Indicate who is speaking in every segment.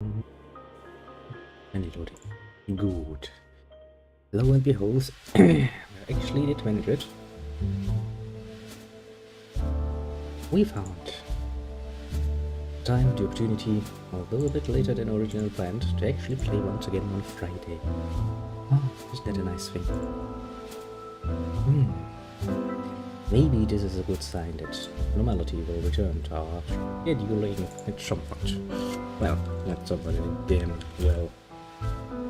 Speaker 1: And loading. Good. Lo and behold, we actually did manage it. We found time, the opportunity, although a bit later than originally planned, to actually play once again on Friday. Oh, isn't that a nice thing? Maybe this is a good sign that normality will return to our scheduling at some point. Well, not somebody again will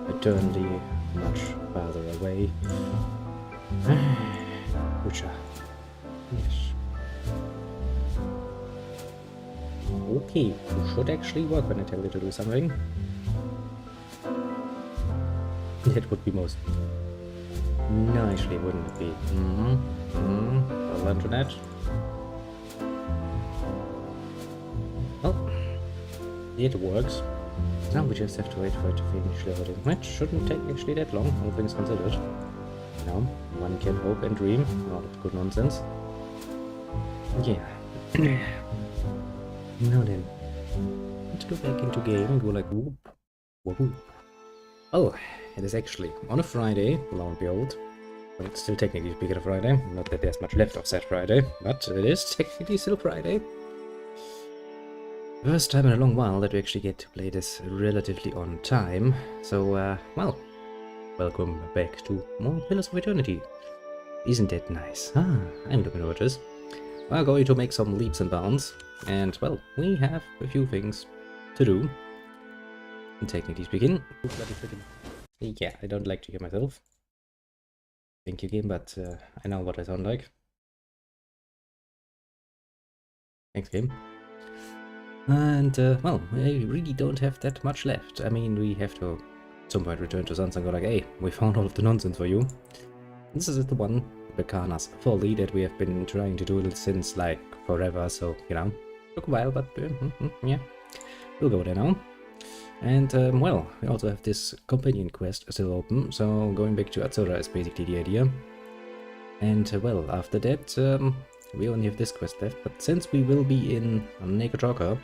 Speaker 1: eternally much farther away. Pucha. Yes. Okay, you should actually work when I tell you to do something. That would be most nicely, wouldn't it be? I'll learn to that. Well, it works. Now we just have to wait for it to finish loading, which shouldn't take actually that long, all things considered. Now, one can hope and dream. Not good nonsense. Yeah. Now then, let's go back into game and go like whoop, whoop. Oh, it is actually on a Friday, lo and behold. Well, it's still technically speaking of Friday. Not that there's much left of that Friday, but it is technically still Friday. First time in a long while that we actually get to play this relatively on time. So, well, welcome back to more Pillars of Eternity. Isn't that nice? I'm looking forward to this. We're going to make some leaps and bounds. And, well, we have a few things to do. And technically speaking, yeah, I don't like to hear myself. Thank you, game, but I know what I sound like. Thanks, game. And, well, I really don't have that much left. I mean, we have to at some point return to Sans and go like, hey, we found all of the nonsense for you. This is the one, Becana's folly, that we have been trying to do since, like, forever, so, you know. Took a while, but yeah, we'll go there now. And, well, we also have this companion quest still open, so going back to Azura is basically the idea. And, well, after that, we only have this quest left, but since we will be in Nekajoka,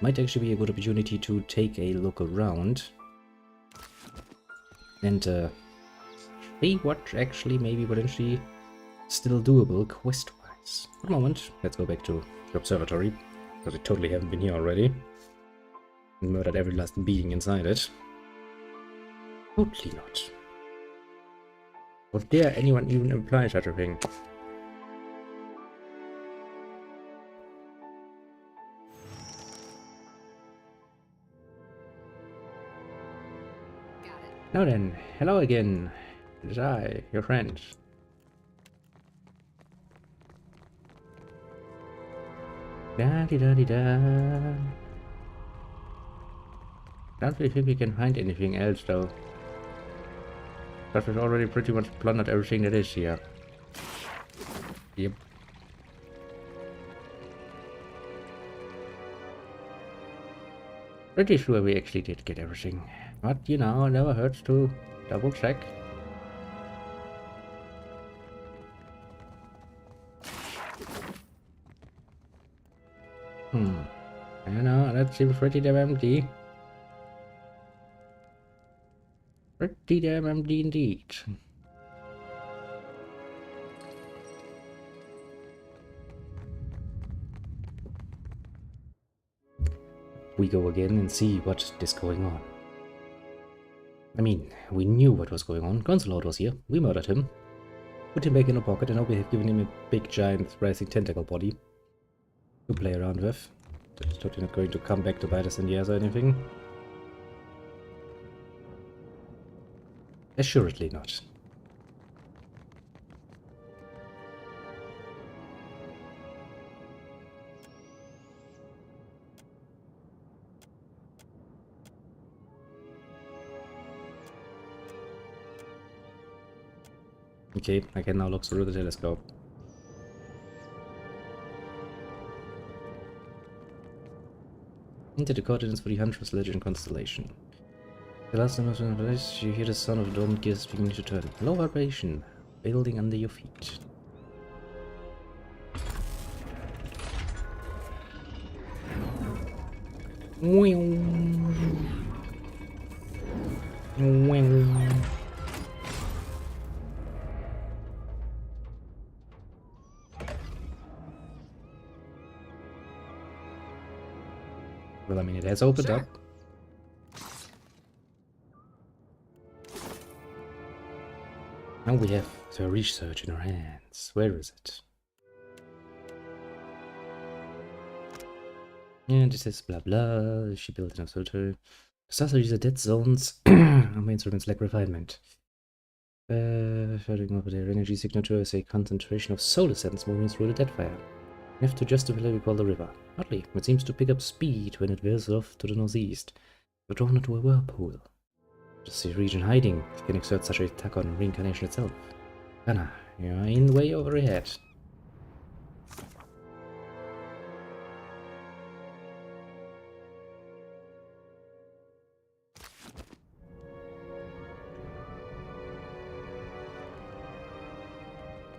Speaker 1: might actually be a good opportunity to take a look around. And, see what actually maybe potentially still doable quest-wise. For the moment, let's go back to the observatory. Because we totally haven't been here already. And murdered every last being inside it. Totally not. Or dare anyone even imply such a thing? Now then, hello again. It is I, your friend. Da-di-da-di-da. Don't really think we can find anything else though. But we've already pretty much plundered everything that is here. Yep. Pretty sure we actually did get everything. But you know, it never hurts to double check. I know, that seems pretty damn empty. Pretty damn empty indeed. We go again and see what is going on. I mean, we knew what was going on. Gonzalo was here. We murdered him. Put him back in a pocket, and now we have given him a big, giant, rising tentacle body to play around with. He's totally not going to come back to bite us in the ass or anything. Assuredly not. Okay, I can now look through the telescope. Into the coordinates for the Huntress Legend constellation. The last time I was in place, you hear the sound of the domed gears beginning to turn. Low vibration, building under your feet. Well, I mean, it has opened up. Now we have the research in our hands. Where is it? Yeah, this is blah blah. She built an observatory. Sorceries are dead zones. Our instruments lack refinement. Furthering over their energy signature is a concentration of solar essence moving through the dead fire. Enough to justify what we call the river. Oddly, it seems to pick up speed when it veers off to the northeast. We're drawn into a whirlpool. Just the region hiding can exert such an attack on reincarnation itself. Anna, you're in way over your head.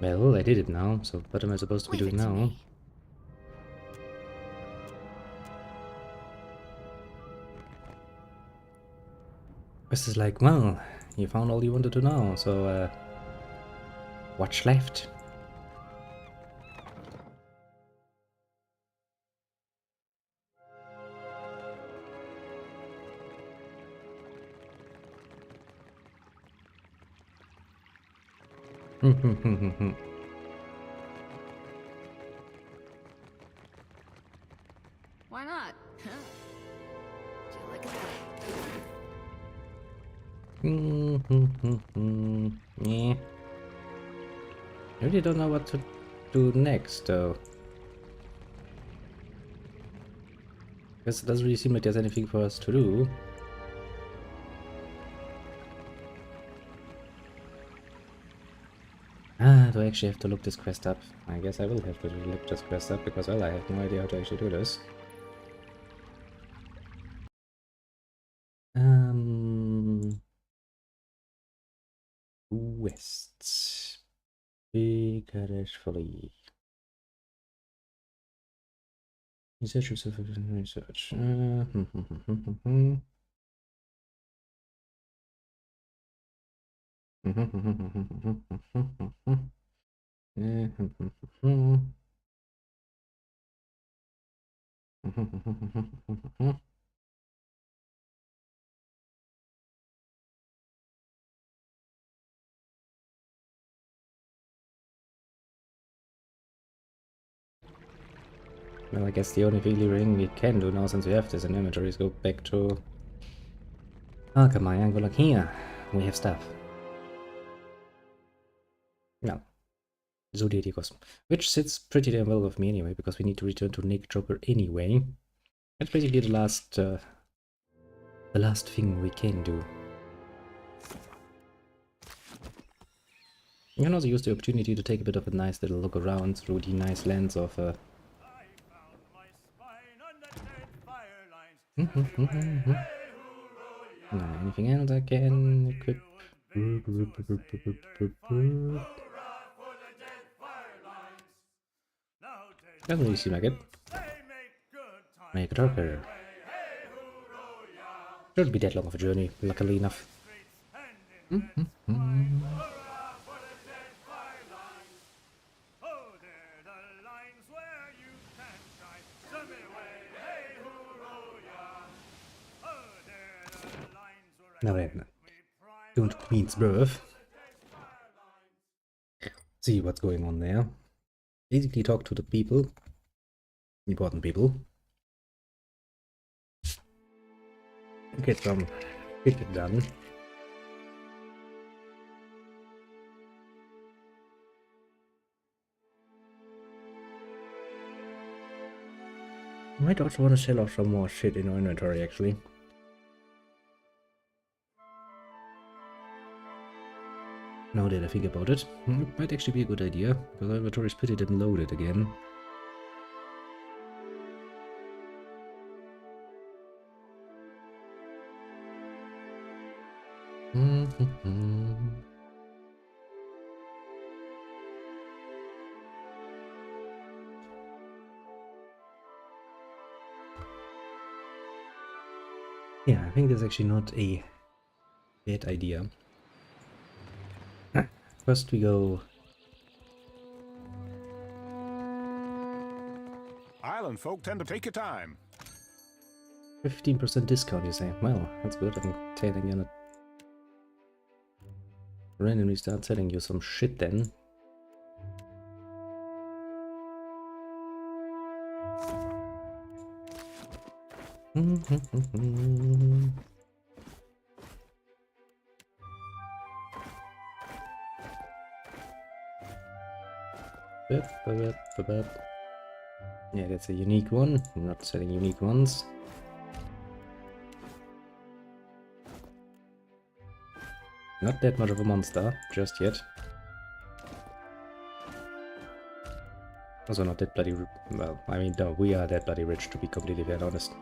Speaker 1: Well, I did it now, so what am I supposed to be doing now? This is like, well, you found all you wanted to know, so what's left?
Speaker 2: Why not? Huh? Would you look at that?
Speaker 1: Yeah. I really don't know what to do next, though. Because it doesn't really seem like there's anything for us to do. Do I actually have to look this quest up? I guess I will have to look this quest up, because, well, I have no idea how to actually do this. West. Big folly. Research of self-evident research. Well, I guess the only really ring we can do now, since we have this in inventory, is go back to Alchemy and go like, here, we have stuff. No. Zodiacos. Which sits pretty damn well with me anyway, because we need to return to Nick Joker anyway. That's basically the last thing we can do. You can also use the opportunity to take a bit of a nice little look around through the nice lands of anything else I can equip? Doesn't really seem like it. Make it darker. Shouldn't be that long of a journey, luckily enough. Now then, going to Queen's birth. See what's going on there. Basically talk to the people. Important people. Get some shit done. Might also want to sell off some more shit in our inventory, actually. Now that I think about it, it might actually be a good idea, because our inventory is pretty damn loaded again. Yeah, I think that's actually not a bad idea. First we go...
Speaker 3: Island folk tend to take your time.
Speaker 1: 15% discount, you say? Well, that's good. I'm telling you, randomly start selling you some shit then. Yeah, that's a unique one. I'm not selling unique ones. Not that much of a monster, just yet. Also not that bloody... well, I mean, no, we are that bloody rich, to be completely fair and honest.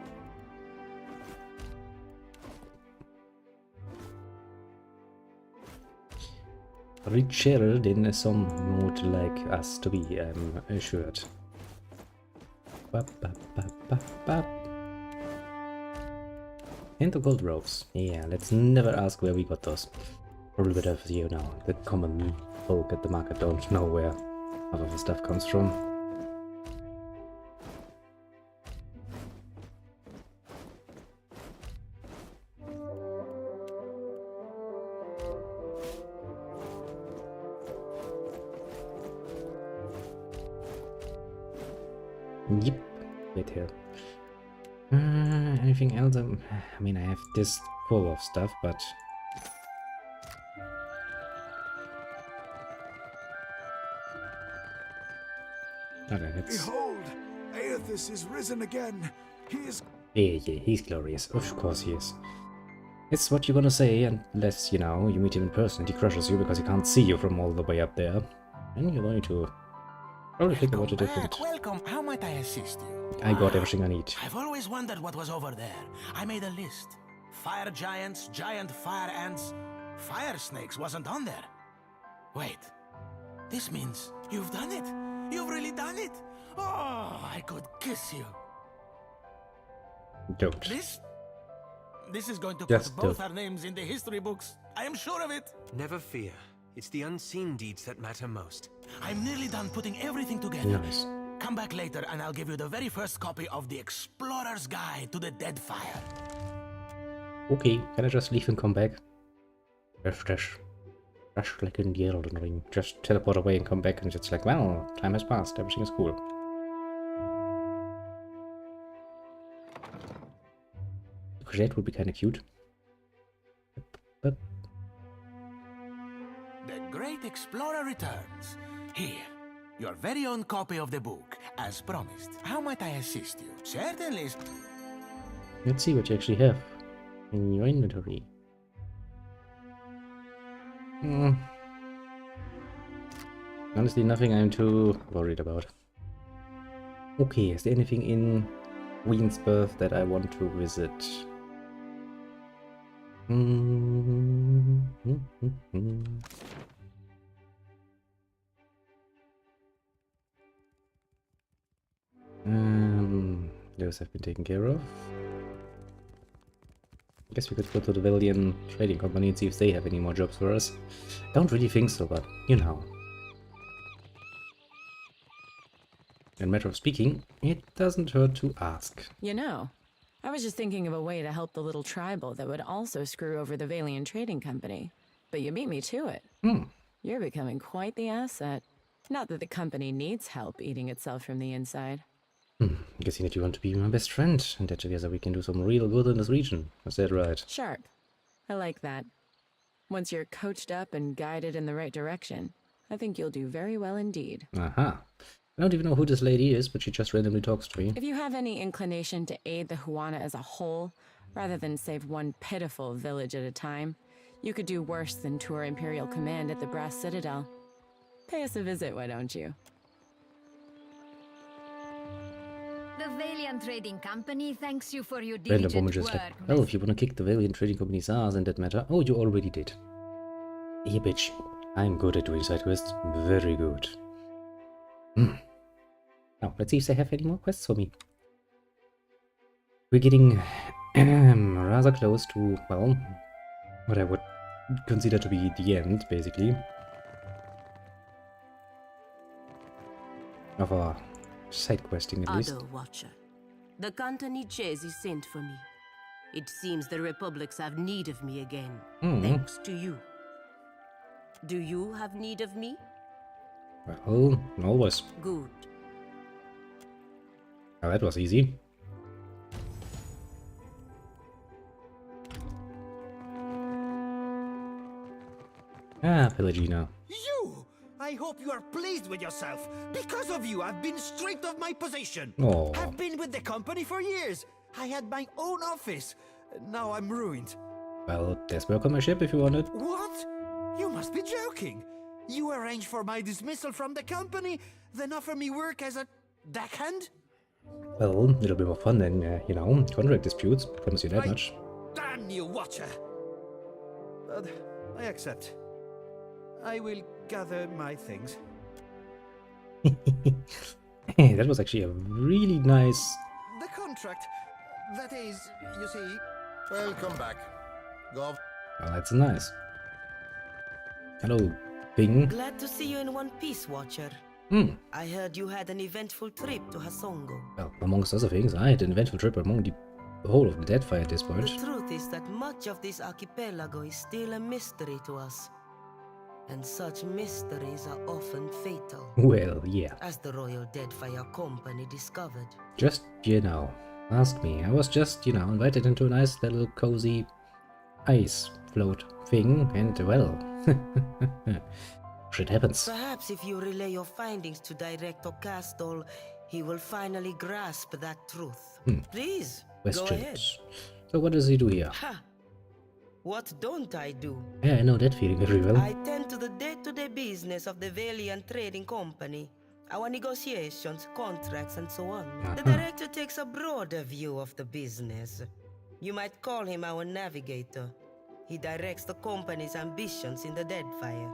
Speaker 1: Richer than some would like us to be, I'm assured. Hint of gold ropes. Yeah, let's never ask where we got those. Probably better for you now. The common folk at the market don't know where half of the stuff comes from. Yep, right here. Anything else? I mean, I have this full of stuff, but... okay, let's...
Speaker 4: Behold, Aethys is risen again. He is...
Speaker 1: yeah, he's glorious. Of course he is. It's what you're gonna say, unless, you know, you meet him in person and he crushes you because he can't see you from all the way up there. And you're going to probably think about it different.
Speaker 5: Welcome. How might I assist you?
Speaker 1: I got everything I need.
Speaker 5: I've always wondered what was over there. I made a list. Fire giants, giant fire ants, fire snakes wasn't on there. Wait. This means you've done it. You've really done it. Oh, I could kiss you.
Speaker 1: Don't.
Speaker 5: This is going to
Speaker 1: Just
Speaker 5: put both
Speaker 1: don't.
Speaker 5: our names in the history books. I am sure of it.
Speaker 6: Never fear. It's the unseen deeds that matter most.
Speaker 5: I'm nearly done putting everything together.
Speaker 1: Nice.
Speaker 5: Come back later and I'll give you the very first copy of the Explorer's Guide to the Dead Fire.
Speaker 1: Okay, can I just leave and come back? Just like in the Elden Ring. Just teleport away and come back and it's like, well, time has passed, everything is cool. That would be kind of cute. But
Speaker 5: The Great Explorer returns. Here, your very own copy of the book, as promised. How might I assist you? Certainly.
Speaker 1: let's see what you actually have in your inventory. Honestly, nothing I'm too worried about. Okay, is there anything in Weensburg that I want to visit? Those have been taken care of. I guess we could go to the Valiant Trading Company and see if they have any more jobs for us. Don't really think so, but you know. In matter of speaking, it doesn't hurt to ask.
Speaker 7: You know, I was just thinking of a way to help the little tribal that would also screw over the Valiant Trading Company. But you beat me to it. You're becoming quite the asset. Not that the company needs help eating itself from the inside.
Speaker 1: Guessing that you want to be my best friend, and that together we can do some real good in this region. Is that right?
Speaker 7: Sharp. I like that. Once you're coached up and guided in the right direction, I think you'll do very well indeed.
Speaker 1: Aha. I don't even know who this lady is, but she just randomly talks to me.
Speaker 7: If you have any inclination to aid the Huana as a whole, rather than save one pitiful village at a time, you could do worse than tour Imperial Command at the Brass Citadel. Pay us a visit, why don't you?
Speaker 2: The Valiant Trading Company thanks you for your
Speaker 1: Random
Speaker 2: diligent
Speaker 1: woman just
Speaker 2: work.
Speaker 1: like, oh, if you want to kick the Valiant Trading Company's ass in that matter. Oh, you already did. Yeah, bitch. I'm good at doing side quests. Very good. Now, let's see if they have any more quests for me. We're getting Rather close to, well, what I would consider to be the end, basically, of our side questing at least.
Speaker 8: Other Watcher. The company Chase sent for me. It seems the Republics have need of me again, thanks to you. Do you have need of me?
Speaker 1: Well, always.
Speaker 8: Good.
Speaker 1: Well, that was easy. Ah, Pelagina.
Speaker 9: You! I hope you are pleased with yourself. Because of you, I've been stripped of my position.
Speaker 1: Oh.
Speaker 9: I've been with the company for years. I had my own office. Now I'm ruined.
Speaker 1: Well, there's work on my ship if you want it.
Speaker 9: What? You must be joking. You arrange for my dismissal from the company, then offer me work as a deckhand?
Speaker 1: Well, a little bit more fun than, you know, contract disputes. Promise you that much.
Speaker 9: Damn you, Watcher! But I accept. I will gather my things.
Speaker 1: Hey, that was actually a really nice...
Speaker 9: The contract, that is, you see...
Speaker 10: Welcome back. Gov.
Speaker 1: Well, that's nice. Hello, Bing.
Speaker 11: Glad to see you in one piece, Watcher. I heard you had an eventful trip to Hasongo.
Speaker 1: Well, amongst other things, I had an eventful trip among the whole of the Deadfire at this point.
Speaker 11: The truth is that much of this archipelago is still a mystery to us. And such mysteries are often fatal.
Speaker 1: Well, yeah.
Speaker 11: As the Royal Deadfire Company discovered.
Speaker 1: Just, you know, ask me. I was just, you know, invited into a nice little cozy ice float thing, and well, shit happens.
Speaker 11: Perhaps if you relay your findings to Director Castol, he will finally grasp that truth. Please, go ahead.
Speaker 1: Questions. So what does he do here?
Speaker 11: Ha! What don't I do?
Speaker 1: Yeah, I know that feeling very well.
Speaker 11: I tend to the day-to-day business of the Valiant Trading Company. Our negotiations, contracts, and so on. The director takes a broader view of the business. You might call him our navigator. He directs the company's ambitions in the Deadfire.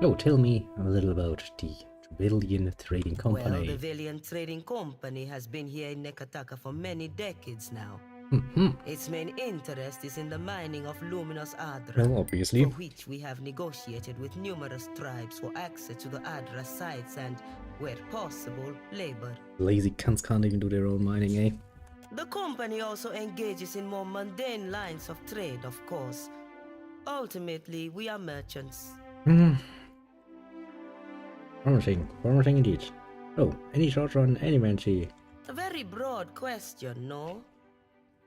Speaker 1: Oh, tell me a little about the Valiant Trading Company.
Speaker 11: Well, the Valiant Trading Company has been here in Nekataka for many decades now. Its main interest is in the mining of luminous Adra,
Speaker 1: Well, obviously.
Speaker 11: for which we have negotiated with numerous tribes for access to the Adra sites and, where possible, labor.
Speaker 1: Lazy cunts can't even do their own mining, eh?
Speaker 11: The company also engages in more mundane lines of trade, of course. Ultimately, we are merchants.
Speaker 1: Promising indeed. Oh, any thoughts on any Manchi?
Speaker 11: A very broad question, no?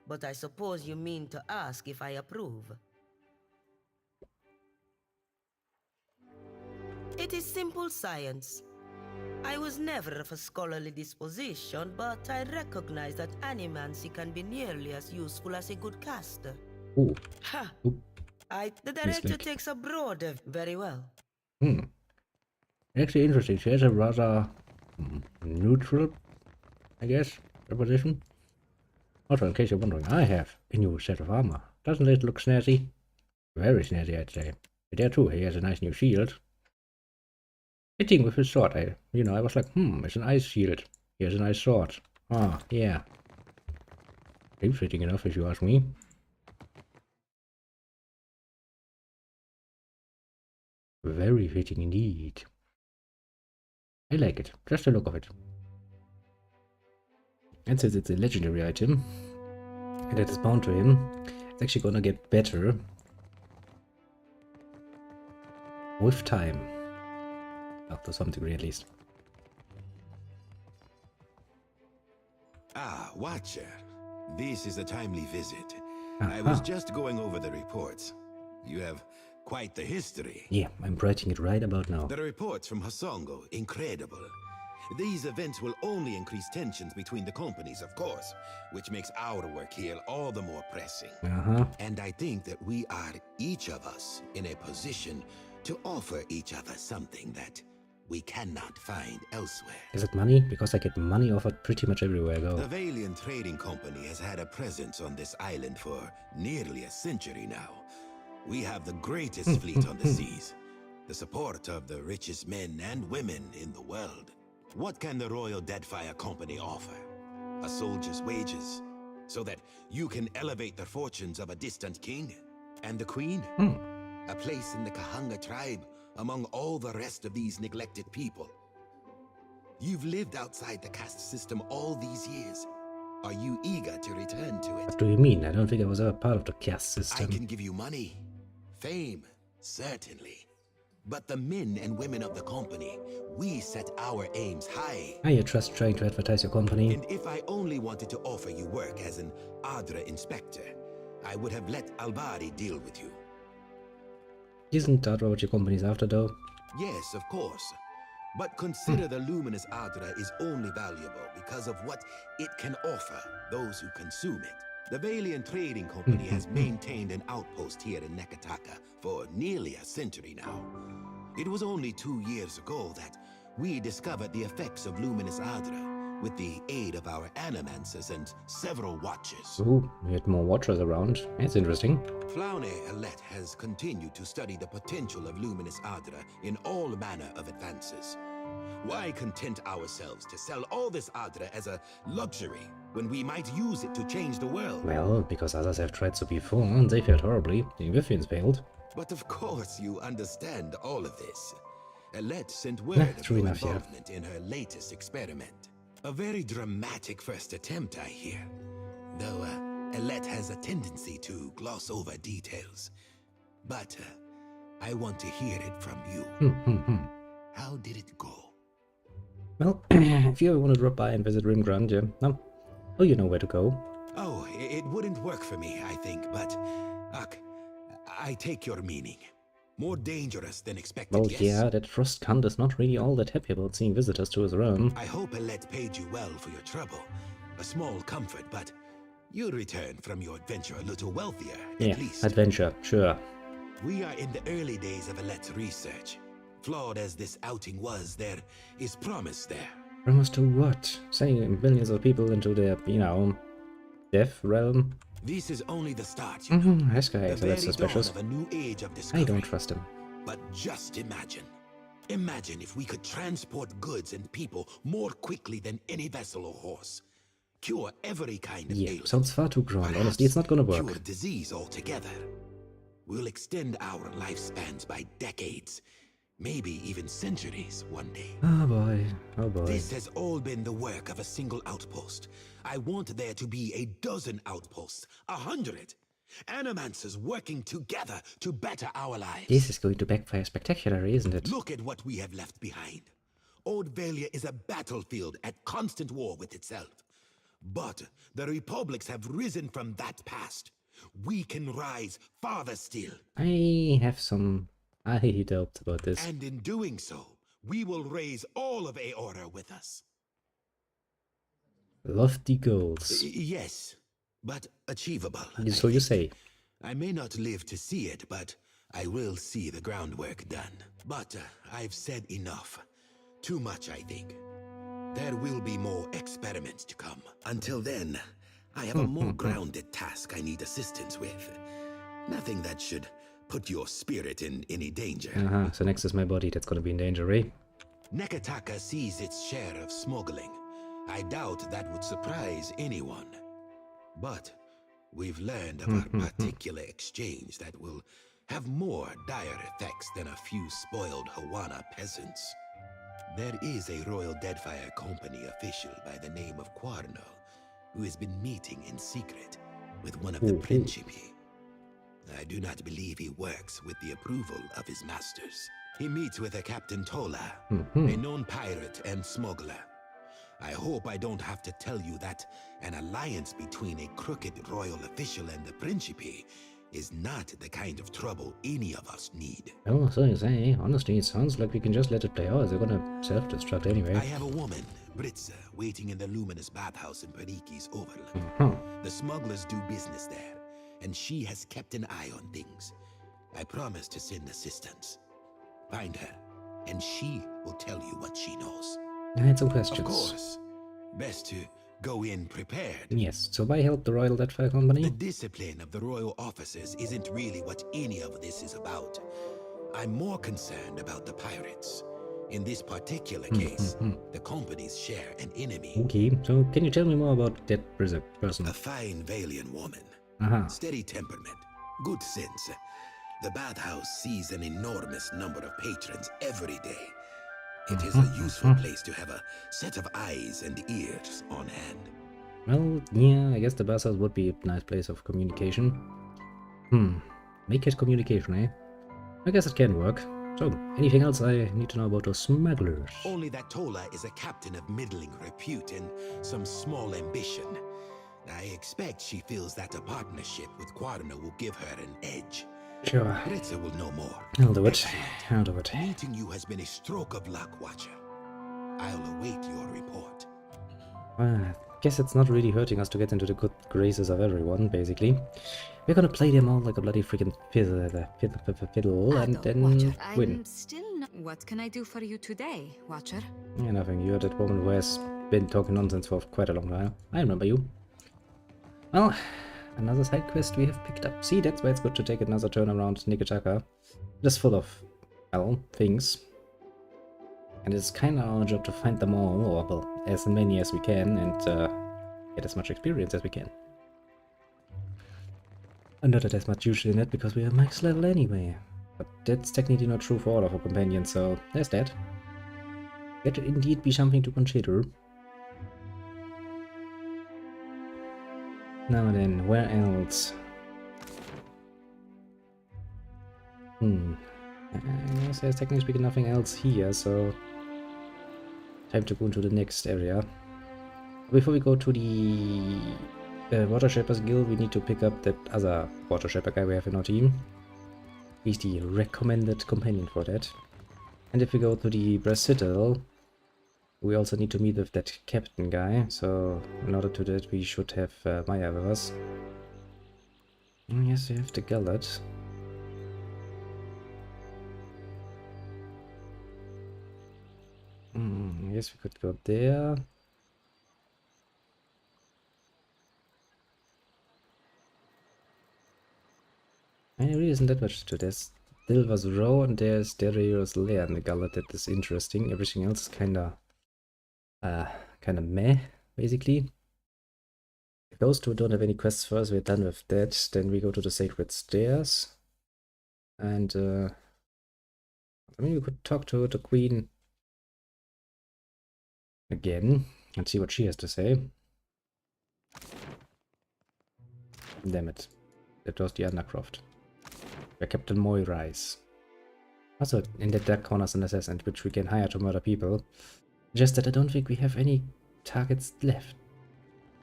Speaker 11: But I suppose you mean to ask if I approve. It is simple science. I was never of a scholarly disposition, but I recognize that animancy can be nearly as useful as a good caster.
Speaker 1: Ooh.
Speaker 11: Ha!
Speaker 1: Oop.
Speaker 11: The director
Speaker 1: Misclick.
Speaker 11: takes a broader... Very well.
Speaker 1: Actually interesting. She has a rather neutral, I guess, proposition. Also, in case you're wondering, I have a new set of armor. Doesn't it look snazzy? Very snazzy, I'd say. But there too, he has a nice new shield. Hitting with his sword, I was like, it's an ice shield. He has a nice sword. Ah, yeah. Seems fitting enough, if you ask me. Very fitting indeed. I like it, just the look of it. And since it's a legendary item, and that is bound to him, it's actually gonna get better with time. Well, to some degree at least.
Speaker 12: Ah, Watcher. This is a timely visit. I was just going over the reports. You have quite the history.
Speaker 1: Yeah, I'm writing it right about now.
Speaker 12: The reports from Hasongo, incredible. These events will only increase tensions between the companies, of course, which makes our work here all the more pressing. And I think that we are, each of us, in a position to offer each other something that we cannot find elsewhere.
Speaker 1: Is it money? Because I get money offered pretty much everywhere I go.
Speaker 12: The Valiant Trading Company has had a presence on this island for nearly a century now. We have the greatest fleet on the seas, the support of the richest men and women in the world. What can the Royal Deadfire Company offer? A soldier's wages, so that you can elevate the fortunes of a distant king and the queen. A place in the Kahanga tribe among all the rest of these neglected people. You've lived outside the caste system all these years. Are you eager to return to it?
Speaker 1: What do you mean? I don't think I was ever part of the caste system.
Speaker 12: I can give you money, fame, certainly. But the men and women of the company, we set our aims high.
Speaker 1: Are you just trying to advertise your company?
Speaker 12: And if I only wanted to offer you work as an Adra inspector, I would have let Albari deal with you.
Speaker 1: Isn't that what your company's after, though?
Speaker 12: Yes, of course. But consider the luminous Adra is only valuable because of what it can offer those who consume it. The Valiant Trading Company has maintained an outpost here in Nekataka for nearly a century now. It was only 2 years ago that we discovered the effects of luminous Adra with the aid of our animancers and several watchers.
Speaker 1: Ooh, we had more watchers around. That's interesting.
Speaker 12: Flaune Alette has continued to study the potential of luminous Adra in all manner of advances. Why content ourselves to sell all this Adra as a luxury when we might use it to change the world?
Speaker 1: Well, because others have tried so before and they failed horribly. The Vivians failed.
Speaker 12: But of course you understand all of this. Alette sent word of your involvement in her latest experiment. A very dramatic first attempt, I hear. Though Alette has a tendency to gloss over details. But I want to hear it from you. How did it go?
Speaker 1: Well, if you ever want to drop by and visit Rimgrand, oh, you know where to go.
Speaker 12: Oh, it wouldn't work for me, I think, but I take your meaning. More dangerous than expected,
Speaker 1: Well,
Speaker 12: yes.
Speaker 1: yeah, that Frost Cunt is not really all that happy about seeing visitors to his realm.
Speaker 12: I hope Alette paid you well for your trouble. A small comfort, but you'll return from your adventure a little wealthier, at least.
Speaker 1: Adventure, sure.
Speaker 12: We are in the early days of Alette's research. Flawed as this outing was, there is promise there.
Speaker 1: Promise to what? Sending millions of people into their, death realm?
Speaker 12: This is only the start, you know.
Speaker 1: This guy is a bit suspicious.
Speaker 12: Of a new age of discovery.
Speaker 1: I don't trust him.
Speaker 12: But just imagine. Imagine if we could transport goods and people more quickly than any vessel or horse. Cure every kind of ailment.
Speaker 1: Sounds far too grand. Honestly, it's not gonna work.
Speaker 12: Cure disease altogether. We'll extend our lifespans by decades. Maybe even centuries one day.
Speaker 1: Oh boy, oh boy.
Speaker 12: This has all been the work of a single outpost. I want there to be a dozen outposts, 100. Animancers working together to better our lives.
Speaker 1: This is going to backfire spectacularly, isn't it?
Speaker 12: Look at what we have left behind. Old Valia is a battlefield at constant war with itself. But the republics have risen from that past. We can rise farther still.
Speaker 1: I have some doubts about this.
Speaker 12: And in doing so, we will raise all of Aora with us.
Speaker 1: Lofty goals.
Speaker 12: Yes, but achievable.
Speaker 1: So you say.
Speaker 12: I may not live to see it, but I will see the groundwork done. But I've said enough. Too much, I think. There will be more experiments to come. Until then, I have a more grounded task I need assistance with. Nothing that should put your spirit in any danger.
Speaker 1: So next is my body that's gonna be in danger, eh?
Speaker 12: Nekataka sees its share of smuggling. I doubt that would surprise anyone. But we've learned of a particular exchange that will have more dire effects than a few spoiled Hawana peasants. There is a Royal Deadfire Company official by the name of Quarno who has been meeting in secret with one of the Principi. I do not believe he works with the approval of his masters. He meets with a Captain Tola, a known pirate and smuggler. I hope I don't have to tell you that an alliance between a crooked royal official and the Principi is not the kind of trouble any of us need.
Speaker 1: Oh, so you say. Honestly, it sounds like we can just let it play out. They're gonna self-destruct anyway.
Speaker 12: I have a woman, Britza, waiting in the luminous bathhouse in Periki's overlook. The smugglers do business there, and she has kept an eye on things. I promise to send assistance. Find her, and she will tell you what she knows.
Speaker 1: I had some questions.
Speaker 12: Of course. Best to go in prepared.
Speaker 1: Yes, so why help the Royal Deadfire Company?
Speaker 12: The discipline of the royal officers isn't really what any of this is about. I'm more concerned about the pirates. In this particular case, the companies share an enemy.
Speaker 1: Okay, so can you tell me more about that person?
Speaker 12: A fine Valiant woman. Steady temperament, good sense. The bathhouse sees an enormous number of patrons every day. It is a useful place to have a set of eyes and ears on hand.
Speaker 1: Well, yeah, I guess the bathhouse would be a nice place of communication. Make it communication, eh? I guess it can work. So, anything else I need to know about those smugglers?
Speaker 12: Only that Tola is a captain of middling repute and some small ambition. I expect she feels that a partnership with Quarno will give her an edge.
Speaker 1: Sure.
Speaker 12: Ritza will know more.
Speaker 1: I'll do it. I'll do it.
Speaker 12: Meeting you has been a stroke of luck, Watcher. I'll await your report.
Speaker 1: Well, I guess it's not really hurting us to get into the good graces of everyone, basically. We're gonna play them all like a bloody freaking fiddle and then
Speaker 2: Watcher,
Speaker 1: win.
Speaker 2: I'm still not... What can I do for you today, Watcher?
Speaker 1: Yeah, nothing. You're that woman who has been talking nonsense for quite a long while. I remember you. Well, another side quest we have picked up. See, that's why it's good to take another turn around Nikitaka. Just full of, well, things. And it's kind of our job to find them all, or well, as many as we can, and get as much experience as we can. And not that there's much usually in it, because we are max level anyway. But that's technically not true for all of our companions, so there's that. That would indeed be something to consider. Now then, where else? I guess there's technically speaking nothing else here, so time to go into the next area. Before we go to the Watershed Guild, we need to pick up that other Watershed guy we have in our team. He's the recommended companion for that. And if we go to the Brass Citadel, we also need to meet with that captain guy, so in order to that we should have Maya with us. Yes, we have the Gullet. Yes, we could go there. There really isn't that much to this. Silver's Row and there's Darius Lair in the Gullet. That is interesting. Everything else is kinda meh, basically. If those two don't have any quests for us, we're done with that. Then we go to the Sacred Stairs. And I mean, we could talk to the Queen again and see what she has to say. Damn it. That was the Undercroft. Where Captain Moy Rise. Also, in the dark corners an assassin, which we can hire to murder people. Just that I don't think we have any targets left.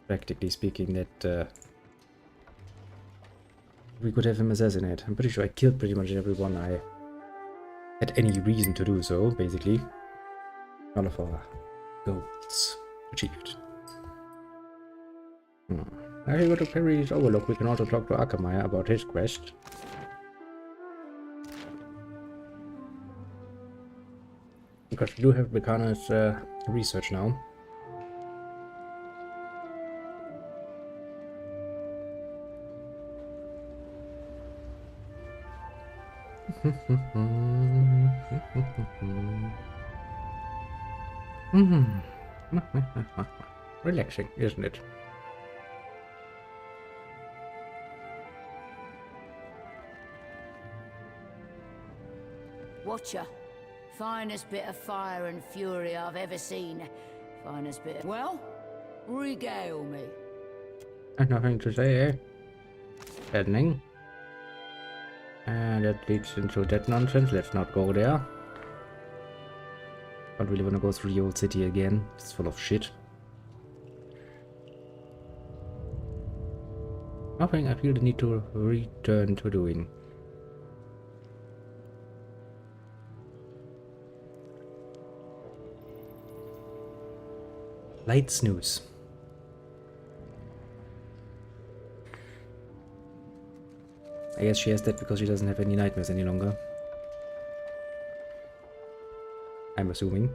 Speaker 1: Practically speaking, that we could have him assassinate. I'm pretty sure I killed pretty much everyone I had any reason to do so, basically. All of our goals achieved. Now we go to Perry's Overlook. We can also talk to Akamaya about his quest. Because we do have Bekana's research now. Relaxing, isn't it?
Speaker 13: Watcher. Finest bit of fire and fury I've ever seen. Finest bit of... Well, regale me.
Speaker 1: Nothing to say, eh? Deadening. And that leads into that nonsense. Let's not go there. Don't really want to go through the old city again. It's full of shit. Nothing I feel the need to return to doing. Light snooze. I guess she has that because she doesn't have any nightmares any longer. I'm assuming.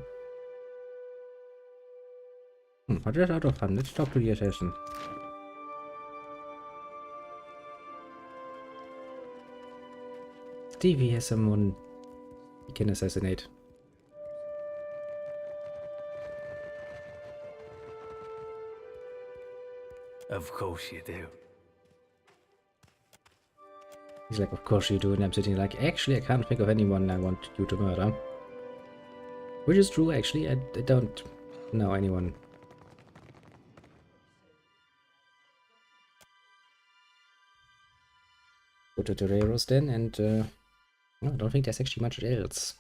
Speaker 1: But just out of fun, let's talk to the assassin. Stevie has someone he can assassinate.
Speaker 6: Of course you do.
Speaker 1: He's like, of course you do, and I'm sitting like, actually I can't think of anyone I want you to murder. Which is true, actually, I don't know anyone. Go to Toreros then, and no, I don't think there's actually much else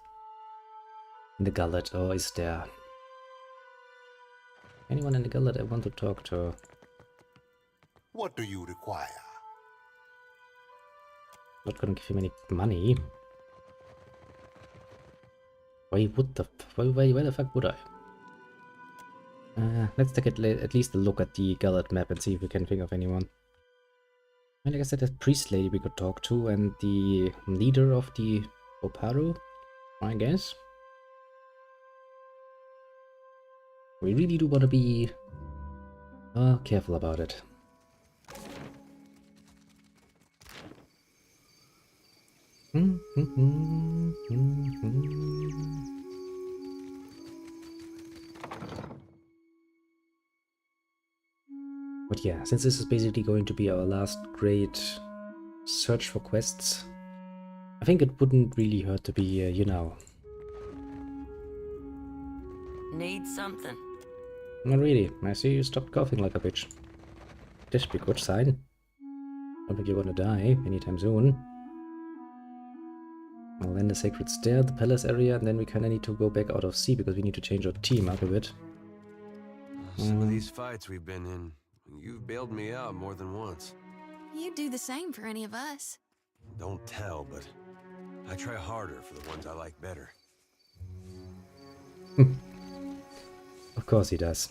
Speaker 1: in the gullet, or is there? Anyone in the gullet I want to talk to?
Speaker 10: What do you require?
Speaker 1: Not gonna give him any money. Why would the why the fuck would I? Let's take at least a look at the gullet map and see if we can think of anyone. And like I said, that priest lady we could talk to, and the leader of the Oparu, I guess. We really do want to be careful about it. But yeah, since this is basically going to be our last great search for quests, I think it wouldn't really hurt to be, you know...
Speaker 8: Need something?
Speaker 1: Not really. I see you stopped coughing like a bitch. This be a good sign. Don't think you're gonna die anytime soon. I'll end the Sacred Stair, the palace area, and then we kinda need to go back out of sea because we need to change our team up a bit.
Speaker 6: Some of these fights we've been in, you've bailed me out more than once.
Speaker 14: You'd do the same for any of us.
Speaker 6: Don't tell, but I try harder for the ones I like better.
Speaker 1: Of course he does.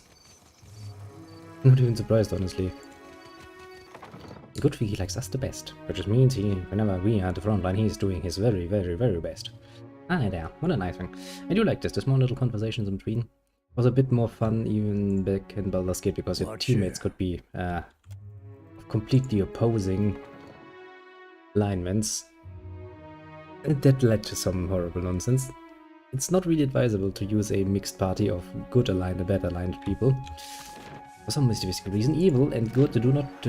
Speaker 1: Not even surprised, honestly. Good thing he likes us the best, which just means whenever we are at the front line, he's doing his very, very, very best. Ah, there, what a nice thing. I do like this, the small little conversations in between. Was a bit more fun even back in Baldur's Gate because your teammates could be completely opposing alignments. And that led to some horrible nonsense. It's not really advisable to use a mixed party of good aligned and bad aligned people. For some mysterious reason, evil and good do not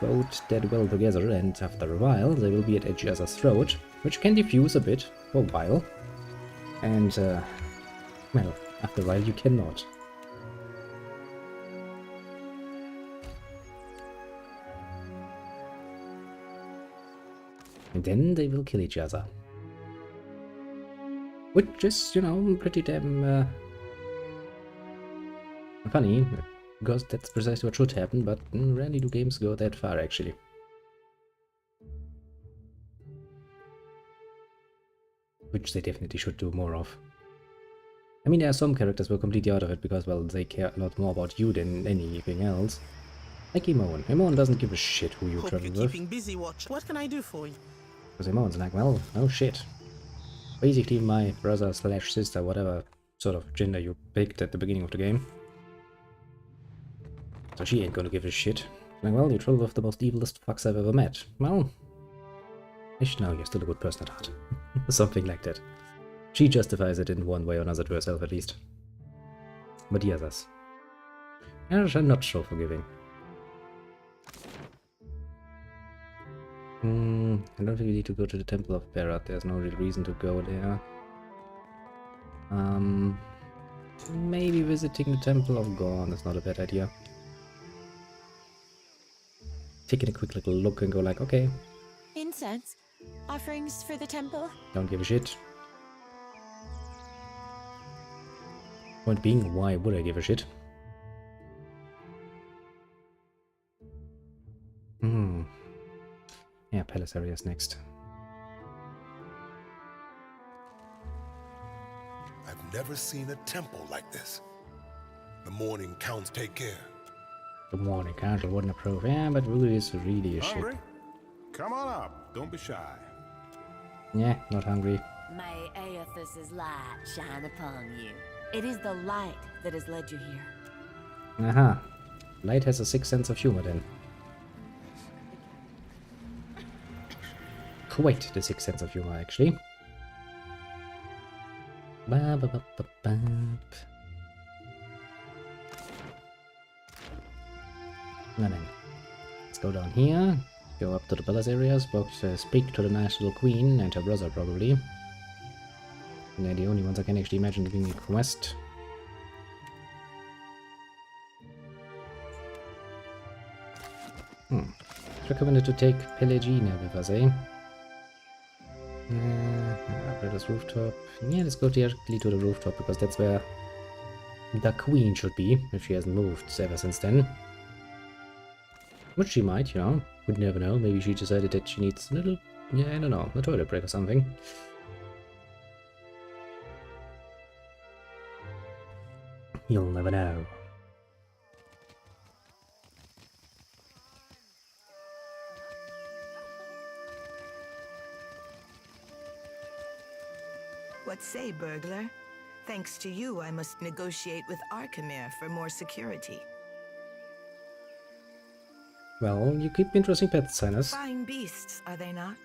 Speaker 1: both that well together, and after a while they will be at each other's throat, which can diffuse a bit for a while. And, well, after a while you cannot. And then they will kill each other. Which is, you know, pretty damn funny, because that's precisely what should happen, but rarely do games go that far, actually. Which they definitely should do more of. I mean, there are some characters who are completely out of it because, well, they care a lot more about you than anything else. Like Emone. Emone doesn't give a shit who you travel with.
Speaker 15: Keeping busy, watch. What can I do for you?
Speaker 1: Because Emone's like, well, no shit. Basically my brother slash sister, whatever sort of gender you picked at the beginning of the game. So she ain't gonna give a shit. Like, well, you travel with the most evilest fucks I've ever met. Well, no, you're still a good person at heart. Something like that. She justifies it in one way or another to herself, at least. But the others are not so forgiving. I don't think we need to go to the Temple of Perse. There's no real reason to go there. Maybe visiting the Temple of Gorn is not a bad idea. Taking a quick little look and go like, okay.
Speaker 7: Incense? Offerings for the temple?
Speaker 1: Don't give a shit. Point being, why would I give a shit? Yeah, palace area's next.
Speaker 10: I've never seen a temple like this. The morning counts take care.
Speaker 1: The morning council wouldn't approve. Yeah, but Rulu is really a shit.
Speaker 3: Hungry? Come on up. Don't be shy.
Speaker 1: Yeah, not hungry.
Speaker 13: May Aethys's light shine upon you. It is the light that has led you here.
Speaker 1: Aha. Light has a sixth sense of humor then. Quite the sixth sense of humor, actually. Ba, ba, ba, ba, ba. No, no. Let's go down here, go up to the palace areas, speak to the nice little queen and her brother probably. They're the only ones I can actually imagine giving a quest. It's recommended to take Pelagina with us, eh? Upgrade rooftop. Yeah, let's go directly to the rooftop because that's where the queen should be, if she hasn't moved ever since then. Which she might, you know. Would never know. Maybe she decided that she needs a little, yeah, I don't know, a toilet break or something. You'll never know.
Speaker 16: What say, burglar? Thanks to you, I must negotiate with Arkemir for more security.
Speaker 1: Well, you keep interesting pets, Sinus.
Speaker 16: Fine beasts, are they not?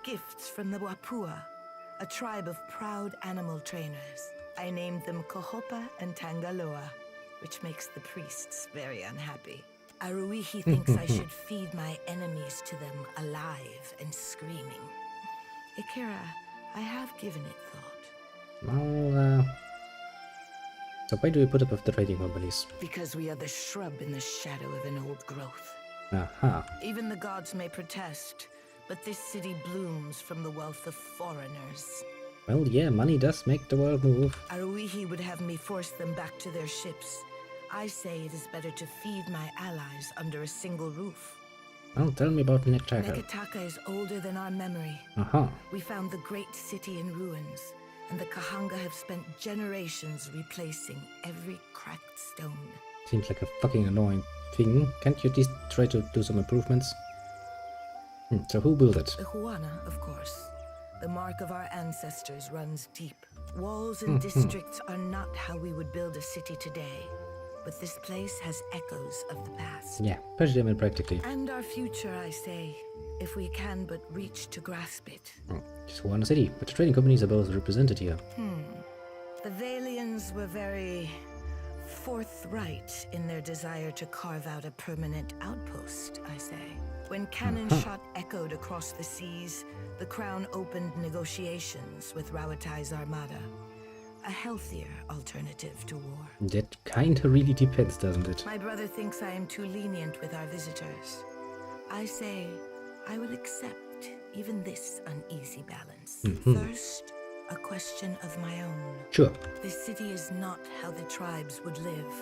Speaker 16: Gifts from the Wapua, a tribe of proud animal trainers. I named them Kohopa and Tangaloa, which makes the priests very unhappy. Aruihi thinks I should feed my enemies to them alive and screaming. Ikira, I have given it thought.
Speaker 1: Well, so why do we put up with the trading companies?
Speaker 16: Because we are the shrub in the shadow of an old growth.
Speaker 1: Aha.
Speaker 16: Even the gods may protest, but this city blooms from the wealth of foreigners.
Speaker 1: Well, yeah, money does make the world move.
Speaker 16: Aruihi would have me force them back to their ships. I say it is better to feed my allies under a single roof.
Speaker 1: Well, tell me about Nekataka.
Speaker 16: Nekataka is older than our memory. We found the great city in ruins, and the Kahanga have spent generations replacing every cracked stone.
Speaker 1: Seems like a fucking annoying thing. Can't you just try to do some improvements? So who built it?
Speaker 16: The Huana, of course. The mark of our ancestors runs deep. Walls and districts are not how we would build a city today. But this place has echoes of the past.
Speaker 1: Yeah, pretty damn practically.
Speaker 16: And our future, I say, if we can but reach to grasp it.
Speaker 1: Just one city, but the trading companies are both represented here.
Speaker 16: The Valians were very forthright in their desire to carve out a permanent outpost, I say. When cannon shot echoed across the seas, the Crown opened negotiations with Rawatai's armada. A healthier alternative to war.
Speaker 1: That kinda really depends, doesn't it?
Speaker 16: My brother thinks I am too lenient with our visitors. I say I will accept even this uneasy balance. First, a question of my own.
Speaker 1: Sure.
Speaker 16: This city is not how the tribes would live.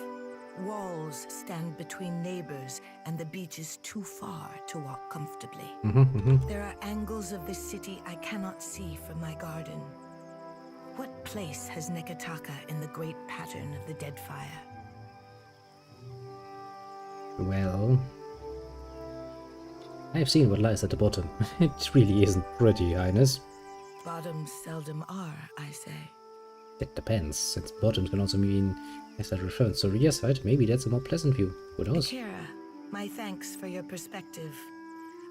Speaker 16: Walls stand between neighbors, and the beach is too far to walk comfortably. There are angles of this city I cannot see from my garden. What place has Nekataka in the great pattern of the dead fire?
Speaker 1: Well, I've seen what lies at the bottom. It really isn't pretty, Highness.
Speaker 16: Bottoms seldom are, I say.
Speaker 1: That depends, since bottoms can also mean as that reference. So rear side, maybe that's a more pleasant view. Who knows?
Speaker 16: Akira, my thanks for your perspective.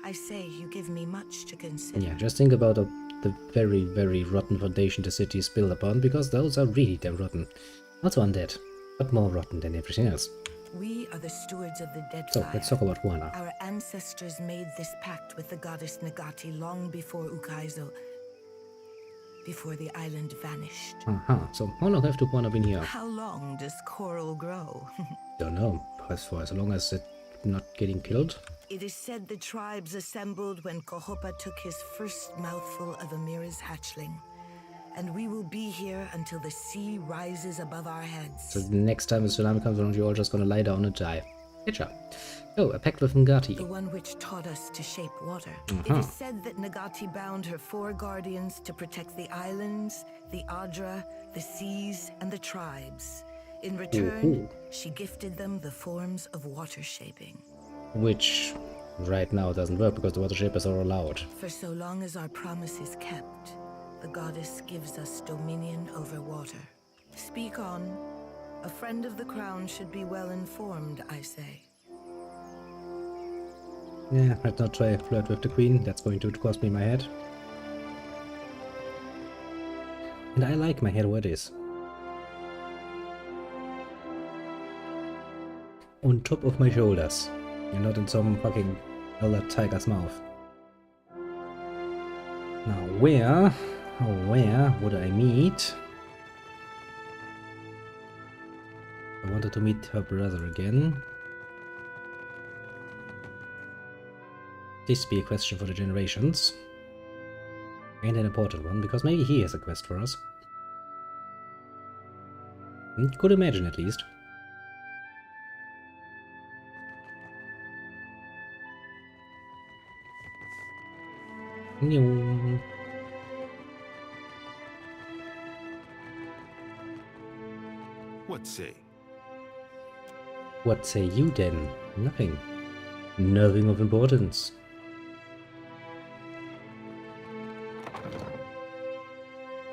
Speaker 16: I say you give me much to consider.
Speaker 1: Yeah, just think about the very, very rotten foundation the city is built upon, because those are really damn rotten. Also undead, but more rotten than everything else.
Speaker 16: We are the stewards of the dead
Speaker 1: So,
Speaker 16: fire.
Speaker 1: let's talk about Huana.
Speaker 16: Our ancestors made this pact with the goddess Nagati long before Ukaizo, before the island vanished.
Speaker 1: So how long have the Huana been here?
Speaker 16: How long does coral grow?
Speaker 1: Don't know, for as long as it's not getting killed.
Speaker 16: It is said the tribes assembled when Kohopa took his first mouthful of Amira's hatchling. And we will be here until the sea rises above our heads.
Speaker 1: So the next time the tsunami comes around, you're all just gonna lie down and die. Good job. Oh, a pact with Ngati.
Speaker 16: The one which taught us to shape water. It is said that Nagati bound her 4 guardians to protect the islands, the Adra, the seas, and the tribes. In return, she gifted them the forms of water shaping.
Speaker 1: Which right now doesn't work because the water shapers are allowed.
Speaker 16: For so long as our promise is kept, the goddess gives us dominion over water. Speak on. A friend of the crown should be well informed, I say.
Speaker 1: Yeah, I'd not try to flirt with the queen. That's going to cost me my head. And I like my hair where it is. On top of my shoulders. You're not in some fucking elder tiger's mouth. Now where would I meet? I wanted to meet her brother again. This be a question for the generations. And an important one, because maybe he has a quest for us. Could imagine, at least.
Speaker 9: What say?
Speaker 1: What say you then? Nothing. Nothing of importance.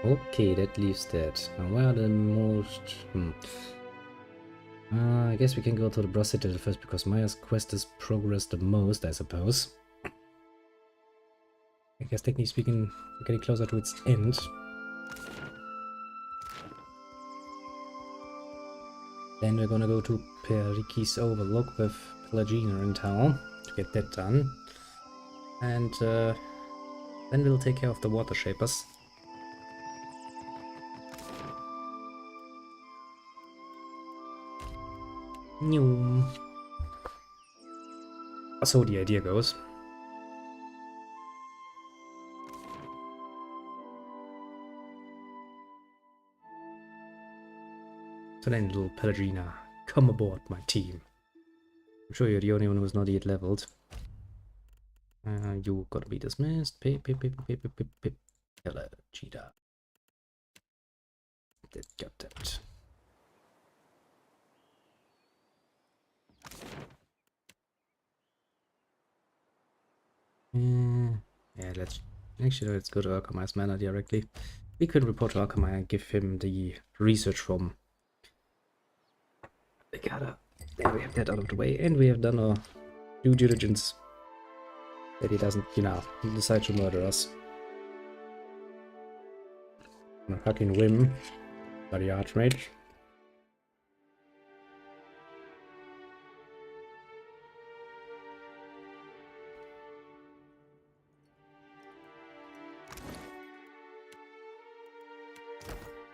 Speaker 1: Okay, that leaves that. Now where are the most... I guess we can go to the Brass Citadel first, because Maya's quest is progressed the most, I suppose. I guess technically speaking, we're getting closer to its end. Then we're gonna go to Periki's Overlook with Pelagina in town to get that done. And then we'll take care of the Water Shapers. So the idea goes. So then, little Pelagina, come aboard my team. I'm sure you're the only one who's not yet leveled. You gotta be dismissed. Pelagina. That got that. Yeah, let's go to Arkhami's Manor directly. We could report to Arkhami and give him the research from the Gada. There we have that out of the way, and we have done our due diligence that he doesn't, decide to murder us. On a fucking whim by the Archmage.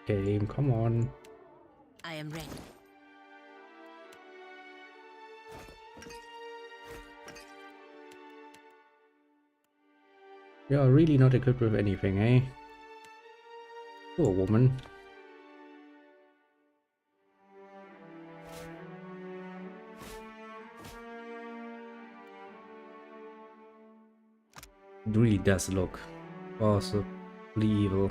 Speaker 1: Game, come on.
Speaker 8: I am ready.
Speaker 1: You're really not equipped with anything, eh? Poor woman. It really does look possibly evil.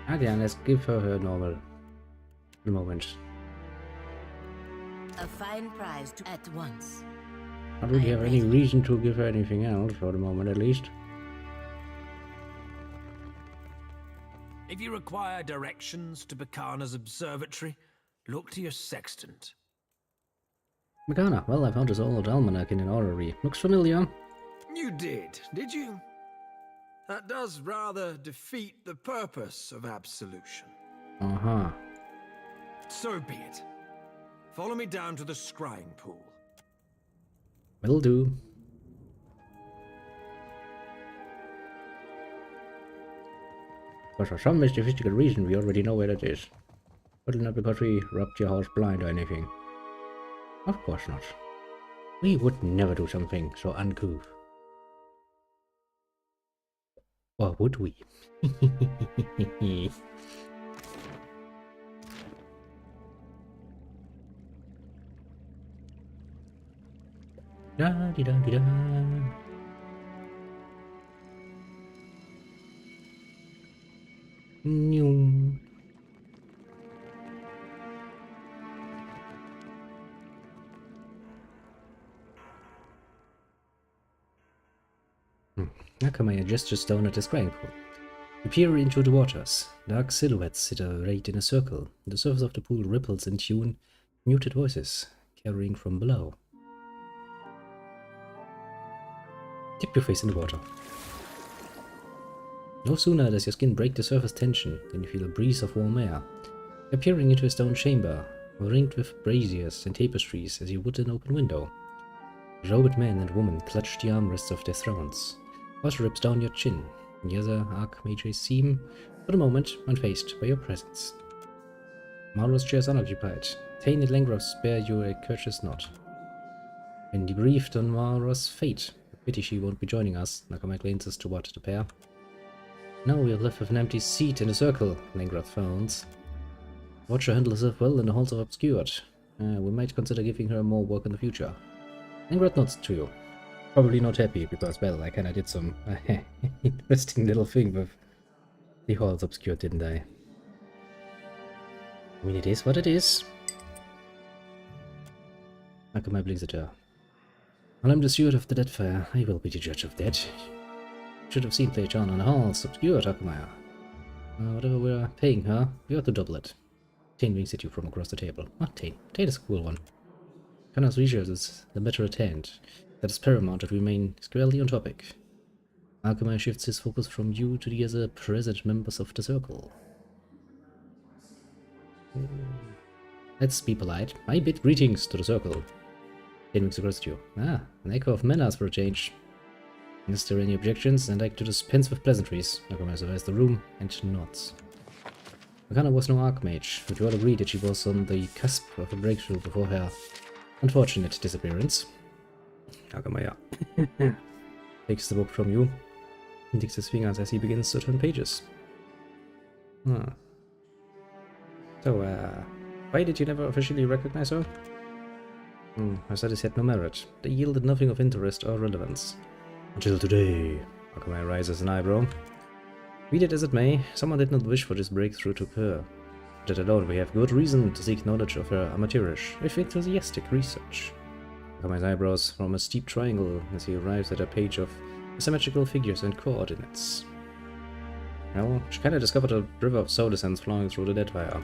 Speaker 1: Again, let's give her normal the moment.
Speaker 8: A fine prize to at once.
Speaker 1: I don't really have any reason to give her anything else for the moment, at least.
Speaker 17: If you require directions to Bacana's observatory, look to your sextant.
Speaker 1: Bacana, well, I found this old almanac in an orrery. Looks familiar.
Speaker 17: You did you? That does rather defeat the purpose of absolution.
Speaker 1: Uh-huh.
Speaker 17: So be it. Follow me down to the scrying pool.
Speaker 1: Will do. But for some mystical reason, we already know where that is. But not because we rubbed your house blind or anything. Of course not. We would never do something so uncouth. Or would we? Da di da di da. Nyum. Nakamaya gestures down at the scrying pool. You peer into the waters. Dark silhouettes sit arrayed in a circle. The surface of the pool ripples in tune, muted voices carrying from below. Dip your face in the water. No sooner does your skin break the surface tension than you feel a breeze of warm air. You're peering into a stone chamber, ringed with braziers and tapestries as you would an open window. Robed man and woman clutch the armrests of their thrones. Water drips down your chin, and the other archmages seem, for the moment, unfazed by your presence. Maro's chair is unoccupied. Tain and Langroth spare you a courteous nod. When debriefed on Maro's fate, pity she won't be joining us, Nakama glances toward the pair. Now we are left with an empty seat in a circle, Langroth frowns. Watcher handles herself well in the halls of Obscured. We might consider giving her more work in the future. Langroth nods to you. Probably not happy, because, well, I kinda did some interesting little thing with the halls Obscured, didn't I? I mean, it is what it is. Nakama blinks at her. Well, I'm the steward of the Deadfire. I will be the judge of that. Should have seen later on the halls Obscured, Akamaya. Whatever we're paying her, we ought to double it. Tain winks at you from across the table. Ah, Tain. Tain is a cool one. Kana's research is the matter at hand. That is paramount that we remain squarely on topic. Akamaya shifts his focus from you to the other present members of the circle. Let's be polite. I bid greetings to the circle. Tain winks across at you. Ah, an echo of manners for a change. Is there any objections? And like to dispense with pleasantries. Akamaya surveys the room and nods. Akana was no archmage, but you all agreed that she was on the cusp of a breakthrough before her unfortunate disappearance. Akamaya takes the book from you and digs his fingers as he begins to turn pages. So, why did you never officially recognize her? Her studies had no merit. They yielded nothing of interest or relevance. Until today. Akamaya raises an eyebrow. Be that as it may, someone did not wish for this breakthrough to occur. That alone, we have good reason to seek knowledge of her amateurish, if enthusiastic research. Akamaya's eyebrows form a steep triangle as he arrives at a page of symmetrical figures and coordinates. Well, she kinda discovered a river of soul essence flowing through the Deadfire.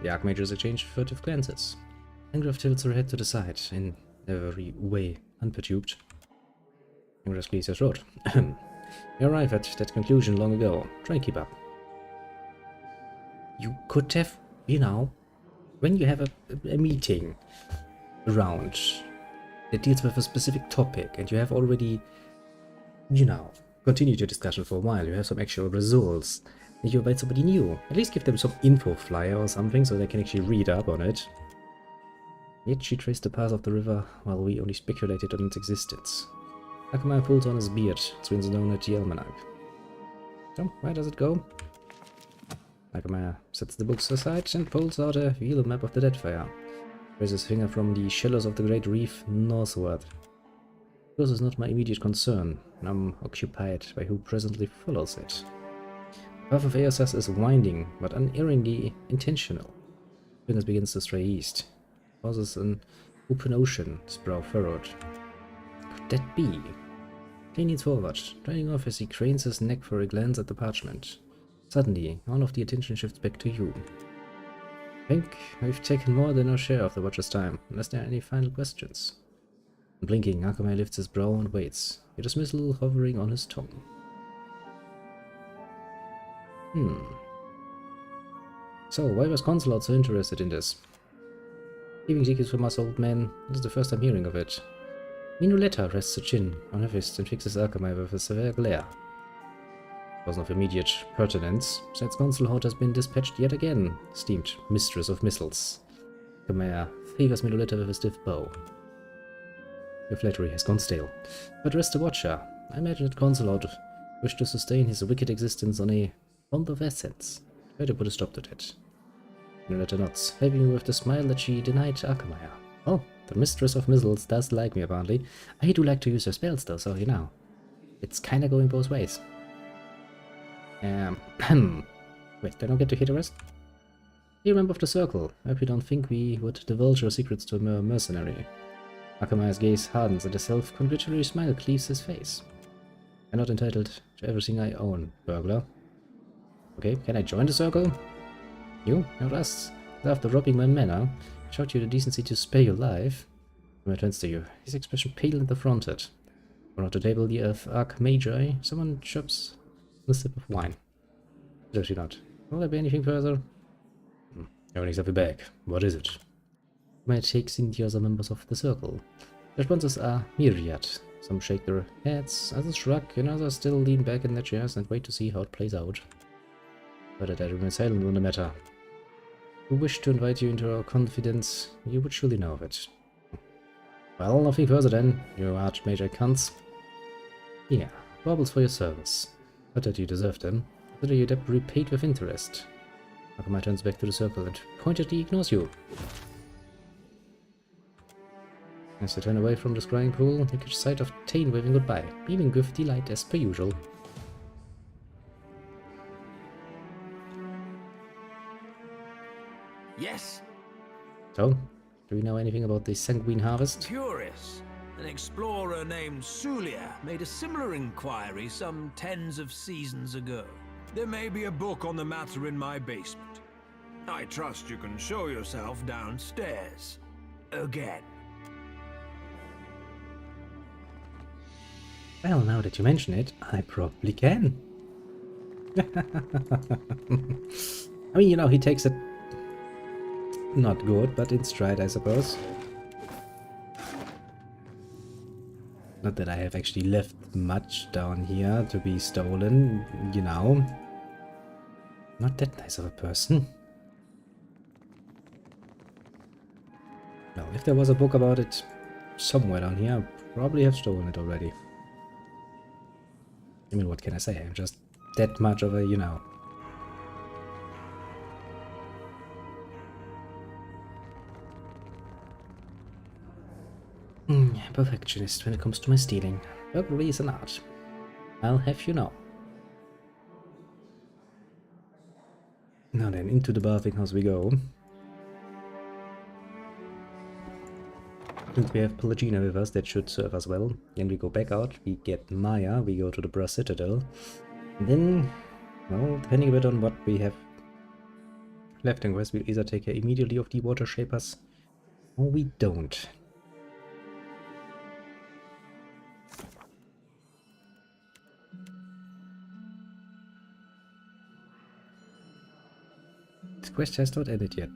Speaker 1: The archmages exchange furtive glances. Langroth tilts her head to the side, in every way unperturbed. Langroth clears her throat. You arrived at that conclusion long ago. Try and keep up. You could have, you know, when you have a meeting around that deals with a specific topic and you have already, you know, continued your discussion for a while, you have some actual results, and you invite somebody new. At least give them some info flyer or something so they can actually read up on it. Yet she traced the path of the river while we only speculated on its existence. Akamaya pulls on his beard, twins known at the almanac. So, where does it go? Akamaya sets the books aside and pulls out a real map of the Deadfire. Raises his finger from the shallows of the Great Reef northward. This is not my immediate concern. I'm occupied by who presently follows it. The path of Eosas is winding, but unerringly intentional. Fingers begins to stray east. Pauses an open ocean, his brow furrowed. Could that be? He leans forward, turning off as he cranes his neck for a glance at the parchment. Suddenly, all of the attention shifts back to you. I think we've taken more than our share of the Watcher's time, unless there are any final questions. Blinking, Akamaya lifts his brow and waits, a dismissal hovering on his tongue. So, why was Gonzalo so interested in this? Keeping secrets from us, old man, this is the first I'm hearing of it. Minoletta rests her chin on her fist and fixes Akamaya with a severe glare. It wasn't of immediate pertinence, since Gonzalo has been dispatched yet again, esteemed mistress of missiles. Akamaya favors Minoletta with a stiff bow. Your flattery has gone stale. But rest the Watcher. I imagine that Gonzalo wished to sustain his wicked existence on a bond of essence. Try to put a stop to that. Minoletta nods, helping me with the smile that she denied Akamaya. Oh, the mistress of missiles does like me, apparently. I do like to use her spells, though, so you know. It's kinda going both ways. Wait, do I not get to hear the rest? Dear member of the circle, I hope you don't think we would divulge our secrets to a mere mercenary. Akamaya's gaze hardens and a self-congratulatory smile cleaves his face. I'm not entitled to everything I own, burglar. Okay, can I join the circle? You, not us. After robbing my manor, showed you the decency to spare your life. Akamaya turns to you, his expression pale and affronted. Around the table of Archmagi, someone shoves A sip of wine. Certainly not. Will there be anything further? Everything's at the back. What is it? May take in the other members of the circle. Responses are myriad. Some shake their heads, others shrug, and others still lean back in their chairs and wait to see how it plays out. But I remain silent on the matter. Who wish to invite you into our confidence, you would surely know of it. Well, nothing further then, you Archmage cunts. Yeah, baubles for your service. Not that you deserve them, but that your debt repaid with interest. Akamai turns back to the circle and pointedly ignores you. As you turn away from the scrying pool, you catch sight of Tane waving goodbye, beaming with delight as per usual.
Speaker 17: Yes?
Speaker 1: So, do we know anything about the Sanguine Harvest?
Speaker 17: Curious. An explorer named Sulia made a similar inquiry some tens of seasons ago. There may be a book on the matter in my basement. I trust you can show yourself downstairs. Again.
Speaker 1: Well, now that you mention it, I probably can. I mean, you know, he takes it not good, but in stride, I suppose. Not that I have actually left much down here to be stolen, you know. Not that nice of a person. Well, if there was a book about it somewhere down here, I'd probably have stolen it already. I mean, what can I say? I'm just that much of a, you know. Perfectionist when it comes to my stealing. Burglary is an art. I'll have you know. Now then, into the bathing house we go. Since we have Pelagina with us, that should serve us well. Then we go back out, we get Maya, we go to the Brass Citadel. And then, well, depending a bit on what we have left in quest, we'll either take care immediately of the Water Shapers, or we don't. This quest has not ended yet.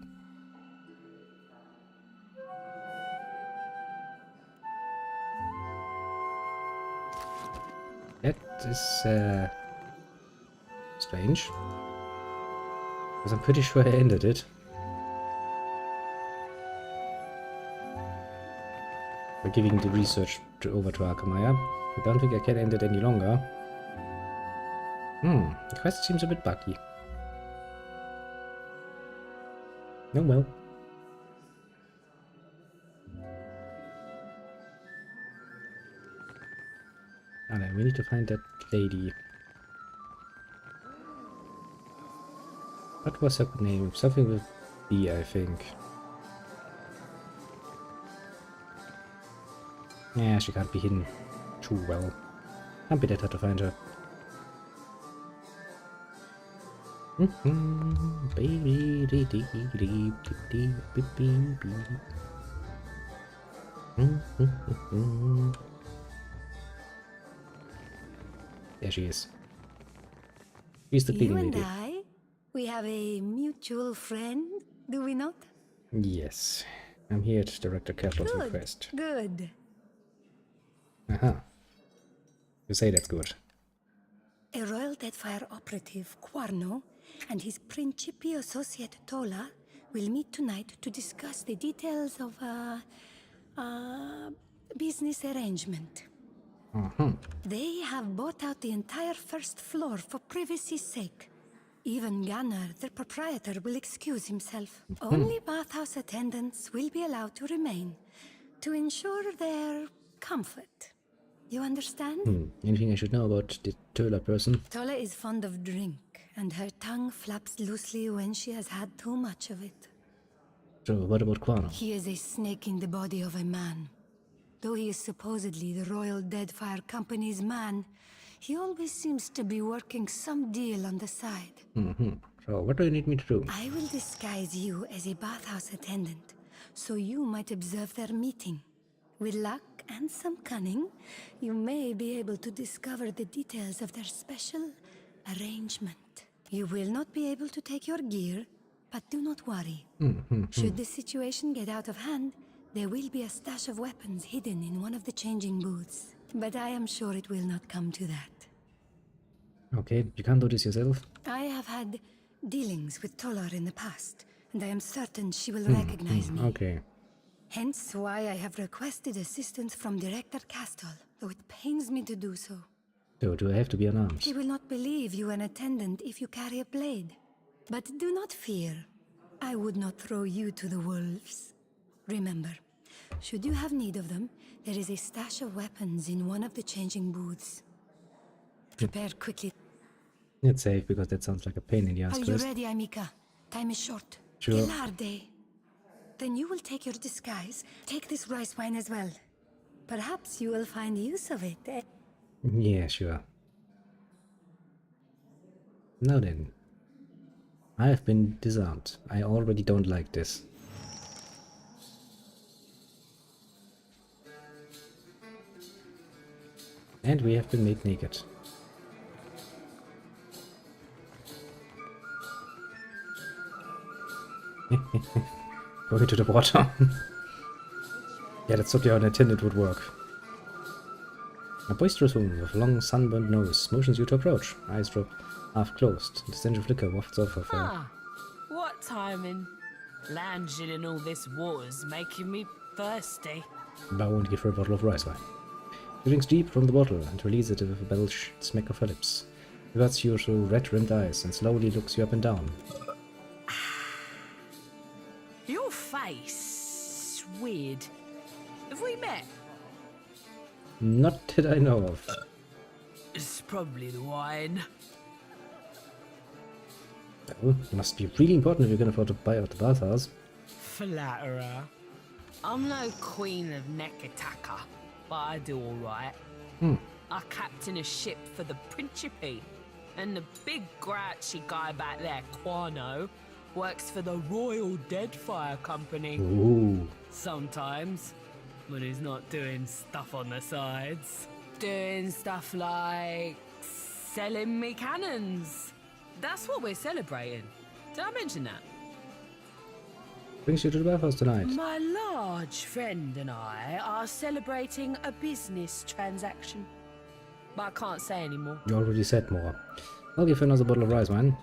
Speaker 1: That is strange. Because I'm pretty sure I ended it. We're giving the research over to Akamaya. I don't think I can end it any longer. The quest seems a bit buggy. Oh well. Oh no, we need to find that lady. What was her name? Something with B, I think. Yeah, she can't be hidden too well. Can't be that hard to find her. There she is. She's the cleaning lady.
Speaker 2: You and I, we have a mutual friend, do we not?
Speaker 1: Yes. I'm here to direct a Cashle's request.
Speaker 2: Good.
Speaker 1: You say that's good.
Speaker 2: A Royal Deadfire operative, Quarno, and his Principi associate, Tola, will meet tonight to discuss the details of a business arrangement. They have bought out the entire first floor for privacy's sake. Even Gunnar, their proprietor, will excuse himself. Only bathhouse attendants will be allowed to remain to ensure their comfort. You understand?
Speaker 1: Anything I should know about the Tola person?
Speaker 2: Tola is fond of drink, and her tongue flaps loosely when she has had too much of it.
Speaker 1: So what about Quano?
Speaker 2: He is a snake in the body of a man. Though he is supposedly the Royal Deadfire Company's man, he always seems to be working some deal on the side.
Speaker 1: So what do you need me to do?
Speaker 2: I will disguise you as a bathhouse attendant, so you might observe their meeting. With luck and some cunning, you may be able to discover the details of their special arrangement. You will not be able to take your gear, but do not worry. Should the situation get out of hand, there will be a stash of weapons hidden in one of the changing booths. But I am sure it will not come to that.
Speaker 1: Okay, you can't do this yourself?
Speaker 2: I have had dealings with Tolar in the past, and I am certain she will recognize me.
Speaker 1: Okay.
Speaker 2: Hence why I have requested assistance from Director Castle, though it pains me to do so.
Speaker 1: So, do I have to be unarmed?
Speaker 2: He will not believe you an attendant if you carry a blade. But do not fear. I would not throw you to the wolves. Remember, should you have need of them, there is a stash of weapons in one of the changing booths. Prepare quickly.
Speaker 1: It's safe, because that sounds like a pain in the ass
Speaker 2: Are you
Speaker 1: quest.
Speaker 2: ready, Amica? Time is short.
Speaker 1: Sure.
Speaker 2: Gelarde. Then you will take your disguise. Take this rice wine as well. Perhaps you will find use of it, eh?
Speaker 1: Yeah, sure. Now then. I have been disarmed. I already don't like this. And we have been made naked. Go into the water. Yeah, that's totally how an attendant would work. A boisterous woman with a long sunburned nose motions you to approach. Eyes drop half closed. The stench of liquor wafts off of her.
Speaker 18: Ah, what timing. Lounging in all this water's making me thirsty.
Speaker 1: Bow and give her a bottle of rice wine. She drinks deep from the bottle and releases it with a belched smack of her lips. She regards you through red-rimmed eyes and slowly looks you up and down.
Speaker 18: Your face weird. Have we met?
Speaker 1: Not that I know of.
Speaker 18: It's probably the wine.
Speaker 1: Well, it must be really important if you're going to afford to buy out the bathhouse.
Speaker 18: Flatterer. I'm no queen of Nekataka, but I do alright. I captain a ship for the Principe, and the big grouchy guy back there, Quano, works for the Royal Deadfire Company.
Speaker 1: Ooh.
Speaker 18: Sometimes, but he's not doing stuff on the sides. Doing stuff like selling me cannons. That's what we're celebrating. Did I mention that?
Speaker 1: Brings you to the bathhouse tonight.
Speaker 18: My large friend and I are celebrating a business transaction. But I can't say anymore.
Speaker 1: You already said more. I'll give her another bottle of rice wine.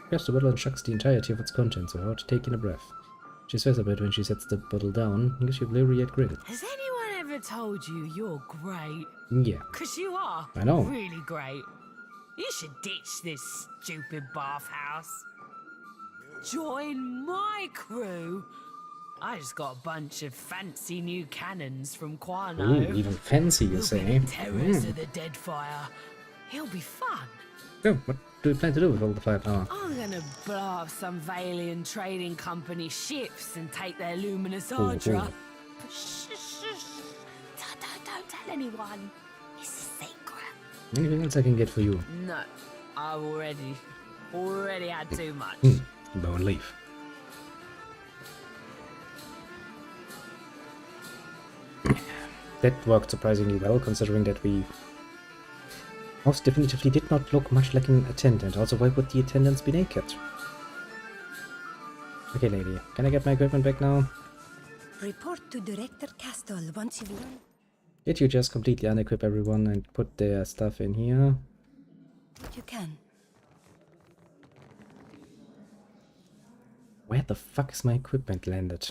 Speaker 1: Grabs the bottle and chucks the entirety of its contents without taking a breath. She swears a bit when she sets the bottle down and gives you a blurry-eyed grin.
Speaker 18: Has anyone ever told you you're great?
Speaker 1: Yeah.
Speaker 18: 'Cause you are.
Speaker 1: I know.
Speaker 18: Really great. You should ditch this stupid bathhouse. Join my crew. I just got a bunch of fancy new cannons from Quano.
Speaker 1: Ooh, even fancy, you say?
Speaker 18: Terrors of the Deadfire. It'll be fun.
Speaker 1: So, what do you plan to do with all the firepower?
Speaker 18: I'm gonna blow up some Valian Trading Company ships and take their luminous
Speaker 1: Ooh,
Speaker 18: Ardra.
Speaker 1: ooh.
Speaker 18: Shh, shh, shh. Don't tell anyone. It's a secret.
Speaker 1: Anything else I can get for you?
Speaker 18: No, I've already had too much.
Speaker 1: Bow and leave. That worked surprisingly well, considering that we most definitively did not look much like an attendant. Also, why would the attendants be naked? Okay, lady, can I get my equipment back now?
Speaker 2: Report to Director Castle once you've learned.
Speaker 1: Did you just completely unequip everyone and put their stuff in here?
Speaker 2: You can.
Speaker 1: Where the fuck is my equipment landed?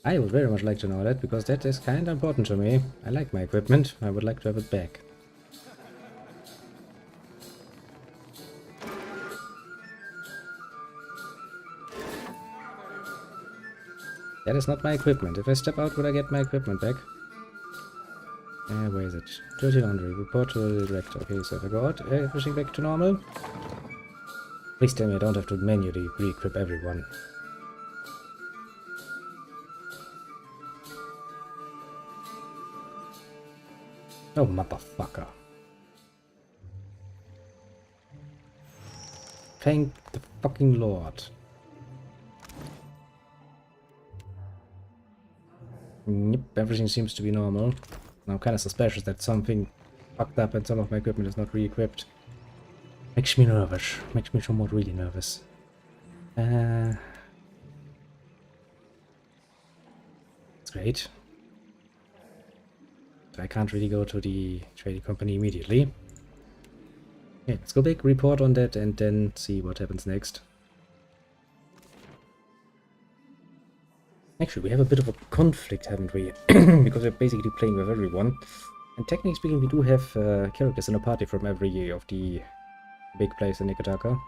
Speaker 1: I would very much like to know that, because that is kind of important to me. I like my equipment. I would like to have it back. That is not my equipment. If I step out, would I get my equipment back? Where is it? Dirty laundry. Report to the director. Okay, so if I go out, everything back to normal? Please tell me I don't have to manually re-equip everyone. Oh, motherfucker. Thank the fucking Lord. Yep, everything seems to be normal. I'm kind of suspicious that something fucked up and some of my equipment is not re-equipped. Makes me nervous. Makes me somewhat really nervous. That's great. I can't really go to the trading company immediately. Okay, let's go back, report on that, and then see what happens next. Actually, we have a bit of a conflict, haven't we? Because we're basically playing with everyone. And technically speaking, we do have characters in a party from every of the big players in Nikotaka.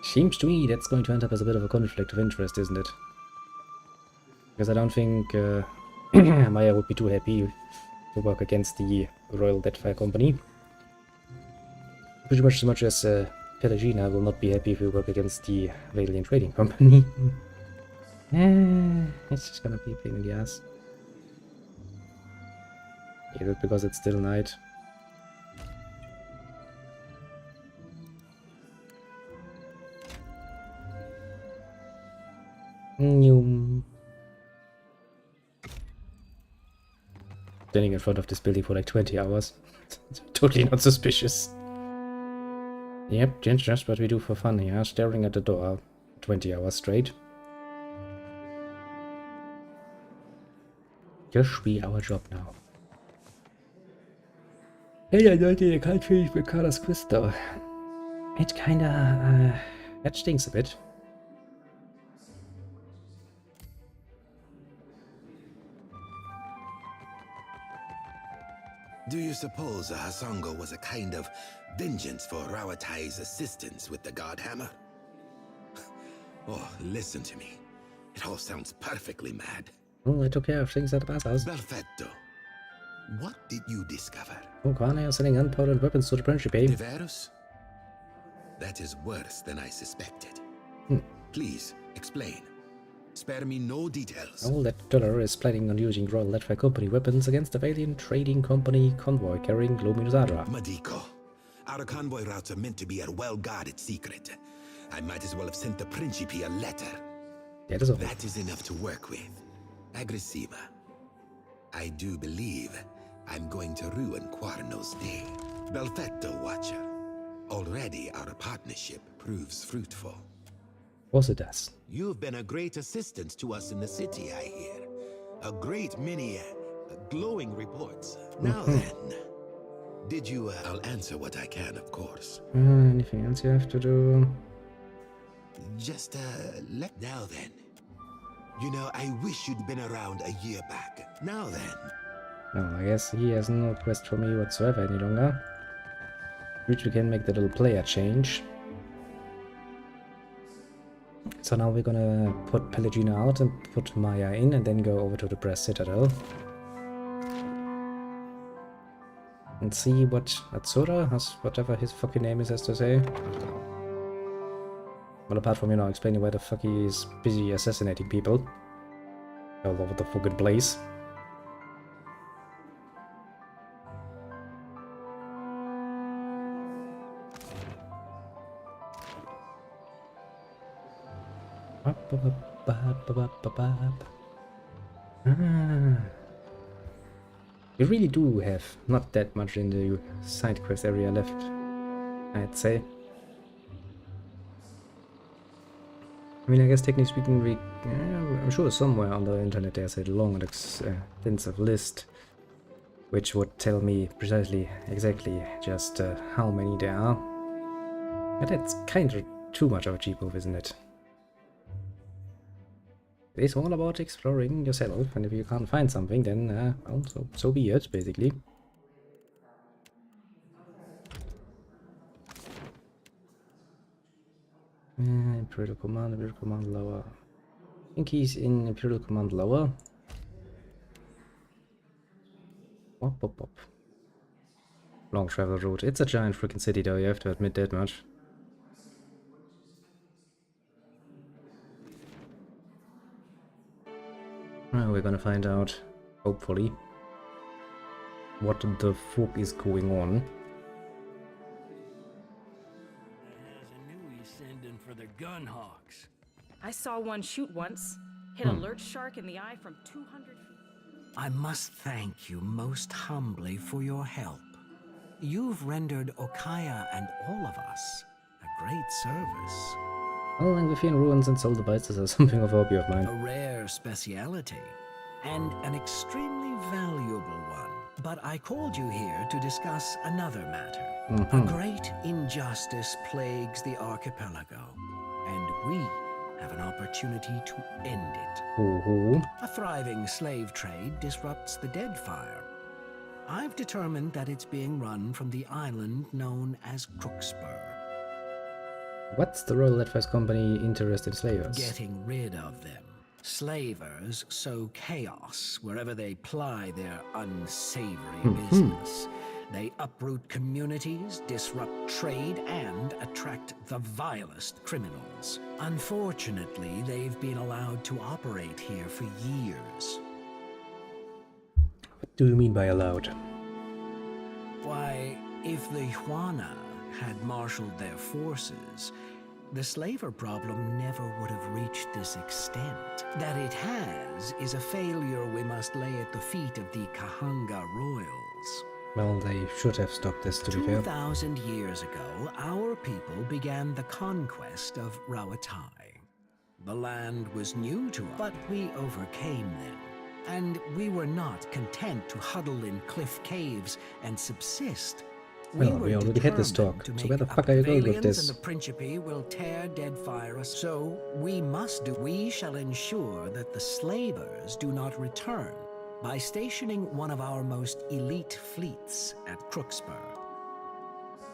Speaker 1: Seems to me that's going to end up as a bit of a conflict of interest, isn't it? Because I don't think Maya would be too happy to work against the Royal Deadfire Company. Pretty much as much as Pelagina will not be happy if we work against the Valiant Trading Company. It's just gonna be a pain in the ass. Is it because it's still night? Standing in front of this building for like 20 hours. Totally not suspicious. Yep, just what we do for fun here, staring at the door 20 hours straight. Just be our job now. Hey, I don't think I can't finish with Carlos quiz though. It kinda, that stinks a bit.
Speaker 12: Do you suppose a Hasongo was a kind of vengeance for Rawatai's assistance with the God Hammer? Oh, listen to me. It all sounds perfectly mad.
Speaker 1: Oh, I took care of things at the bathhouse.
Speaker 12: Perfetto. What did you discover?
Speaker 1: Oh, Kwane are selling gunpowder and weapons to the Principe.
Speaker 12: Diverus? That is worse than I suspected. Please, explain. Spare me no details.
Speaker 1: All that dollar is planning on using Royal Deadfire Company weapons against the Valiant Trading Company convoy carrying Luminous-Adra.
Speaker 12: Madiko, our convoy routes are meant to be a well-guarded secret. I might as well have sent the Principe a letter. That is enough to work with. Aggressiva. I do believe I'm going to ruin Quarno's day. Belfetto, Watcher. Already our partnership proves fruitful.
Speaker 1: Of course it does.
Speaker 12: You've been a great assistance to us in the city, I hear. A great many glowing reports. Now then, did you... I'll answer what I can, of course.
Speaker 1: Anything else you have to do?
Speaker 12: Just, Now then. You know, I wish you'd been around a year back. Now then.
Speaker 1: Oh, I guess he has no quest for me whatsoever any longer. Which we can make the little player change. So now we're gonna put Pelagina out and put Maya in and then go over to the Brass Citadel. And see what Atsura has, whatever his fucking name is, has to say. Well, apart from, you know, explaining why the fuck he is busy assassinating people all over the fucking place. We really do have not that much in the side quest area left, I'd say. I mean, I guess technically speaking, I'm sure somewhere on the internet there's a long and extensive list which would tell me precisely, exactly just how many there are. But that's kind of too much of a cheap move, isn't it? It's all about exploring yourself, and if you can't find something, then, well, so be it, basically. Imperial Command lower. I think he's in Imperial Command lower. Wop, wop, wop. Long travel route. It's a giant freaking city, though, you have to admit that much. Well, we're gonna find out, hopefully, what the fuck is going on.
Speaker 19: There's a new sending for the gun hawks. I saw one shoot once. Hit a lurch shark in the eye from 200 feet.
Speaker 17: I must thank you most humbly for your help. You've rendered Okaya and all of us a great service.
Speaker 1: Well, Langwithian ruins and soul devices are something of a hobby of mine.
Speaker 17: A rare speciality, and an extremely valuable one. But I called you here to discuss another matter. A great injustice plagues the archipelago, and we have an opportunity to end it. A thriving slave trade disrupts the Deadfire. I've determined that it's being run from the island known as Crookspur.
Speaker 1: What's the Royal Advice Company interest in slavers?
Speaker 17: Getting rid of them. Slavers sow chaos wherever they ply their unsavory business. They uproot communities, disrupt trade, and attract the vilest criminals. Unfortunately, they've been allowed to operate here for years.
Speaker 1: What do you mean by allowed?
Speaker 17: Why, if the Juana had marshaled their forces, the slaver problem never would have reached this extent. That it has is a failure we must lay at the feet of the Kahanga royals.
Speaker 1: Well, they should have stopped this, to be fair.
Speaker 17: 2,000 years ago, our people began the conquest of Rawatai. The land was new to us, but we overcame them. And we were not content to huddle in cliff caves and subsist.
Speaker 1: Well, we already had this talk, so where the fuck are you going with this?
Speaker 17: And the Principe will tear Deadfire. So we shall ensure that the slavers do not return by stationing one of our most elite fleets at Crookspur.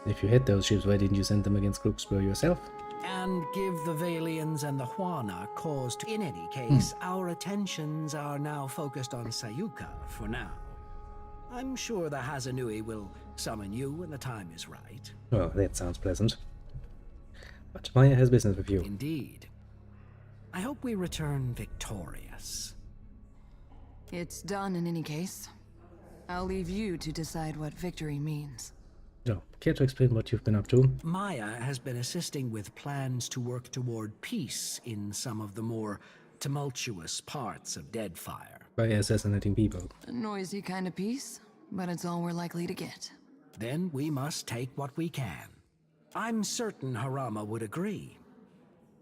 Speaker 1: If you had those ships, why didn't you send them against Crookspur yourself?
Speaker 17: And give the Valians and the Juana cause to... In any case, our attentions are now focused on Sayuka for now. I'm sure the Hazanui will summon you when the time is right.
Speaker 1: Oh, that sounds pleasant. But Maya has business with you.
Speaker 17: Indeed. I hope we return victorious.
Speaker 20: It's done in any case. I'll leave you to decide what victory means.
Speaker 1: So, care to explain what you've been up to?
Speaker 17: Maya has been assisting with plans to work toward peace in some of the more tumultuous parts of Deadfire.
Speaker 1: By assassinating people.
Speaker 20: A noisy kind of peace, but it's all we're likely to get.
Speaker 17: Then we must take what we can. I'm certain Harama would agree.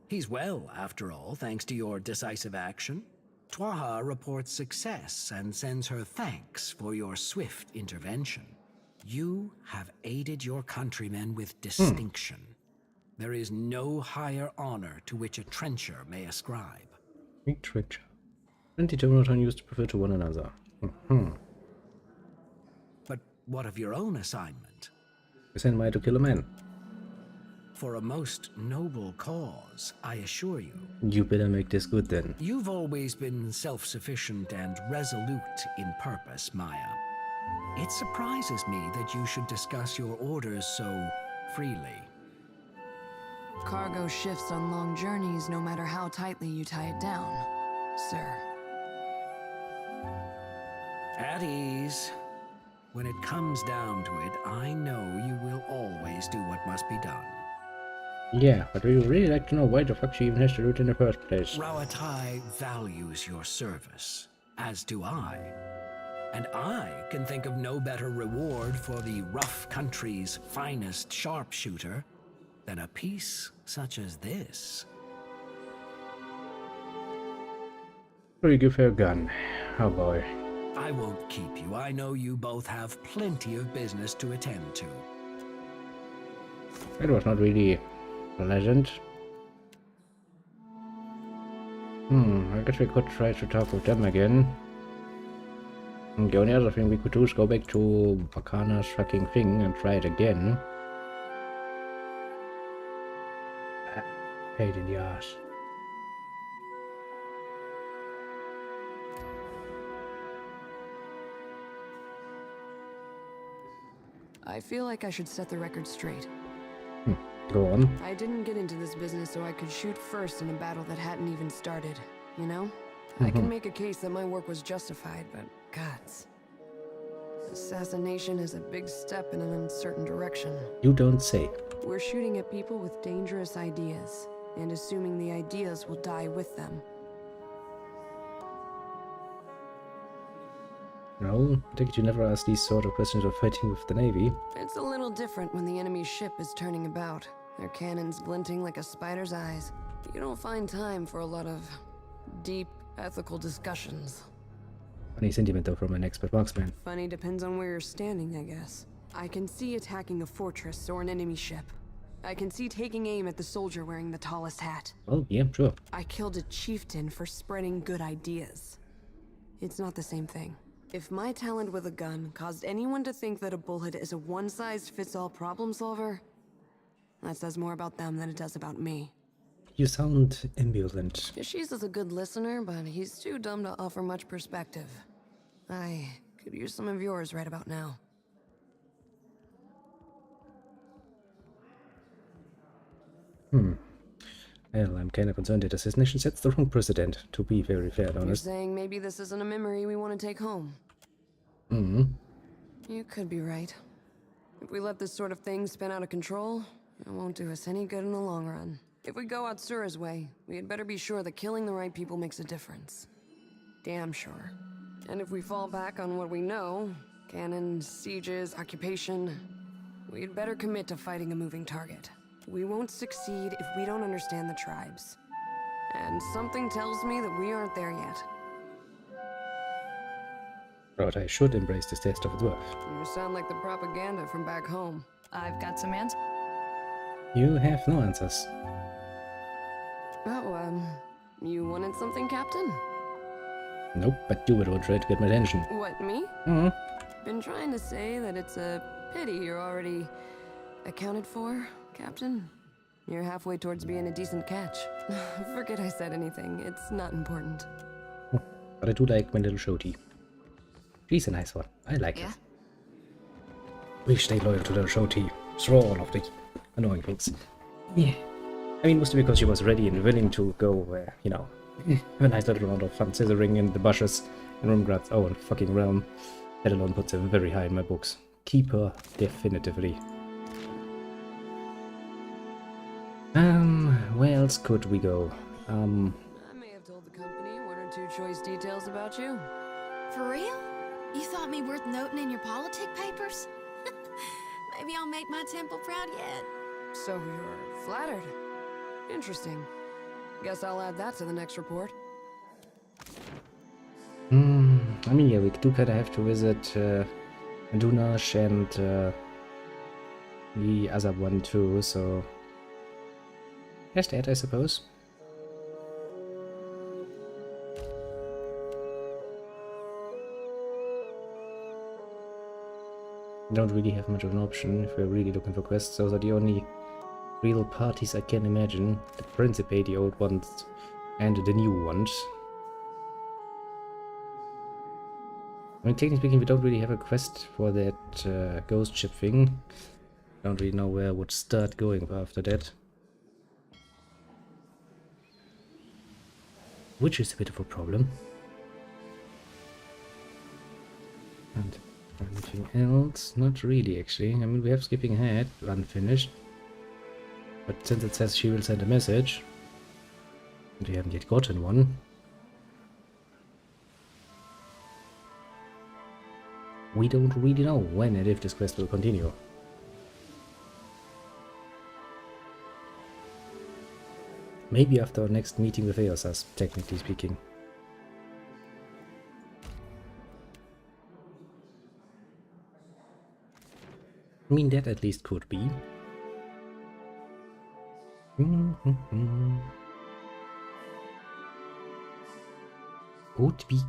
Speaker 17: He's well, after all, thanks to your decisive action. Twaha reports success and sends her thanks for your swift intervention. You have aided your countrymen with distinction. There is no higher honor to which a trencher may ascribe.
Speaker 1: A trencher. 20 Terminaton used to prefer to one another.
Speaker 17: But what of your own assignment?
Speaker 1: You send Maya to kill a man.
Speaker 17: For a most noble cause, I assure you.
Speaker 1: You better make this good then.
Speaker 17: You've always been self-sufficient and resolute in purpose, Maya. It surprises me that you should discuss your orders so freely.
Speaker 20: Cargo shifts on long journeys no matter how tightly you tie it down, sir.
Speaker 17: At ease. When it comes down to it, I know you will always do what must be done.
Speaker 1: Yeah, but we would really like to know why the fuck she even has to do it in the first place.
Speaker 17: Rawatai values your service, as do I. And I can think of no better reward for the rough country's finest sharpshooter than a piece such as this.
Speaker 1: Will you give her a gun? Oh boy.
Speaker 17: I won't keep you. I know you both have plenty of business to attend to.
Speaker 1: That was not really pleasant. I guess we could try to talk with them again. And the only other thing we could do is go back to Arcana's fucking thing and try it again. Pain in the ass.
Speaker 20: I feel like I should set the record straight.
Speaker 1: Go on.
Speaker 20: I didn't get into this business so I could shoot first in a battle that hadn't even started, you know? I can make a case that my work was justified, but gods. Assassination is a big step in an uncertain direction.
Speaker 1: You don't say.
Speaker 20: We're shooting at people with dangerous ideas. and assuming the ideas will die with them.
Speaker 1: No, I take it you never ask these sort of questions of fighting with the Navy.
Speaker 20: It's a little different when the enemy's ship is turning about, their cannons glinting like a spider's eyes. You don't find time for a lot of deep, ethical discussions.
Speaker 1: Funny sentiment though from an expert marksman.
Speaker 20: Funny depends on where you're standing, I guess. I can see attacking a fortress or an enemy ship. I can see taking aim at the soldier wearing the tallest hat.
Speaker 1: Well, yeah, sure.
Speaker 20: I killed a chieftain for spreading good ideas. It's not the same thing. If my talent with a gun caused anyone to think that a bullet is a one-size-fits-all problem solver, that says more about them than it does about me.
Speaker 1: You sound ambivalent.
Speaker 20: Yashiz is a good listener, but he's too dumb to offer much perspective. I could use some of yours right about now.
Speaker 1: Well, I'm kind of concerned that assassination sets the wrong precedent, to be very fair and
Speaker 20: You're
Speaker 1: honest.
Speaker 20: saying maybe this isn't a memory we want to take home? You could be right. If we let this sort of thing spin out of control, it won't do us any good in the long run. If we go Atsura's way, we had better be sure that killing the right people makes a difference. Damn sure. And if we fall back on what we know, cannons, sieges, occupation, we'd better commit to fighting a moving target. We won't succeed if we don't understand the tribes. And something tells me that we aren't there yet.
Speaker 1: But I should embrace this test of its worth.
Speaker 20: You sound like the propaganda from back home.
Speaker 19: I've got some answers.
Speaker 1: You have no answers.
Speaker 20: Oh, you wanted something, Captain?
Speaker 1: Nope, but you were all trying to get my attention.
Speaker 20: What, me? Been trying to say that it's a pity you're already accounted for, Captain. You're halfway towards being a decent catch. Forget I said anything. It's not important.
Speaker 1: But I do like my little shorty. She's a nice one. I like her. We stay loyal to little shorty through all of the annoying things. Yeah. I mean, mostly because she was ready and willing to go, you know, have a nice little round of fun scissoring in the bushes and Rumgrad's own fucking realm. That alone puts her very high in my books. Keep her definitively. Where else could we go?
Speaker 20: I may have told the company one or two choice details about you.
Speaker 14: For real? You thought me worth noting in your politic papers? Maybe I'll make my temple proud yet.
Speaker 20: So you're flattered. Interesting. Guess I'll add that to the next report.
Speaker 1: I mean, yeah, we do kind of have to visit Dunash and the other one too, so... Just that, I suppose. We don't really have much of an option if we're really looking for quests. Those are the only real parties I can imagine. The Principe, the old ones, and the new ones. I mean, technically speaking, we don't really have a quest for that ghost ship thing. Don't really know where I would start going after that. Which is a bit of a problem. And anything else? Not really, actually. I mean, we have Skipping Ahead, unfinished. But since it says she will send a message, and we haven't yet gotten one, we don't really know when and if this quest will continue. Maybe after our next meeting with Eosas, technically speaking. I mean, that at least could be.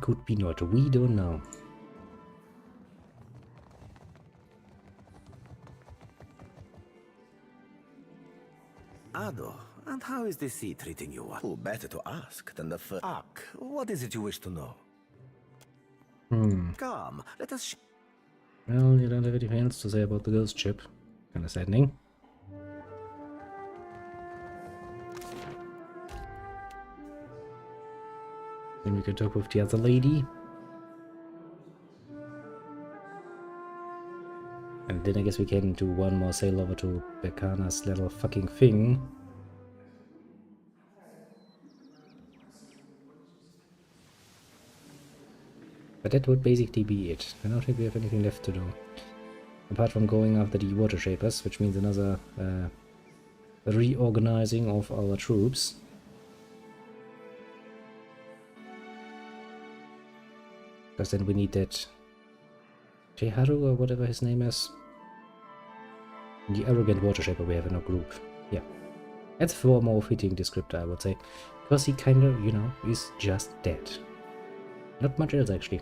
Speaker 1: Could be not. We don't know.
Speaker 5: Ado, and how is the sea treating you? Oh, better to ask than the first. Ak, what is it you wish to know? Come, let us...
Speaker 1: Well, you don't have anything else to say about the ghost ship. Kinda saddening. Then we can talk with the other lady. And then I guess we can do one more sail over to Bekana's little fucking thing. But that would basically be it. I don't think we have anything left to do. Apart from going after the water shapers, which means another reorganizing of our troops. Because then we need that Jeharu or whatever his name is. The arrogant water shaper we have in our group. Yeah. That's far more fitting descriptor, I would say. Because he kind of, you know, is just dead. Not much else, actually.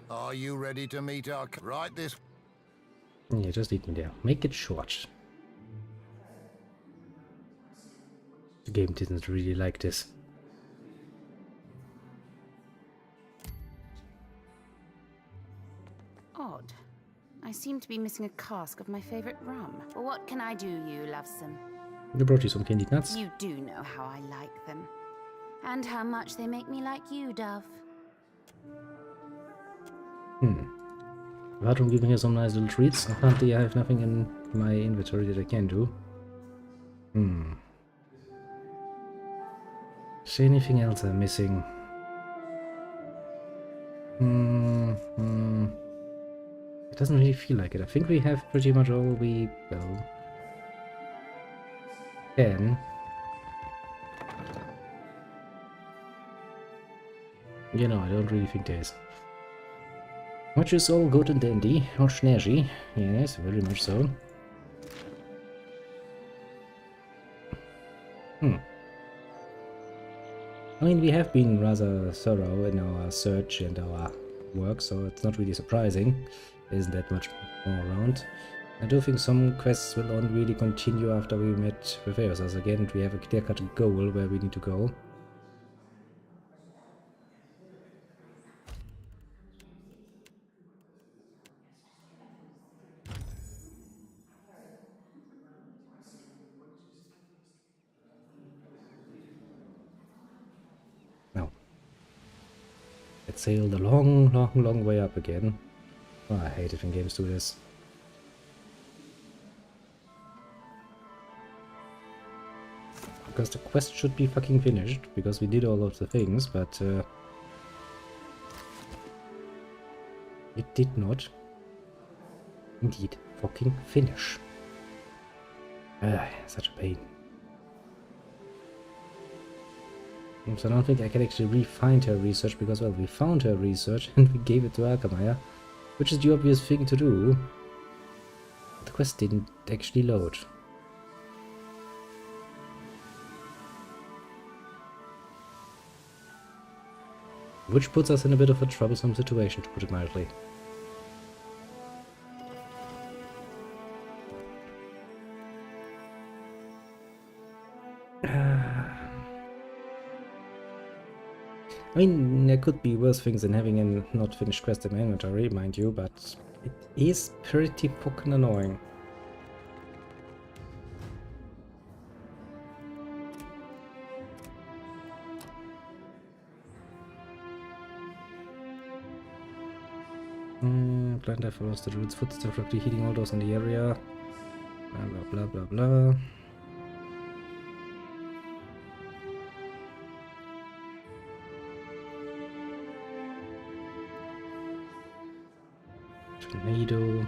Speaker 21: Are you ready to meet our... Right this...
Speaker 1: Yeah, just lead me there. Make it short. The game didn't really like this.
Speaker 22: Odd. I seem to be missing a cask of my favorite rum. Well, what can I do, you lovesome?
Speaker 1: I brought you some candied nuts.
Speaker 22: You do know how I like them. And how much they make me like you, Dove.
Speaker 1: Apart from giving her some nice little treats, apparently I have nothing in my inventory that I can do. Is there anything else I'm missing? It doesn't really feel like it. I think we have pretty much all we, well, can. You know, I don't really think there is. Which is all good and dandy, or snazzy. Yes, very much so. I mean, we have been rather thorough in our search and our work, so it's not really surprising. There isn't that much more around. I do think some quests will only really continue after we met with Eos. Again, we have a clear-cut goal where we need to go. Sailed a long way up again. Oh, I hate it when games do this. Because the quest should be fucking finished, because we did all of the things, but it did not indeed fucking finish. Such a pain. So I don't think I can actually re-find her research, because, well, we found her research and we gave it to Alchemire, which is the obvious thing to do. But the quest didn't actually load. Which puts us in a bit of a troublesome situation, to put it mildly. I mean, there could be worse things than having a not finished quest in my inventory, mind you, but it is pretty fucking annoying. Blind follows the druid's footsteps, roughly healing all those in the area. Blah blah blah blah blah. Tornado.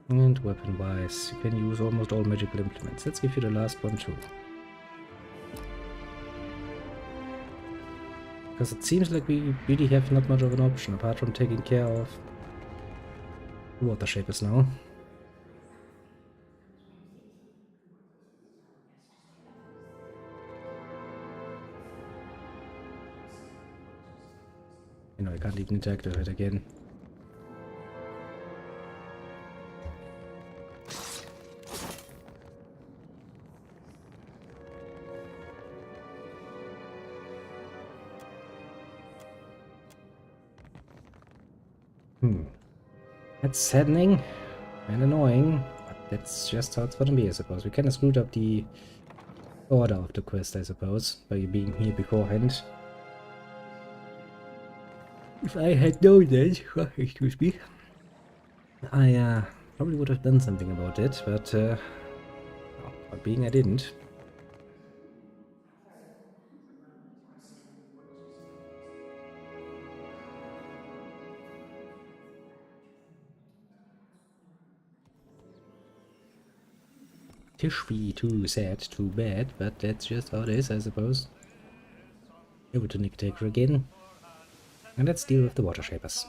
Speaker 1: And weapon-wise, you can use almost all magical implements. Let's give you the last one too. Because it seems like we really have not much of an option apart from taking care of water shapers now. You know, I can't even interact with it again. That's saddening and annoying, but that's just how it's gonna be, I suppose. We kinda screwed up the order of the quest, I suppose, by being here beforehand. If I had known that, excuse me, I probably would have done something about it, but being I didn't. Tishby, too sad, too bad, but that's just how it is, I suppose. Over to Nick Taker again. And let's deal with the water shapers.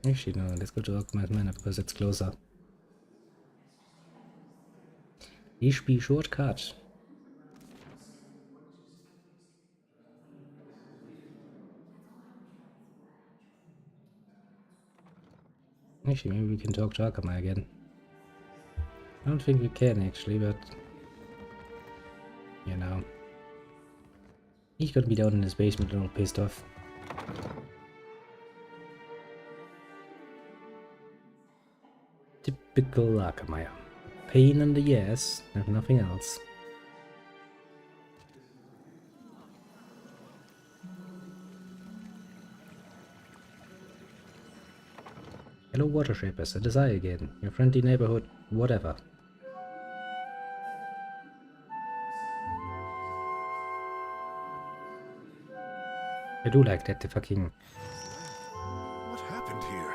Speaker 1: Actually, no, let's go to Organized Manor because it's closer. Ishby shortcut. Actually, maybe we can talk to Akama again. I don't think we can actually, but you know, he's gonna be down in his basement all pissed off. Typical Akama. Pain in the ass, and nothing else. Hello water shapers, it is I again, your friendly neighborhood, whatever. I do like that the fucking...
Speaker 3: What happened here?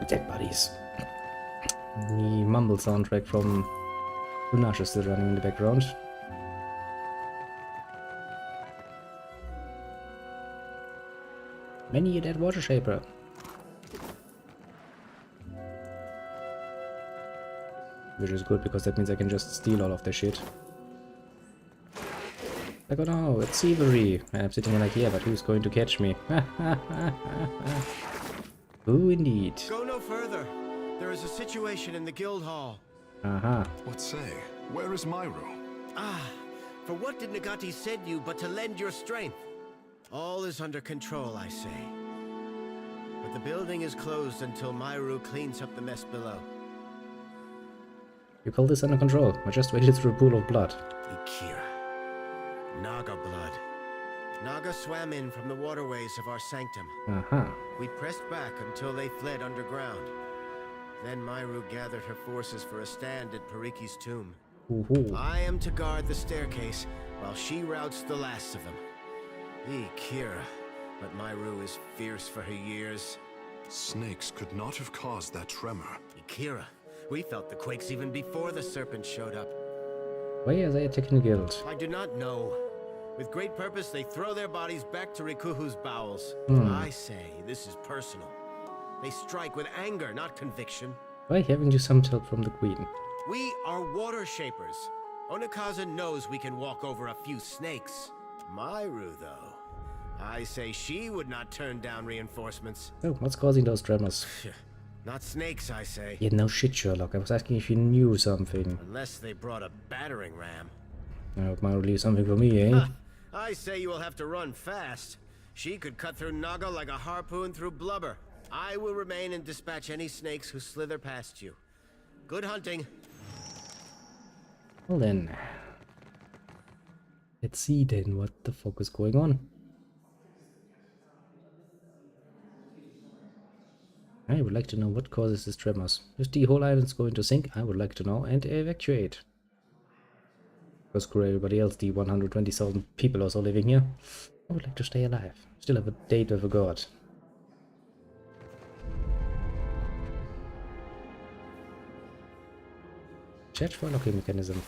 Speaker 1: Dead bodies. The mumble soundtrack from Lunash is still running in the background. Many a dead water shaper. Which is good because that means I can just steal all of their shit. Like, oh no, it's Thievery. And I'm sitting here like, yeah, but who's going to catch me? Who indeed?
Speaker 4: Go no further. There is a situation in the guild hall.
Speaker 3: What say? Where is Myro?
Speaker 4: For what did Nagati send you but to lend your strength? All is under control, I say. But the building is closed until Myro cleans up the mess below.
Speaker 1: You call this under control? I just waded through a pool of blood.
Speaker 4: Ikira. Naga blood. Naga swam in from the waterways of our sanctum. We pressed back until they fled underground. Then Myro gathered her forces for a stand at Pariki's tomb. I am to guard the staircase while she routs the last of them. Ikira, but Myro is fierce for her years.
Speaker 3: Snakes could not have caused that tremor.
Speaker 4: Ikira, we felt the quakes even before the serpent showed up.
Speaker 1: Why are they attacking the guild?
Speaker 4: I do not know. With great purpose, they throw their bodies back to Rikuhu's bowels. I say this is personal. They strike with anger, not conviction.
Speaker 1: Why haven't you some help from the queen?
Speaker 4: We are water shapers. Onikaza knows we can walk over a few snakes. Myro, though, I say she would not turn down reinforcements.
Speaker 1: Oh, what's causing those tremors?
Speaker 4: Not snakes, I say.
Speaker 1: Yeah, no shit, Sherlock. I was asking if you knew something.
Speaker 4: Unless they brought a battering ram.
Speaker 1: I hope Myro leaves something for me, eh?
Speaker 4: I say you will have to run fast. She could cut through Naga like a harpoon through blubber. I will remain and dispatch any snakes who slither past you. Good hunting.
Speaker 1: Well then. Let's see then what the fuck is going on. I would like to know what causes these tremors. If the whole island's going to sink, I would like to know and evacuate. Because screw everybody else, the 120,000 people also living here. I would like to stay alive. Still have a date with a god. Search for a locking mechanism.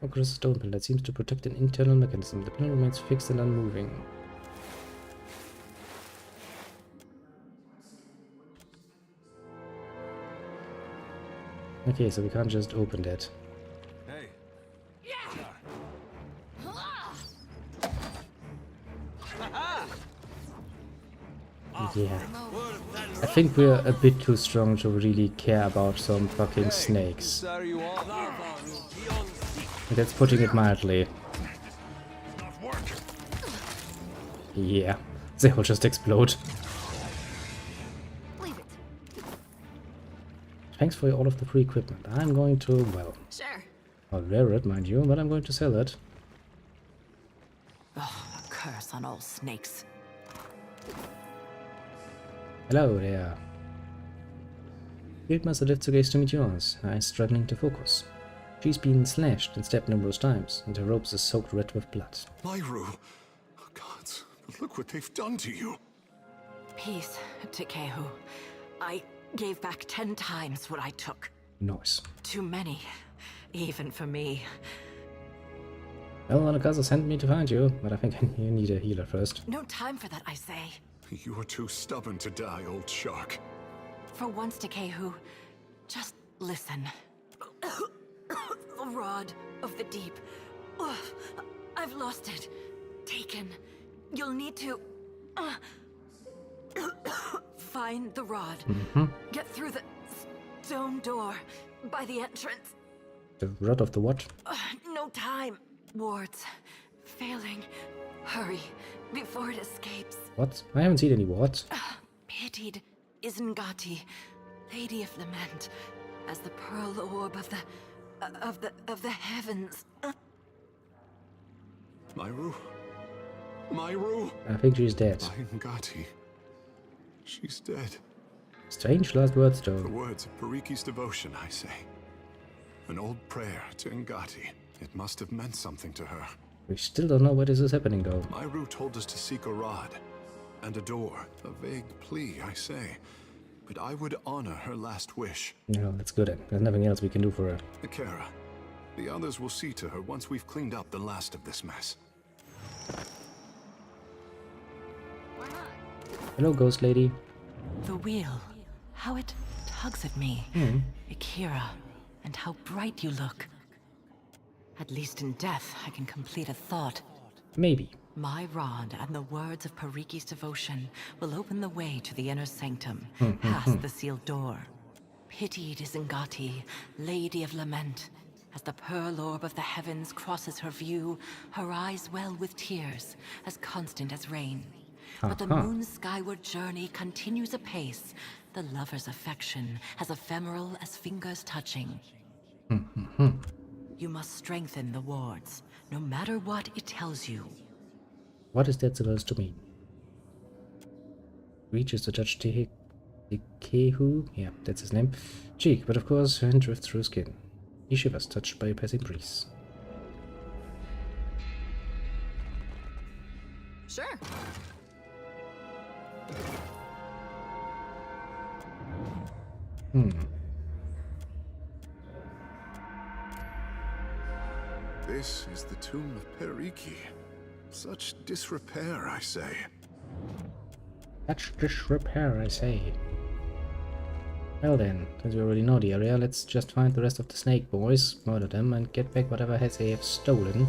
Speaker 1: Across a stone pillar that seems to protect an internal mechanism. The pillar remains fixed and unmoving. Okay, so we can't just open that.
Speaker 3: Hey.
Speaker 1: Yeah. I think we're a bit too strong to really care about some fucking snakes. That's putting it mildly. Yeah. They all just explode.
Speaker 22: Leave it.
Speaker 1: Thanks for all of the free equipment. I'm going to, well...
Speaker 22: Sure.
Speaker 1: I'll wear it, mind you, but I'm going to sell it.
Speaker 6: Oh, a curse on all snakes.
Speaker 1: Hello there. Guildmaster lifts her gaze to meet yours, eyes struggling to focus. She's been slashed and stabbed numerous times, and her robes are soaked red with blood.
Speaker 3: Myru! Oh, gods, look what they've done to you!
Speaker 6: Peace, Tekehu. I gave back 10 times what I took.
Speaker 1: Nice.
Speaker 6: Too many, even for me.
Speaker 1: Well, Anakaza sent me to find you, but I think you need a healer first.
Speaker 6: No time for that, I say.
Speaker 3: You're too stubborn to die, old shark.
Speaker 6: For once, Tekehu, just listen. The rod of the deep. Oh, I've lost it. Taken. You'll need to... find the rod. Get through the stone door by the entrance.
Speaker 1: The rod of the what?
Speaker 6: No time. Wards. Failing. Hurry, before it escapes.
Speaker 1: What? I haven't seen any wards.
Speaker 6: Pitied Isengati, Lady of Lament, as the pearl orb of the heavens.
Speaker 3: Myru? Myru?
Speaker 1: I think she's dead.
Speaker 3: Isengati. She's dead.
Speaker 1: Strange last words, though.
Speaker 3: The words of Pariki's devotion, I say. An old prayer to Ngati. It must have meant something to her.
Speaker 1: We still don't know why this is happening, though.
Speaker 3: Myru told us to seek a rod and a door. A vague plea, I say. But I would honor her last wish.
Speaker 1: No, that's good. There's nothing else we can do for her.
Speaker 3: Akira, the others will see to her once we've cleaned up the last of this mess.
Speaker 1: Hello, ghost lady.
Speaker 6: The wheel. How it tugs at me. Akira, and how bright you look. At least in death, I can complete a thought.
Speaker 1: Maybe.
Speaker 6: My rod and the words of Pariki's devotion will open the way to the inner sanctum, past the sealed door. Pitied Isengati, Lady of Lament. As the pearl orb of the heavens crosses her view, her eyes well with tears, as constant as rain. But the moon's skyward journey continues apace, the lover's affection as ephemeral as fingers touching. You must strengthen the wards, no matter what it tells you.
Speaker 1: What is that supposed to mean? Reaches to touch Tekehu? Yeah, that's his name. Cheek, but of course, and drifts through skin. He shivers, touched by a passing breeze.
Speaker 22: Sure.
Speaker 3: This is the tomb of Periki. Such disrepair, I say.
Speaker 1: Such disrepair, I say. Well then, since we already know the area, let's just find the rest of the snake boys, murder them, and get back whatever has they have stolen.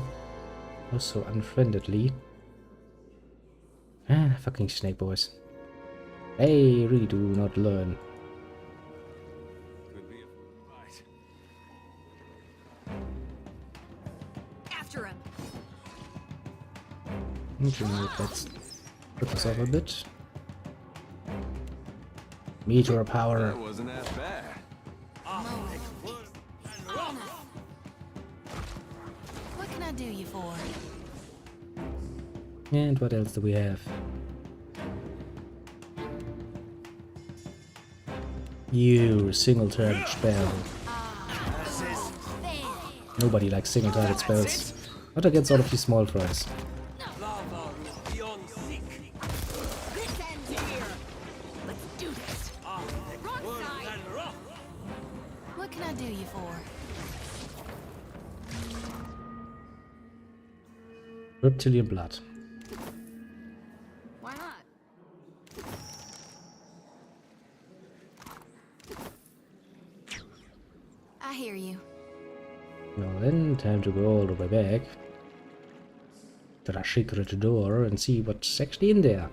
Speaker 1: Also unfriendedly. Ah, fucking snake boys. They really do not learn.
Speaker 22: After him.
Speaker 1: Okay, let's put this up a bit. Meteor power.
Speaker 11: That wasn't that bad.
Speaker 22: What can I do you for?
Speaker 1: And what else do we have? You single-target spell. Nobody likes single-target spells. Not against all of these small fries.
Speaker 22: What can I do you for?
Speaker 1: Reptilian blood.
Speaker 22: Why not? I hear you.
Speaker 1: Well then, time to go all the way back to the secret door and see what's actually in there.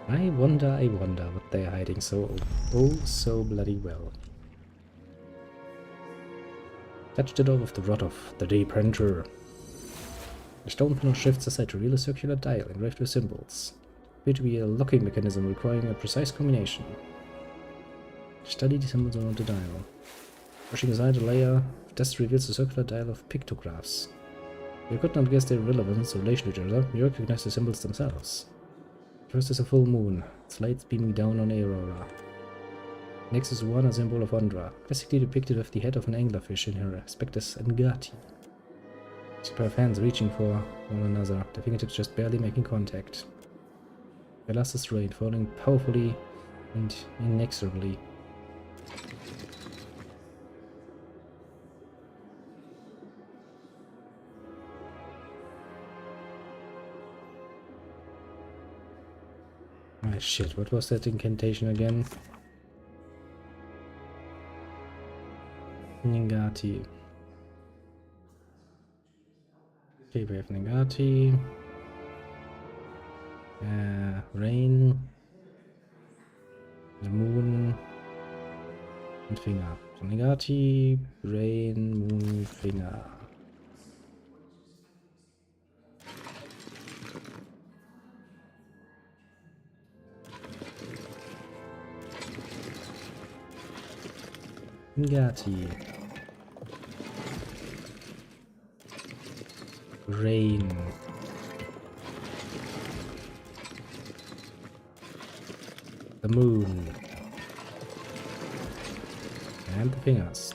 Speaker 1: I wonder what they're hiding so bloody well. Touch the door with the rod of the deep enter. The stone panel shifts aside to reveal a circular dial engraved with symbols. appear to be a locking mechanism requiring a precise combination. Study the symbols around the dial. Pushing aside a layer of dust reveals a circular dial of pictographs. You could not guess their relevance or relation to each other. You recognize the symbols themselves. First is a full moon, its lights beaming down on Aurora. Next is one, a symbol of Ondra, classically depicted with the head of an anglerfish in her aspectus Ngati. It's a pair of hands reaching for one another, the fingertips just barely making contact. The last is rain, falling powerfully and inexorably. Ah, shit, what was that incantation again? Ngati. Okay, we have Ngati. Rain. The moon. And finger. So Ngati, rain, moon, finger. Ngati. Rain. The moon. And the fingers.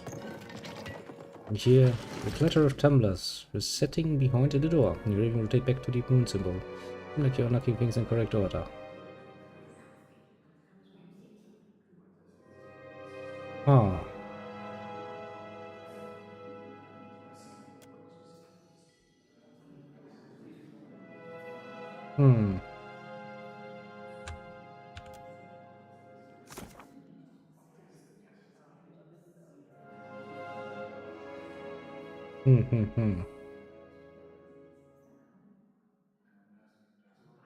Speaker 1: And here, the clatter of tumblers is setting behind the door. You're even rotate back to the moon symbol. Like you're knocking things in correct order. Ah. Hmm.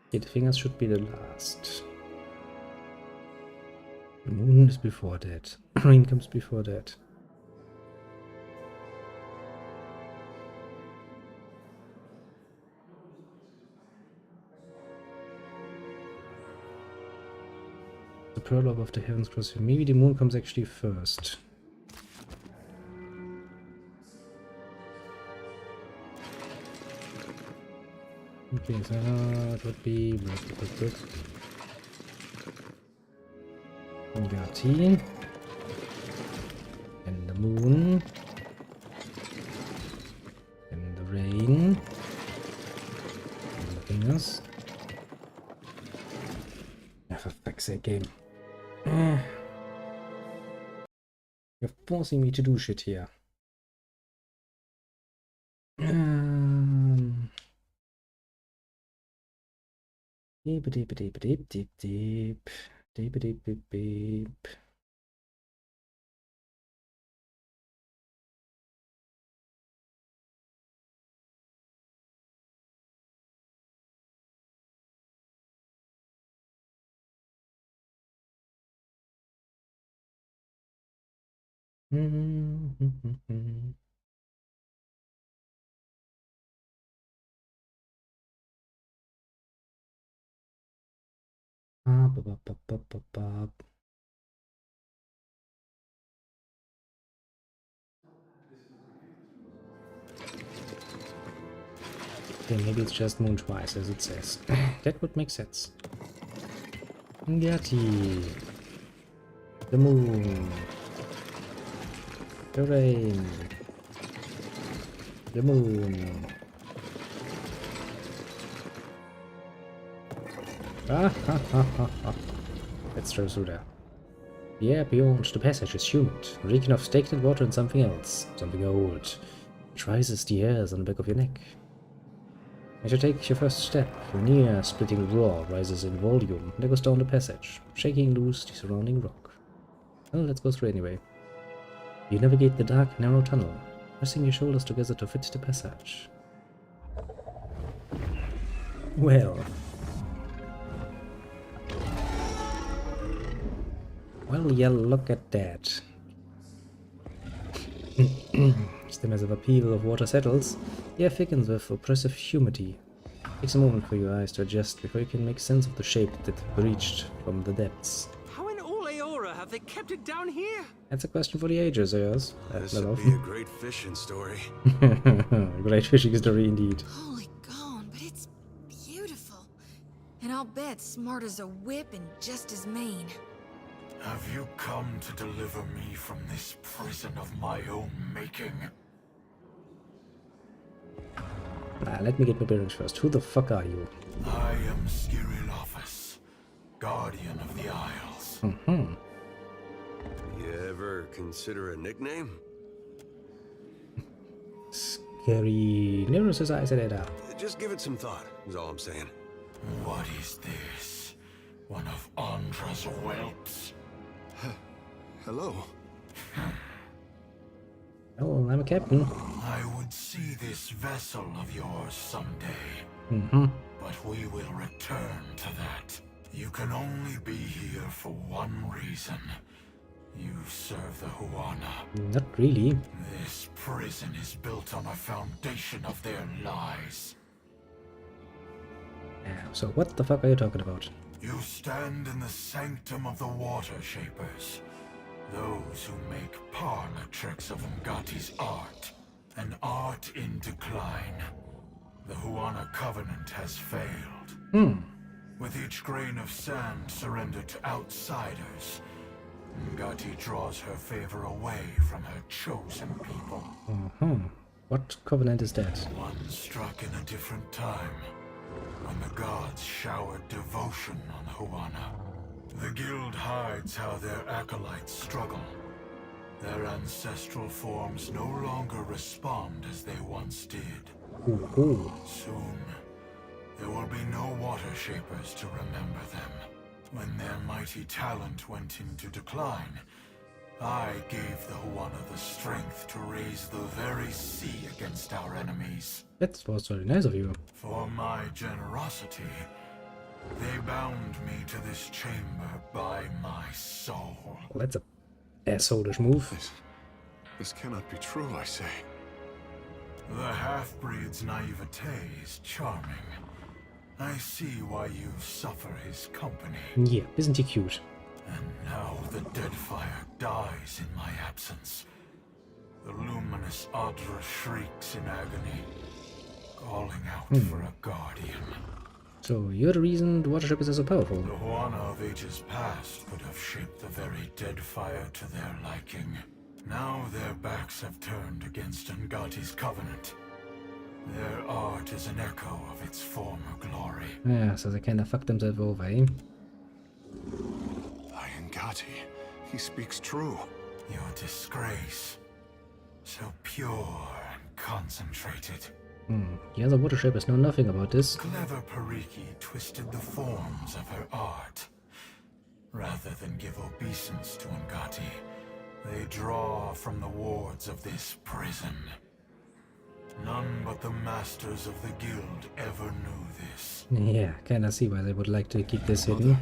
Speaker 1: Okay, the fingers should be the last. The moon is before that. Rain comes before that. The pearl orb of the heavens cross. Maybe the moon comes actually first. Okay, so it would be Ngati and the moon and the rain and the fingers. Oh, for fuck's sake, game. You're forcing me to do shit here. Deep, deep, deep, deep, deep, deep, deep, deep, deep, deep. Okay, maybe it's just moon twice, as it says. That would make sense. Ngati. The moon. The rain. The moon. Ah ha ha ha ha. Let's throw through there. The air beyond the passage is humid, reeking of stagnant water and something else, something old, which rises the hairs on the back of your neck. As you take your first step, your near-splitting roar rises in volume and echoes down the passage, shaking loose the surrounding rock. Well, let's go through anyway. You navigate the dark, narrow tunnel, pressing your shoulders together to fit the passage. Well, yeah, look at that. As the massive appeal of water settles, the air thickens with oppressive humidity. Takes a moment for your eyes to adjust before you can make sense of the shape that breached from the depths.
Speaker 17: How in all Aora have they kept it down here?
Speaker 1: That's a question for the ages, yes.
Speaker 11: This would be a great fishing story.
Speaker 1: Great fishing story indeed.
Speaker 14: Holy gone, but it's beautiful. And I'll bet smart as a whip and just as mean.
Speaker 15: Have you come to deliver me from this prison of my own making?
Speaker 1: Let me get my bearings first. Who the fuck are you?
Speaker 15: I am Skirilophus, Guardian of the Isles.
Speaker 1: Mm-hmm.
Speaker 11: You ever consider a nickname?
Speaker 1: Scary Nero says I said it out.
Speaker 11: Just give it some thought, is all I'm saying.
Speaker 15: What is this? One of Andra's whelps?
Speaker 3: Hello.
Speaker 1: Oh, I'm a captain.
Speaker 15: I would see this vessel of yours someday.
Speaker 1: Mm-hmm.
Speaker 15: But we will return to that. You can only be here for one reason. You serve the Huana.
Speaker 1: Not really.
Speaker 15: This prison is built on a foundation of their lies.
Speaker 1: So what the fuck are you talking about?
Speaker 15: You stand in the sanctum of the Water Shapers. Those who make parlor tricks of Ngati's art. An art in decline. The Huana Covenant has failed. With each grain of sand surrendered to outsiders, Ngati draws her favor away from her chosen people.
Speaker 1: What covenant is that?
Speaker 15: One struck in a different time, when the gods showered devotion on Huana. The guild hides how their acolytes struggle. Their ancestral forms no longer respond as they once did. Soon, there will be no Water Shapers to remember them. When their mighty talent went into decline, I gave the Huana the strength to raise the very sea against our enemies.
Speaker 1: That was very nice of you.
Speaker 15: For my generosity, they bound me to this chamber by my soul.
Speaker 1: Well, that's a asshole-ish move.
Speaker 3: This cannot be true, I say.
Speaker 15: The half-breed's naivete is charming. I see why you suffer his company.
Speaker 1: Yeah, isn't he cute?
Speaker 15: And now the Deadfire dies in my absence. The luminous Adra shrieks in agony, calling out for a guardian.
Speaker 1: So you're the reason the Water Shapers are so powerful.
Speaker 15: The Huana of ages past could have shaped the very Deadfire to their liking. Now their backs have turned against Ngati's covenant. Their art is an echo of its former glory.
Speaker 1: Yeah, so they kinda fucked themselves over, eh?
Speaker 3: Ngati, he speaks true.
Speaker 15: Your disgrace, so pure and concentrated.
Speaker 1: The other Water Shapers know nothing about this.
Speaker 15: Clever Pariki twisted the forms of her art. Rather than give obeisance to Ngati, they draw from the wards of this prison. None but the masters of the guild ever knew this.
Speaker 1: Yeah, kinda see why they would like to keep this hidden.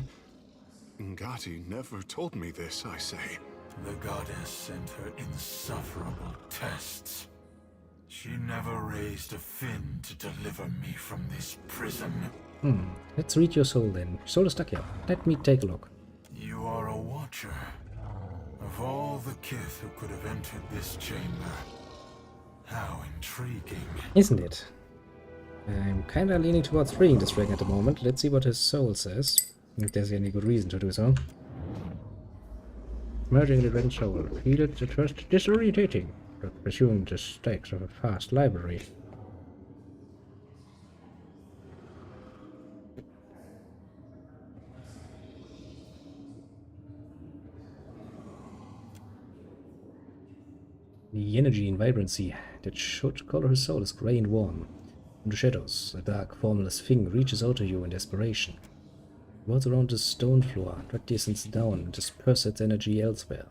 Speaker 3: Ngati never told me this, I say.
Speaker 15: The goddess sent her insufferable tests. She never raised a fin to deliver me from this prison.
Speaker 1: Let's read your soul then. Soul is stuck here. Let me take a look.
Speaker 15: You are a watcher. Of all the kith who could have entered this chamber, how intriguing.
Speaker 1: Isn't it? I'm kinda leaning towards freeing this dragon at the moment. Let's see what his soul says. If there's any good reason to do so. Merging the dragon's soul. Feel it at first disorientating, but pursuing the stakes of a vast library. The energy and vibrancy that should color his soul is grey and warm. In the shadows, a dark, formless thing reaches out to you in desperation. It walks around the stone floor, that distance down, and disperses its energy elsewhere.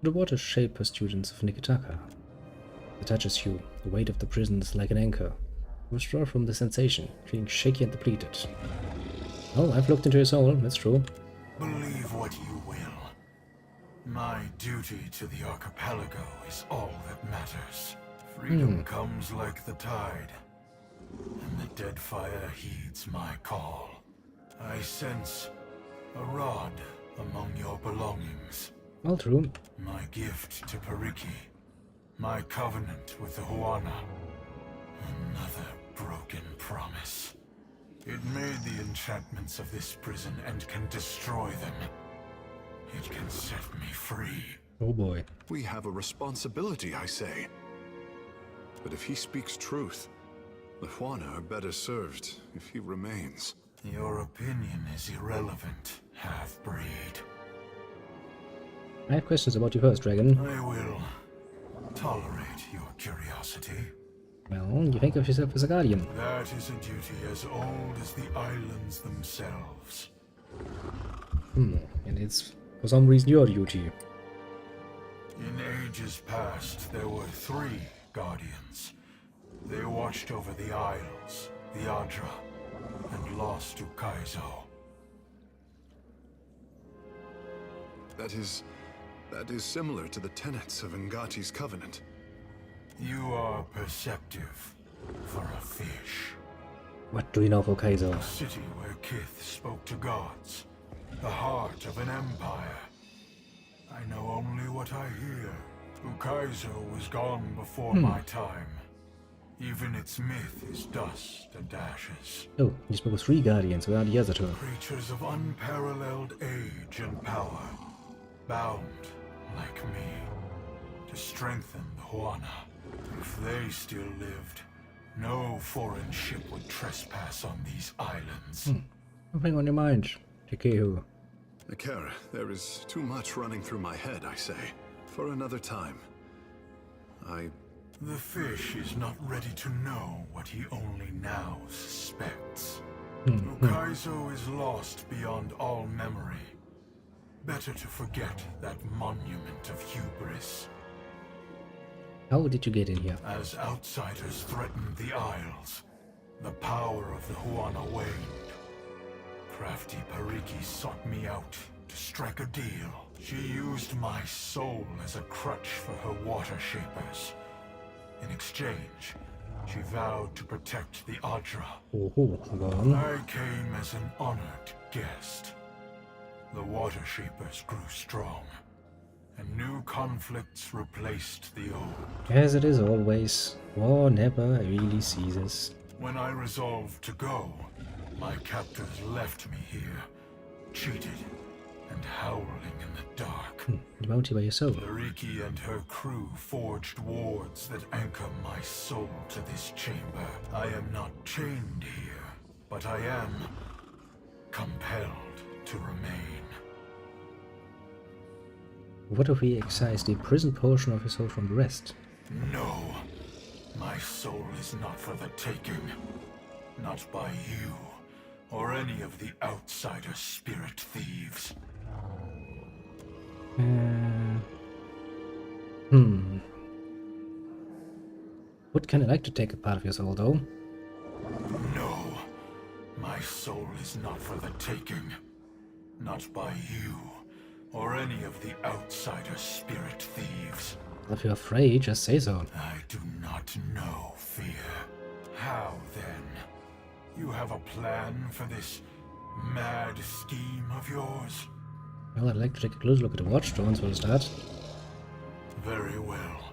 Speaker 1: The water shaper students of Nikitaka. It touches you. The weight of the prison is like an anchor. You withdraw from the sensation, feeling shaky and depleted. Oh, I've looked into your soul, that's true.
Speaker 15: Believe what you will. My duty to the archipelago is all that matters. Freedom comes like the tide. and the dead fire heeds my call. I sense a rod among your belongings.
Speaker 1: All true.
Speaker 15: My gift to Periki. My covenant with the Huana. Another broken promise. It made the enchantments of this prison and can destroy them. It can set me free.
Speaker 1: Oh boy.
Speaker 3: We have a responsibility, I say. But if he speaks truth, the Huana are better served if he remains.
Speaker 15: Your opinion is irrelevant, half-breed.
Speaker 1: I have questions about you first, Dragon.
Speaker 15: I will tolerate your curiosity.
Speaker 1: Well, you think of yourself as a guardian.
Speaker 15: That is a duty as old as the islands themselves.
Speaker 1: And it's for some reason your duty.
Speaker 15: In ages past, there were 3 guardians. They watched over the Isles, the Adra, and lost to Kaizo.
Speaker 3: That is similar to the tenets of Ngati's covenant.
Speaker 15: You are perceptive for a fish.
Speaker 1: What do we know for Kaizo?
Speaker 15: A city where Kith spoke to gods. The heart of an empire. I know only what I hear. Ukaizo was gone before my time. Even its myth is dust and ashes.
Speaker 1: Oh, you spoke of 3 guardians. Where are the other 2?
Speaker 15: Creatures of unparalleled age and power. Bound, like me, to strengthen the Huana. If they still lived, no foreign ship would trespass on these islands.
Speaker 1: Something on your mind, Takehu.
Speaker 3: Akara, there is too much running through my head, I say. For another time.
Speaker 15: The fish is not ready to know what he only now suspects. Ukaizo is lost beyond all memory. Better to forget that monument of hubris.
Speaker 1: How did you get in here?
Speaker 15: As outsiders threatened the Isles, the power of the Huana waned. Crafty Periki sought me out to strike a deal. She used my soul as a crutch for her water shapers. In exchange, she vowed to protect the Adra. I came as an honored guest. The water shapers grew strong, and new conflicts replaced the old.
Speaker 1: As it is always, war never really ceases.
Speaker 15: When I resolved to go, my captors left me here, cheated and howling in the dark.
Speaker 1: You won't by yourself.
Speaker 15: Periki and her crew forged wards that anchor my soul to this chamber. I am not chained here, but I am compelled to remain.
Speaker 1: What if we excise the prison portion of your soul from the rest?
Speaker 15: No, my soul is not for the taking. Not by you, or any of the outsider spirit thieves.
Speaker 1: Would kind of like to take a part of your soul, though.
Speaker 15: No, my soul is not for the taking. Not by you, or any of the outsider spirit thieves.
Speaker 1: If you're afraid, just say so.
Speaker 15: I do not know fear. How then? You have a plan for this mad scheme of yours?
Speaker 1: Well, I'd like to take a close look at the watchstones for a start.
Speaker 15: Very well.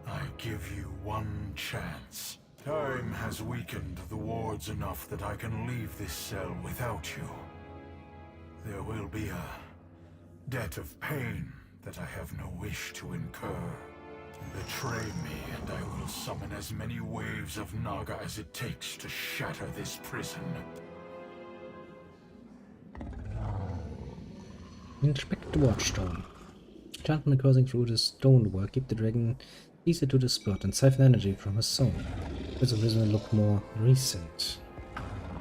Speaker 15: I give you one chance. Time has weakened the wards enough that I can leave this cell without you. There will be a debt of pain that I have no wish to incur. Betray me and I will summon as many waves of Naga as it takes to shatter this prison.
Speaker 1: Inspect the watchstone. Enchantment coursing through the stonework keep the dragon easier to the spot and siphon energy from his soul. This will reason look more recent.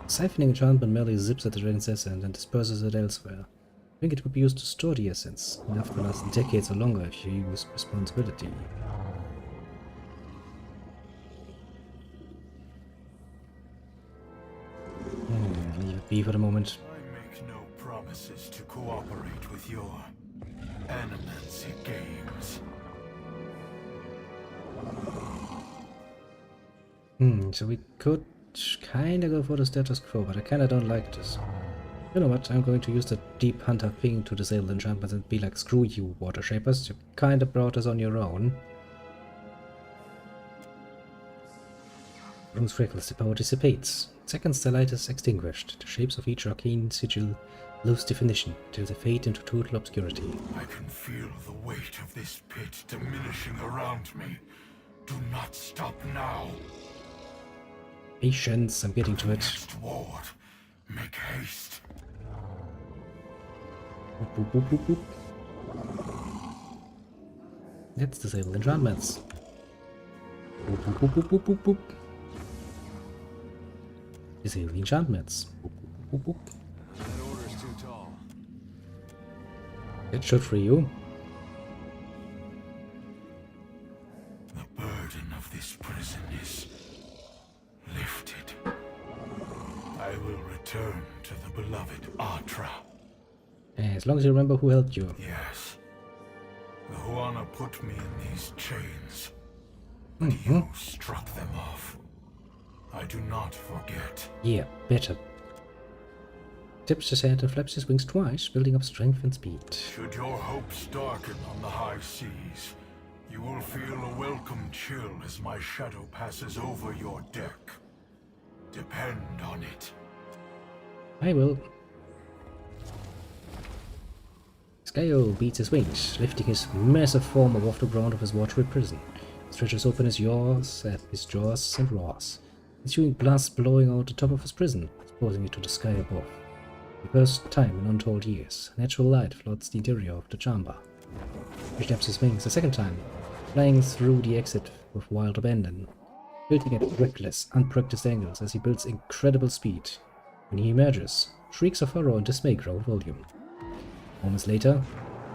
Speaker 1: Siphoning enchantment merely zips at the dragon's essence and disperses it elsewhere. I think it could be used to store the essence, enough to last decades or longer if you use responsibility. Leave it be for the moment.
Speaker 15: I make no promises to cooperate with your animancy games.
Speaker 1: So we could kinda go for the status quo, but I kinda don't like this. You know what, I'm going to use the Deep Hunter thing to disable enchantments and be like, screw you, Water Shapers, you kinda brought us on your own. Bruce Freckles, the power dissipates. Seconds the light is extinguished. The shapes of each arcane sigil lose definition till they fade into total obscurity.
Speaker 15: I can feel the weight of this pit diminishing around me. Do not stop now.
Speaker 1: Patience, I'm getting to it.
Speaker 15: Next ward. Make haste.
Speaker 1: Boop, boop, boop, boop, boop. Let's disable enchantments. Boop, boop, boop, boop, boop, boop, boop. Disable enchantments. Boop, boop, boop, boop, boop.
Speaker 3: That order's too tall.
Speaker 1: That should free you.
Speaker 15: The burden of this prison is lifted. I will return to the beloved Atra.
Speaker 1: As long as you remember who helped you.
Speaker 15: Yes. The Huana put me in these chains, but you struck them off. I do not forget.
Speaker 1: Yeah, better. Tips his head and flaps his wings twice, building up strength and speed.
Speaker 15: Should your hopes darken on the high seas, you will feel a welcome chill as my shadow passes over your deck. Depend on it.
Speaker 1: I will. Skyo beats his wings, lifting his massive form above the ground of his watery prison. Stretches open his jaws and roars, issuing blasts blowing out the top of his prison, exposing it to the sky above. For the first time in untold years, natural light floods the interior of the chamber. He snaps his wings a second time, flying through the exit with wild abandon, tilting at reckless, unpracticed angles as he builds incredible speed. When he emerges, shrieks of horror and dismay grow in volume. Moments later,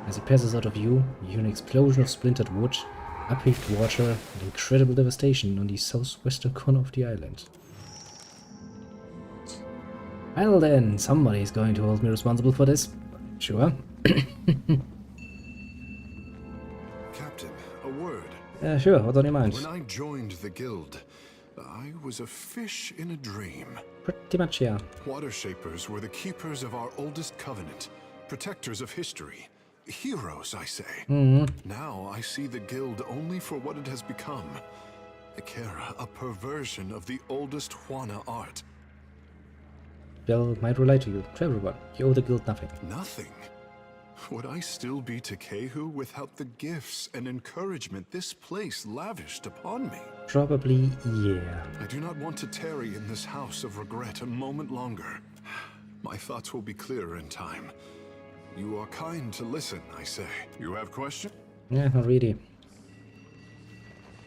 Speaker 1: as he passes out of view, you hear an explosion of splintered wood, upheaved water, and incredible devastation on the southwestern corner of the island. Well then, somebody is going to hold me responsible for this. Sure.
Speaker 3: Captain, a word.
Speaker 1: Sure, what's on your mind?
Speaker 3: When I joined the guild, I was a fish in a dream.
Speaker 1: Pretty much, yeah.
Speaker 3: Water Shapers were the keepers of our oldest covenant, protectors of history. Heroes, I say. Now I see the guild only for what it has become. Ikera, a perversion of the oldest Huana art.
Speaker 1: Well, might relate to you. To everyone. You owe the guild nothing.
Speaker 3: Nothing? Would I still be Takehu without the gifts and encouragement this place lavished upon me?
Speaker 1: Probably, yeah.
Speaker 3: I do not want to tarry in this house of regret a moment longer. My thoughts will be clearer in time. You are kind to listen, I say. You have questions?
Speaker 1: Yeah, not really.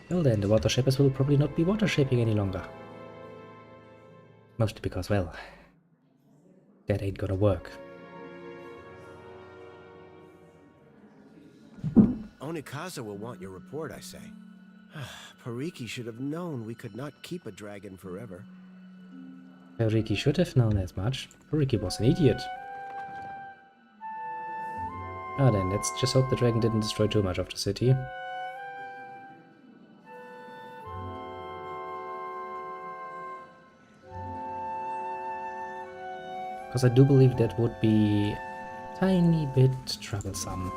Speaker 1: Well then, the Water Shapers will probably not be water shaping any longer. Mostly because, well, that ain't gonna work.
Speaker 4: Onikaza will want your report, I say. Pariki should have known we could not keep a dragon forever.
Speaker 1: Pariki should have known as much. Pariki was an idiot. Ah then, let's just hope the dragon didn't destroy too much of the city. Because I do believe that would be a tiny bit troublesome.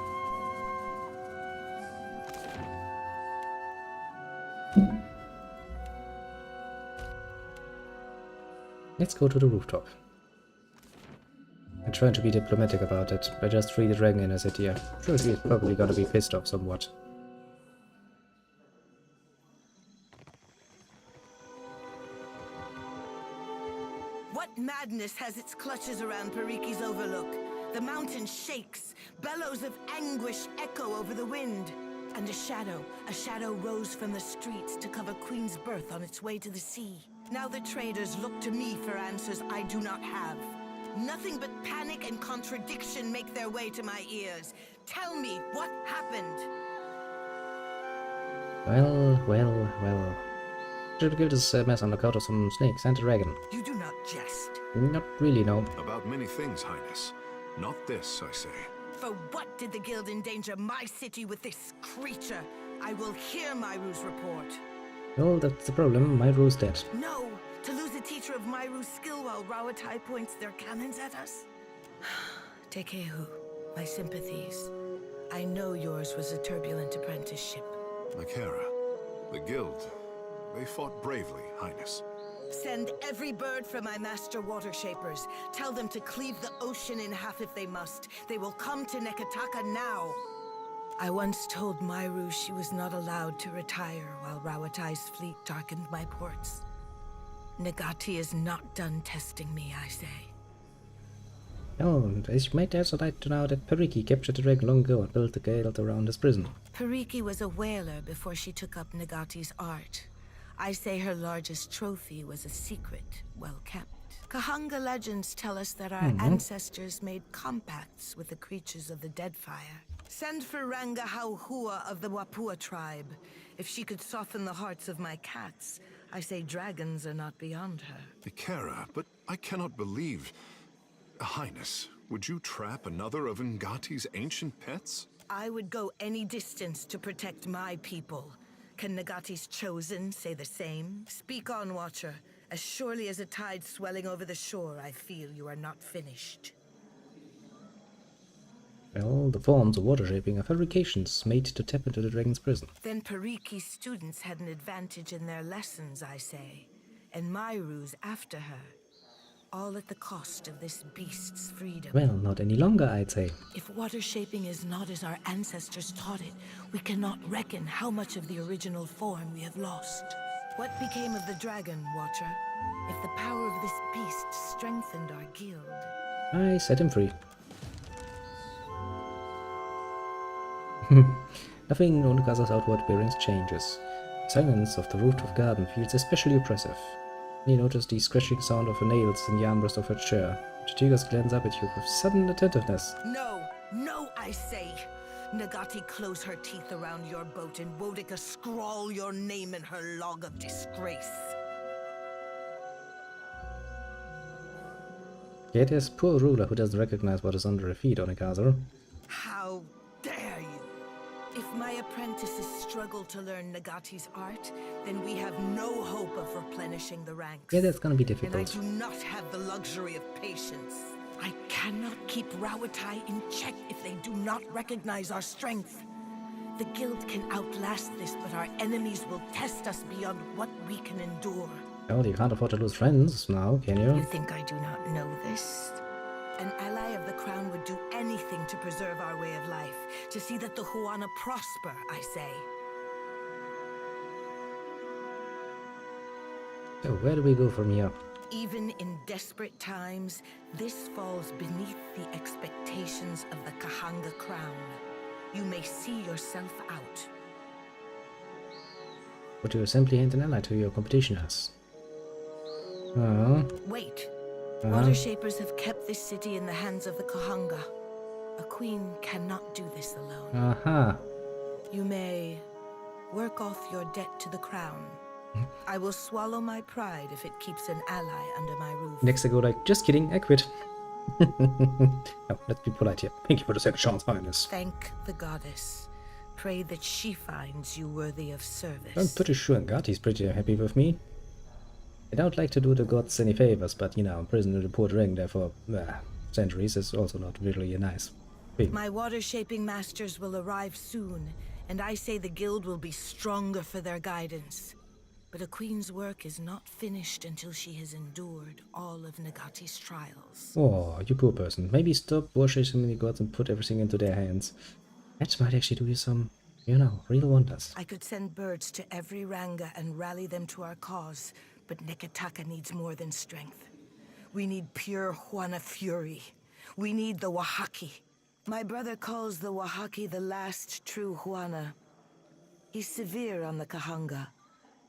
Speaker 1: Let's go to the rooftop. I'm trying to be diplomatic about it. I just freed the dragon in a city. I'm sure she's probably gonna be pissed off somewhat.
Speaker 16: What madness has its clutches around Pariki's overlook? The mountain shakes, bellows of anguish echo over the wind. And a shadow rose from the streets to cover Queen's Birth on its way to the sea. Now the traders look to me for answers I do not have. Nothing but panic and contradiction make their way to my ears. Tell me what happened.
Speaker 1: Well. Should give this mess on account of some snakes and a dragon.
Speaker 16: You do not jest.
Speaker 1: Not really, no.
Speaker 3: About many things, Highness. Not this, I say.
Speaker 16: For what did the guild endanger my city with this creature? I will hear Myru's report.
Speaker 1: Well, that's the problem. Myro's dead.
Speaker 16: No! To lose a teacher of Myru's skill while Rawatai points their cannons at us? Tekehu, my sympathies. I know yours was a turbulent apprenticeship.
Speaker 3: Makera, the guild, they fought bravely, Highness.
Speaker 16: Send every bird from my master water shapers. Tell them to cleave the ocean in half if they must. They will come to Nekataka now. I once told Myru she was not allowed to retire while Rawatai's fleet darkened my ports. Nagati is not done testing me, I say.
Speaker 1: Oh, and you might also like to know that Periki captured the dragon long ago and built the guild around his prison.
Speaker 16: Periki was a whaler before she took up Nagati's art. I say her largest trophy was a secret, well kept. Kahanga legends tell us that our ancestors made compacts with the creatures of the Deadfire. Send for Ranga Hauhua of the Wapua tribe. If she could soften the hearts of my cats, I say dragons are not beyond her.
Speaker 3: Ikera, but I cannot believe... Highness, would you trap another of Ngati's ancient pets?
Speaker 16: I would go any distance to protect my people. Can Nagati's chosen say the same? Speak on, Watcher. As surely as a tide swelling over the shore, I feel you are not finished.
Speaker 1: Well, the forms of water shaping are fabrications made to tap into the dragon's prison.
Speaker 16: Then Periki's students had an advantage in their lessons, I say. And Myru's after her. All at the cost of this beast's freedom.
Speaker 1: Well, not any longer, I'd say.
Speaker 16: If water shaping is not as our ancestors taught it, we cannot reckon how much of the original form we have lost. What became of the dragon, Watcher? If the power of this beast strengthened our guild...
Speaker 1: I set him free. Nothing on Gaza's outward appearance changes. The silence of the rooftop garden feels especially oppressive. You notice the scratching sound of her nails in the armrest of her chair. Chichigas glance up at you with sudden attentiveness.
Speaker 16: No! No, I say! Nagati close her teeth around your boat and Wodika scrawl your name in her log of disgrace.
Speaker 1: Yet there's poor ruler who doesn't recognize what is under her feet on Gaza.
Speaker 16: How dare you! If my apprentices struggle to learn Nagati's art, then we have no hope of replenishing the ranks.
Speaker 1: Yeah, that's gonna be difficult.
Speaker 16: And I do not have the luxury of patience. I cannot keep Rawatai in check if they do not recognize our strength. The guild can outlast this, but our enemies will test us beyond what we can endure.
Speaker 1: Well, you can't afford to lose friends now, can you?
Speaker 16: You think I do not know this? An ally of the crown would do anything to preserve our way of life, to see that the Huana prosper, I say.
Speaker 1: So where do we go from here?
Speaker 16: Even in desperate times, this falls beneath the expectations of the Kahanga crown. You may see yourself out.
Speaker 1: But you simply ain't an ally to your competition has.
Speaker 16: Wait. Water Shapers have kept this city in the hands of the Kahanga. A queen cannot do this alone. You may work off your debt to the crown. I will swallow my pride if it keeps an ally under my roof.
Speaker 1: Next I go like, just kidding, I quit. No, let's be polite here. Thank you for the second chance, Highness.
Speaker 16: Thank the goddess. Pray that she finds you worthy of service.
Speaker 1: I'm pretty sure Ngati's pretty happy with me. I don't like to do the gods any favors, but you know, imprisoning the poor dragon there for centuries is also not really a nice thing.
Speaker 16: My water-shaping masters will arrive soon, and I say the guild will be stronger for their guidance. But a queen's work is not finished until she has endured all of Nagati's trials.
Speaker 1: Oh, you poor person. Maybe stop worshipping the gods and put everything into their hands. That might actually do you some, you know, real wonders.
Speaker 16: I could send birds to every Ranga and rally them to our cause, but Nekataka needs more than strength. We need pure Huana fury. We need the Wahaki. My brother calls the Wahaki the last true Huana. He's severe on the Kahanga,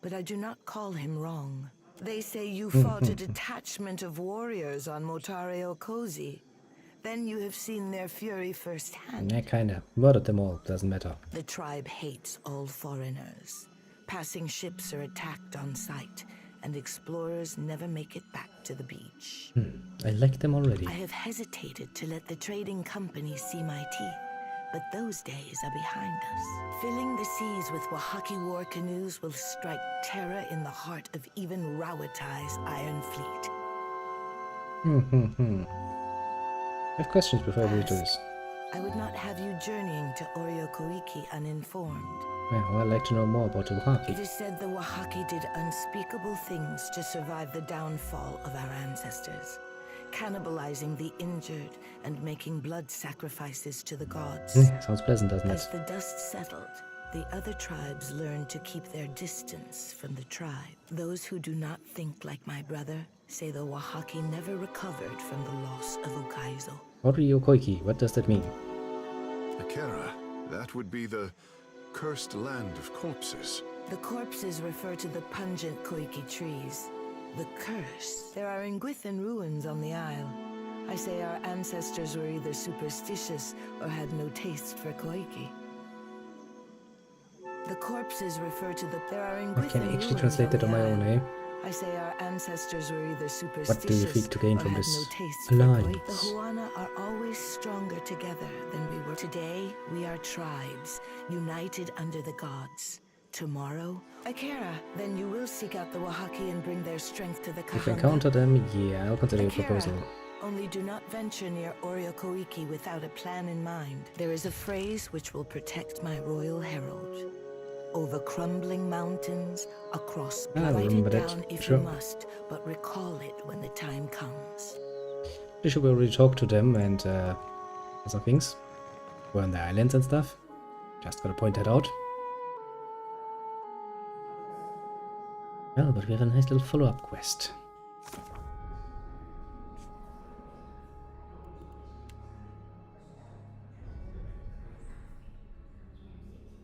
Speaker 16: but I do not call him wrong. They say you fought a detachment of warriors on Motare Okozi. Then you have seen their fury firsthand.
Speaker 1: Yeah, kinda. Murdered them all, doesn't matter.
Speaker 16: The tribe hates all foreigners. Passing ships are attacked on sight, and explorers never make it back to the beach.
Speaker 1: I like them already.
Speaker 16: I have hesitated to let the trading companies see my teeth, But those days are behind us. Filling the seas with Wahaki war canoes will strike terror in the heart of even Rawatai's Iron Fleet.
Speaker 1: I have questions before we do this.
Speaker 16: I would not have you journeying to Oryokoiki uninformed.
Speaker 1: Well, I'd like to know more about the Wahaki.
Speaker 16: It is said the Wahaki did unspeakable things to survive the downfall of our ancestors, cannibalizing the injured and making blood sacrifices to the gods.
Speaker 1: Sounds pleasant, doesn't it?
Speaker 16: As the dust settled, the other tribes learned to keep their distance from the tribe. Those who do not think like my brother say the Wahaki never recovered from the loss of Ukaizo.
Speaker 1: Oryokoiki, what does that mean?
Speaker 3: Akira, that would be the cursed land of corpses.
Speaker 16: The corpses refer to the pungent koiki trees. The curse. There are Nguithan ruins on the isle. I say our ancestors were either superstitious or had no taste for koiki. The corpses refer to the... There are Nguithan
Speaker 1: I can actually translate that on my own, eh?
Speaker 16: I say our ancestors were either superstitious
Speaker 1: What do you think to gain from this
Speaker 16: alliance? The Huana are always stronger together than we were. Today, we are tribes, united under the gods. Tomorrow, Akira, then you will seek out the Wahaki and bring their strength to the Kahana.
Speaker 1: If I encounter them, yeah, I'll consider your proposal.
Speaker 16: Only do not venture near Oryokoiki without a plan in mind. There is a phrase which will protect my royal herald. Over crumbling mountains, across, write it down if you must, but recall it when the time comes.
Speaker 1: Pretty sure we already talked to them and other things. We're on the islands and stuff. Just gotta point that out. Well, but we have a nice little follow-up quest.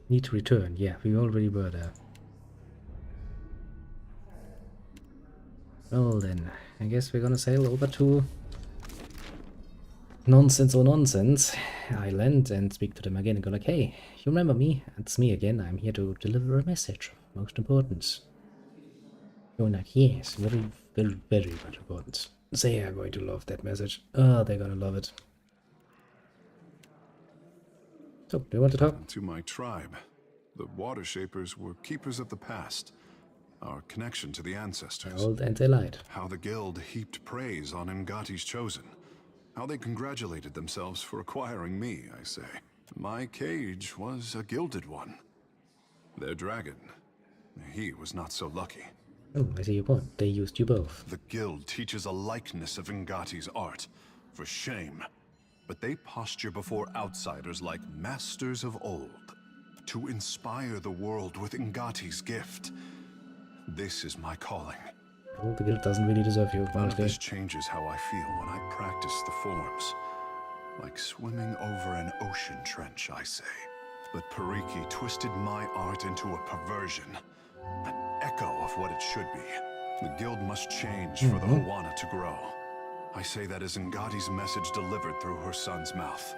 Speaker 1: Need to return. Yeah, we already were there. Well then, I guess we're gonna sail over to Nonsense Island and speak to them again and go like, hey, you remember me? It's me again. I'm here to deliver a message of most importance. You're like, yes, very, very, very much important. They are going to love that message. Oh, they're gonna love it. So, do you want to talk?
Speaker 3: To my tribe, the Water Shapers were keepers of the past, our connection to the ancestors.
Speaker 1: Old and they lied.
Speaker 3: How the guild heaped praise on Ngati's chosen. How they congratulated themselves for acquiring me, I say. My cage was a gilded one. Their dragon, he was not so lucky.
Speaker 1: Oh, I see your point. They used you both.
Speaker 3: The guild teaches a likeness of Ngati's art. For shame. But they posture before outsiders like masters of old, to inspire the world with Ngati's gift. This is my calling.
Speaker 1: Oh, the guild doesn't really deserve you,
Speaker 3: None of this changes how I feel when I practice the forms. Like swimming over an ocean trench, I say. But Pariki twisted my art into a perversion. An echo of what it should be. The guild must change for the Huana to grow. I say that is Ngati's message delivered through her son's mouth.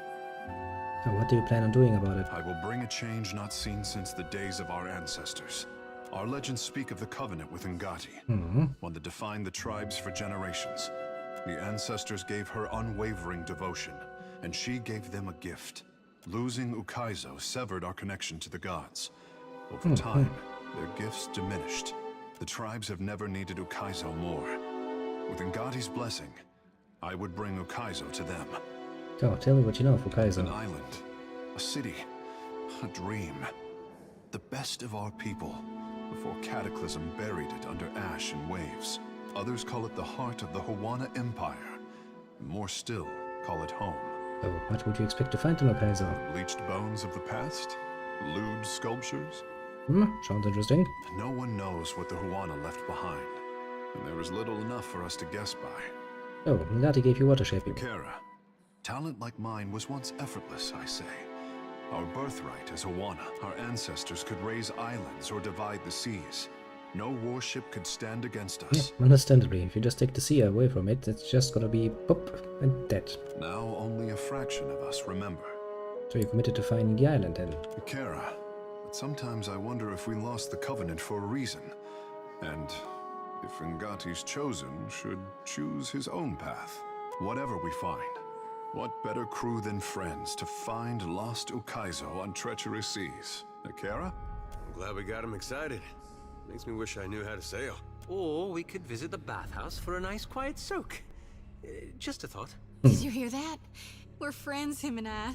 Speaker 1: So what do you plan on doing about it?
Speaker 3: I will bring a change not seen since the days of our ancestors. Our legends speak of the covenant with Ngati, one that defined the tribes for generations. The ancestors gave her unwavering devotion, and she gave them a gift. Losing Ukaizo severed our connection to the gods. Over time, their gifts diminished. The tribes have never needed Ukaizo more. With Ngati's blessing, I would bring Ukaizo to them.
Speaker 1: So, tell me what you know of Ukaizo.
Speaker 3: An island, a city, a dream. The best of our people, before Cataclysm buried it under ash and waves. Others call it the heart of the Huana Empire. More still, call it home.
Speaker 1: So, what would you expect to find in Ukaizo?
Speaker 3: Bleached bones of the past? Lewd sculptures?
Speaker 1: Sounds interesting.
Speaker 3: No one knows what the Huana left behind. And there is little enough for us to guess by.
Speaker 1: Oh, Ngati gave you water shaping.
Speaker 3: Kara, talent like mine was once effortless, I say. Our birthright as Huana, our ancestors could raise islands or divide the seas. No warship could stand against us.
Speaker 1: Yeah, understandably. If you just take the sea away from it, it's just gonna be pop and dead.
Speaker 3: Now only a fraction of us remember.
Speaker 1: So you're committed to finding the island then?
Speaker 3: Kara, but sometimes I wonder if we lost the covenant for a reason. And if Ngati's chosen should choose his own path. Whatever we find, What better crew than friends to find lost Ukaizo on treacherous seas? Akira?
Speaker 11: I'm glad we got him excited. Makes me wish I knew how to sail.
Speaker 7: Or we could visit the bathhouse for a nice quiet soak. Just a thought.
Speaker 14: Did you hear that? We're friends, him and I.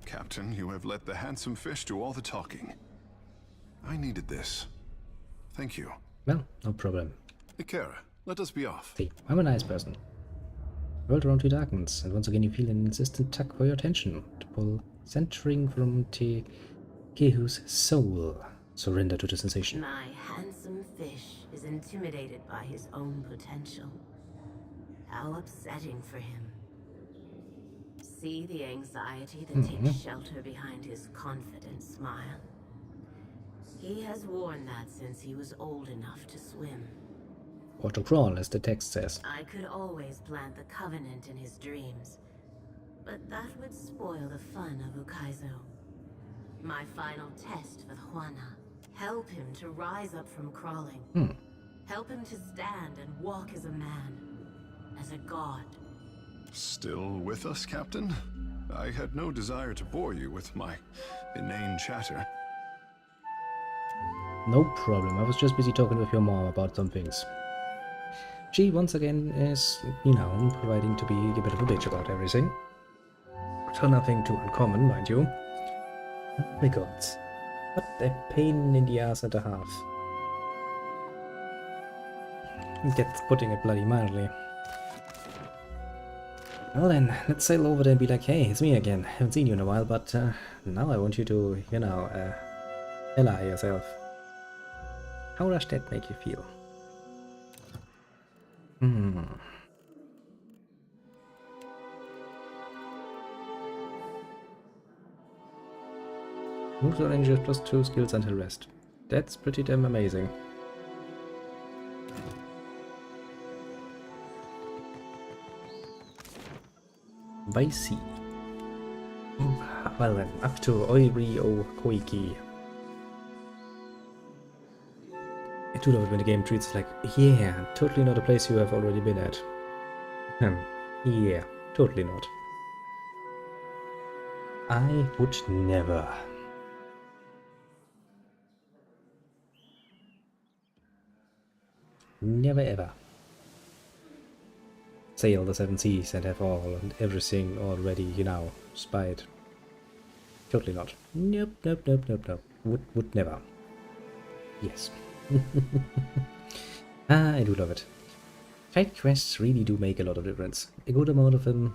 Speaker 3: Captain, you have let the handsome fish do all the talking. I needed this. Thank you.
Speaker 1: Well, no problem.
Speaker 3: Akira, let us be off.
Speaker 1: See, I'm a nice person. The world around you darkens, and once again you feel an insistent tug for your attention. The pull centering from Kehu's soul. Surrender to the sensation.
Speaker 8: My handsome fish is intimidated by his own potential. How upsetting for him. See the anxiety that takes shelter behind his confident smile. He has worn that since he was old enough to swim.
Speaker 1: Or to crawl, as the text says.
Speaker 8: I could always plant the Covenant in his dreams, but that would spoil the fun of Ukaizo. My final test with Juana. Help him to rise up from crawling. Help him to stand and walk as a man. As a god.
Speaker 3: Still with us, Captain? I had no desire to bore you with my inane chatter.
Speaker 1: No problem, I was just busy talking with your mom about some things. She, once again, is, you know, providing to be a bit of a bitch about everything. So nothing too uncommon, mind you. Oh my god. What a pain in the ass and a half. That's putting it bloody mildly. Well then, let's sail over there and be like, hey, it's me again. Haven't seen you in a while, but now I want you to, you know, ally yourself. How does that make you feel? Moves or ranges +2 skills until rest. That's pretty damn amazing. By sea. Well then, up to Oiri o Koiki. I do love it when the game treats it like, yeah, totally not a place you have already been at. Yeah, totally not. I would never. Never ever sail the 7 seas and have all and everything already, you know, spied. Totally not. Nope, nope, nope, nope, nope. Would never. Yes. I do love it. Side quests really do make a lot of difference. A good amount of them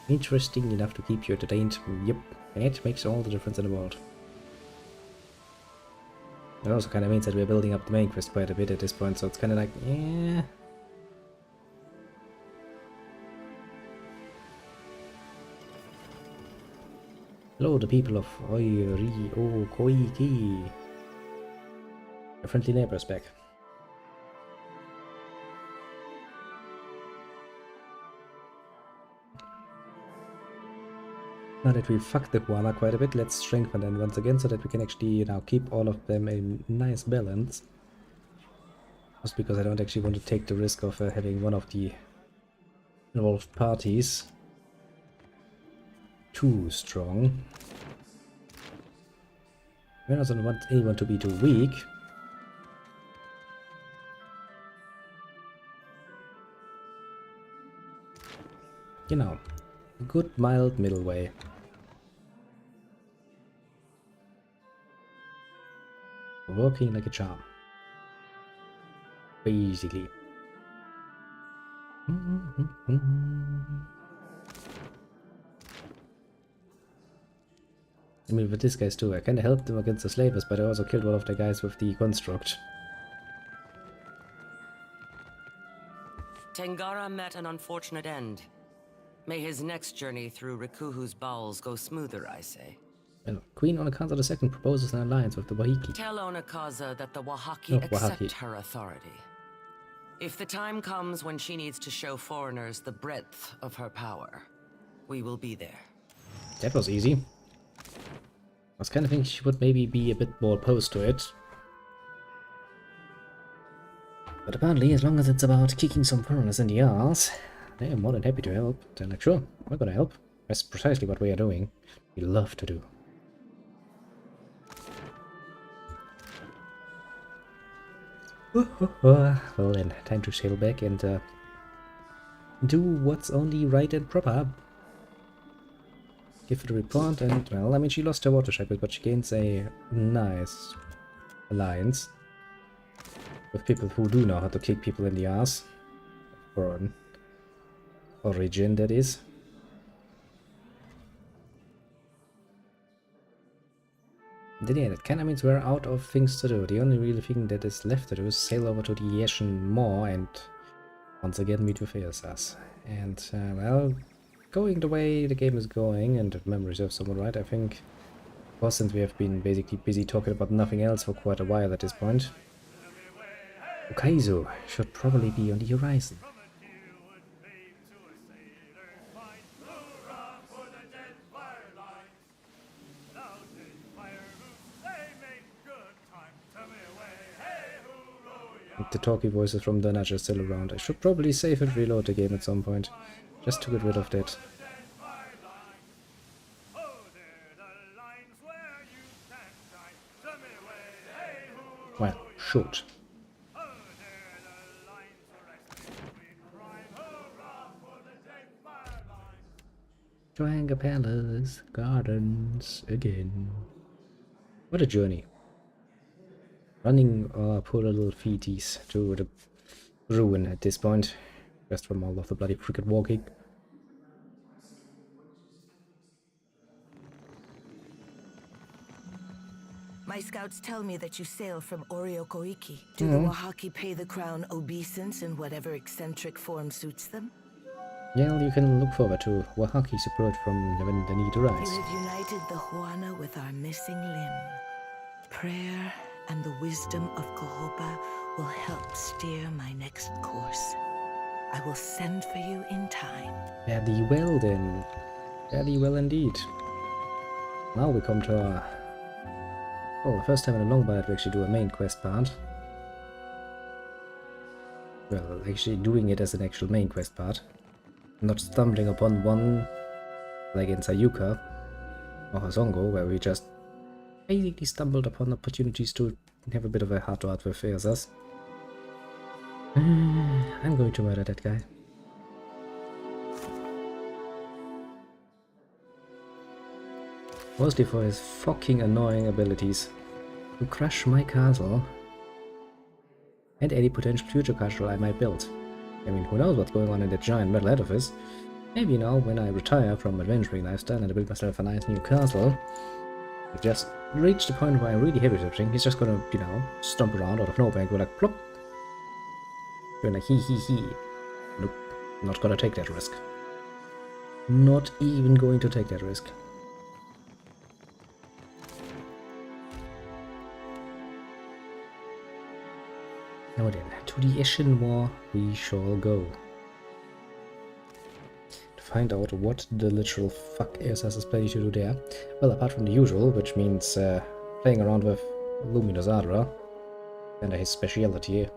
Speaker 1: interesting enough to keep you entertained. Yep, it makes all the difference in the world. It also kind of means that we're building up the main quest quite a bit at this point, so it's kind of like, yeah. Hello, the people of Oiri o Koiki. Your friendly neighbors back. Now that we've fucked the Guana quite a bit, let's strengthen them once again so that we can actually, you know, keep all of them in nice balance. Just because I don't actually want to take the risk of having one of the involved parties too strong. I don't want anyone to be too weak. You know, a good mild middle way. Working like a charm. Basically. I mean, with these guys too, I kinda helped them against the slavers, but I also killed one of the guys with the construct.
Speaker 10: Tengara met an unfortunate end. May his next journey through Rikuhu's bowels go smoother, I say.
Speaker 1: Well, Queen Onakaza II proposes an alliance with the Wahiki.
Speaker 10: Tell Onakaza that the Wahaki accept her authority. If the time comes when she needs to show foreigners the breadth of her power, we will be there.
Speaker 1: That was easy. I was kind of thinking she would maybe be a bit more opposed to it. But apparently, as long as it's about kicking some foreigners in the arse, They are more than happy to help. They're like, sure, we're gonna help. That's precisely what we are doing. We love to do. Well then, time to sail back and do what's only right and proper. Give it a report and, well, I mean, she lost her Watershed, but she gains a nice alliance with people who do know how to kick people in the ass. For an origin, that is. Then yeah, that kind of means we're out of things to do. The only real thing that is left to do is sail over to the Ashen Moor and once again meet with Eosas. And, well, going the way the game is going, and if memory serves someone right, I think, well, since we have been basically busy talking about nothing else for quite a while at this point, Ukaizo should probably be on the horizon. The talky voices from the Nudge are still around. I should probably save and reload the game at some point, just to get rid of that. Well, should. Triangle Palace Gardens again. What a journey. Running our poor little feeties to the ruin at this point. Just from all of the bloody freaking walking.
Speaker 16: My scouts tell me that you sail from Oriokoiki. Do the Wahaki pay the crown obeisance in whatever eccentric form suits them?
Speaker 1: Yeah, you can look forward to Wahaki support from when the need arises.
Speaker 16: You have united the Huana with our missing limb. Prayer and the wisdom of Kohopa will help steer my next course. I will send for you in time.
Speaker 1: Very well then. Very well indeed. Now we come to our... well, the first time in a long while that we actually do a main quest part. Well, actually doing it as an actual main quest part. Not stumbling upon one, like in Sayuka or Hazongo, where we just basically stumbled upon opportunities to have a bit of a heart-to-heart with Eosas. I'm going to murder that guy. Mostly for his fucking annoying abilities to crush my castle and any potential future castle I might build. I mean, who knows what's going on in that giant metal edifice? Maybe now, when I retire from adventuring lifestyle and I build myself a nice new castle, I just reach the point where I'm really heavy lifting, he's just gonna, you know, stomp around out of nowhere and go like, plop. You're like, hee. Nope, not gonna take that risk. Not even going to take that risk. Now then, to the Ashen Moor we shall go. To find out what the literal fuck Eosas is planning to do there. Well, apart from the usual, which means playing around with Luminous Adra, and his speciality.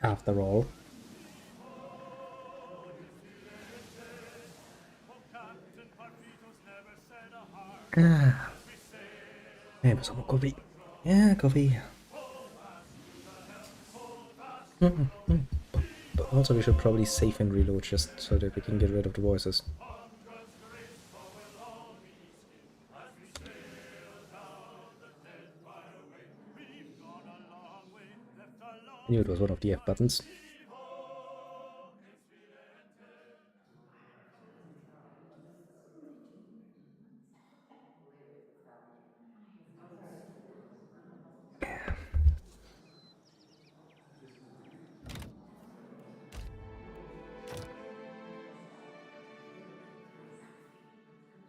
Speaker 1: After all. Maybe some more coffee. Yeah, coffee. But also we should probably save and reload just so that we can get rid of the voices. I knew it was one of the F buttons.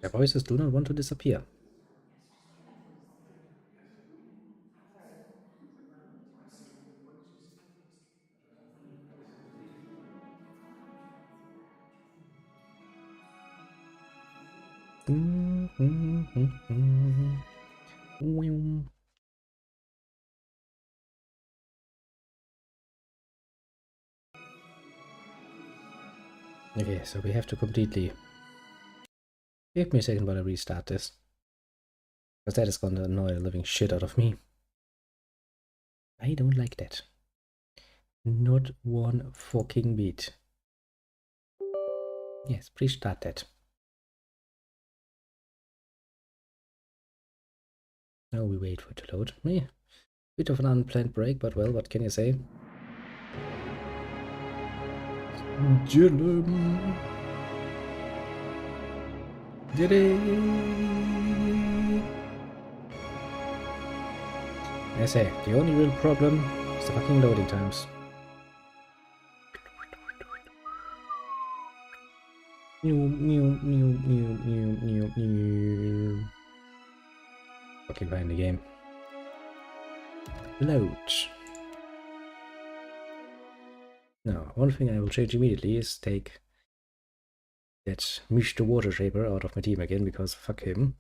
Speaker 1: Their voices do not want to disappear. Okay, so we have to completely... Give me a second while I restart this. Because that is gonna annoy the living shit out of me. I don't like that. Not one fucking bit. Yes, please start that. Now we wait for it to load. Yeah. Bit of an unplanned break, but well, what can you say? Gillum. Did it? I say, the only real problem is the fucking loading times. Fucking behind the game. Load. Now, one thing I will change immediately is take that Mr. Water Shaper out of my team again, because fuck him.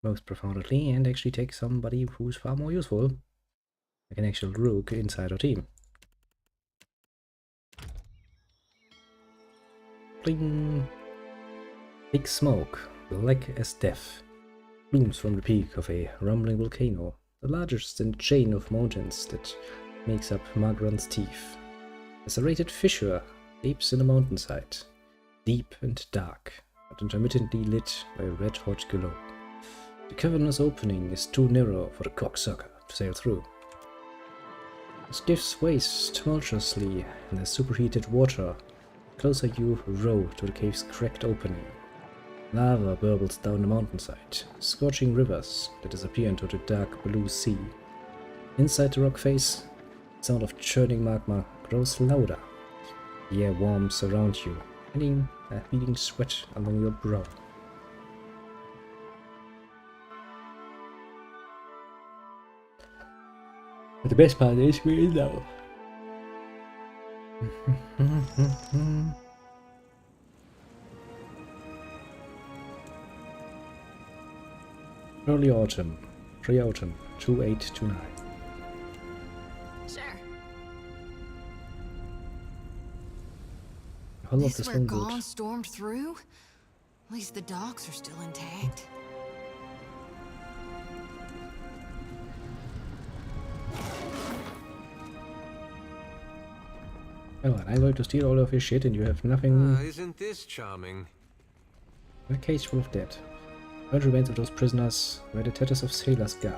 Speaker 1: Most profoundly, and actually take somebody who's far more useful. Like an actual rook inside our team. Bling! Big smoke, black as death, blooms from the peak of a rumbling volcano, the largest in the chain of mountains that makes up Magran's teeth. A serrated fissure gapes in the mountainside, deep and dark, but intermittently lit by a red-hot glow. The cavernous opening is too narrow for the cocksucker to sail through. The skiff sways tumultuously in the superheated water. The closer you row to the cave's cracked opening. Lava burbles down the mountainside, scorching rivers that disappear into the dark blue sea. Inside the rock face, the sound of churning magma grows louder. The air warms around you, sending a beating sweat along your brow. But the best part is we're in now. Early autumn, pre-autumn, 2829.
Speaker 14: Sure.
Speaker 1: This
Speaker 14: This where Gone stormed through? At least the docks are still intact.
Speaker 1: Oh, and I'm going to steal all of your shit and you have nothing.
Speaker 7: Isn't this charming?
Speaker 1: A cage full of dead. Burned remains of those prisoners were the tatters of sailors' garb.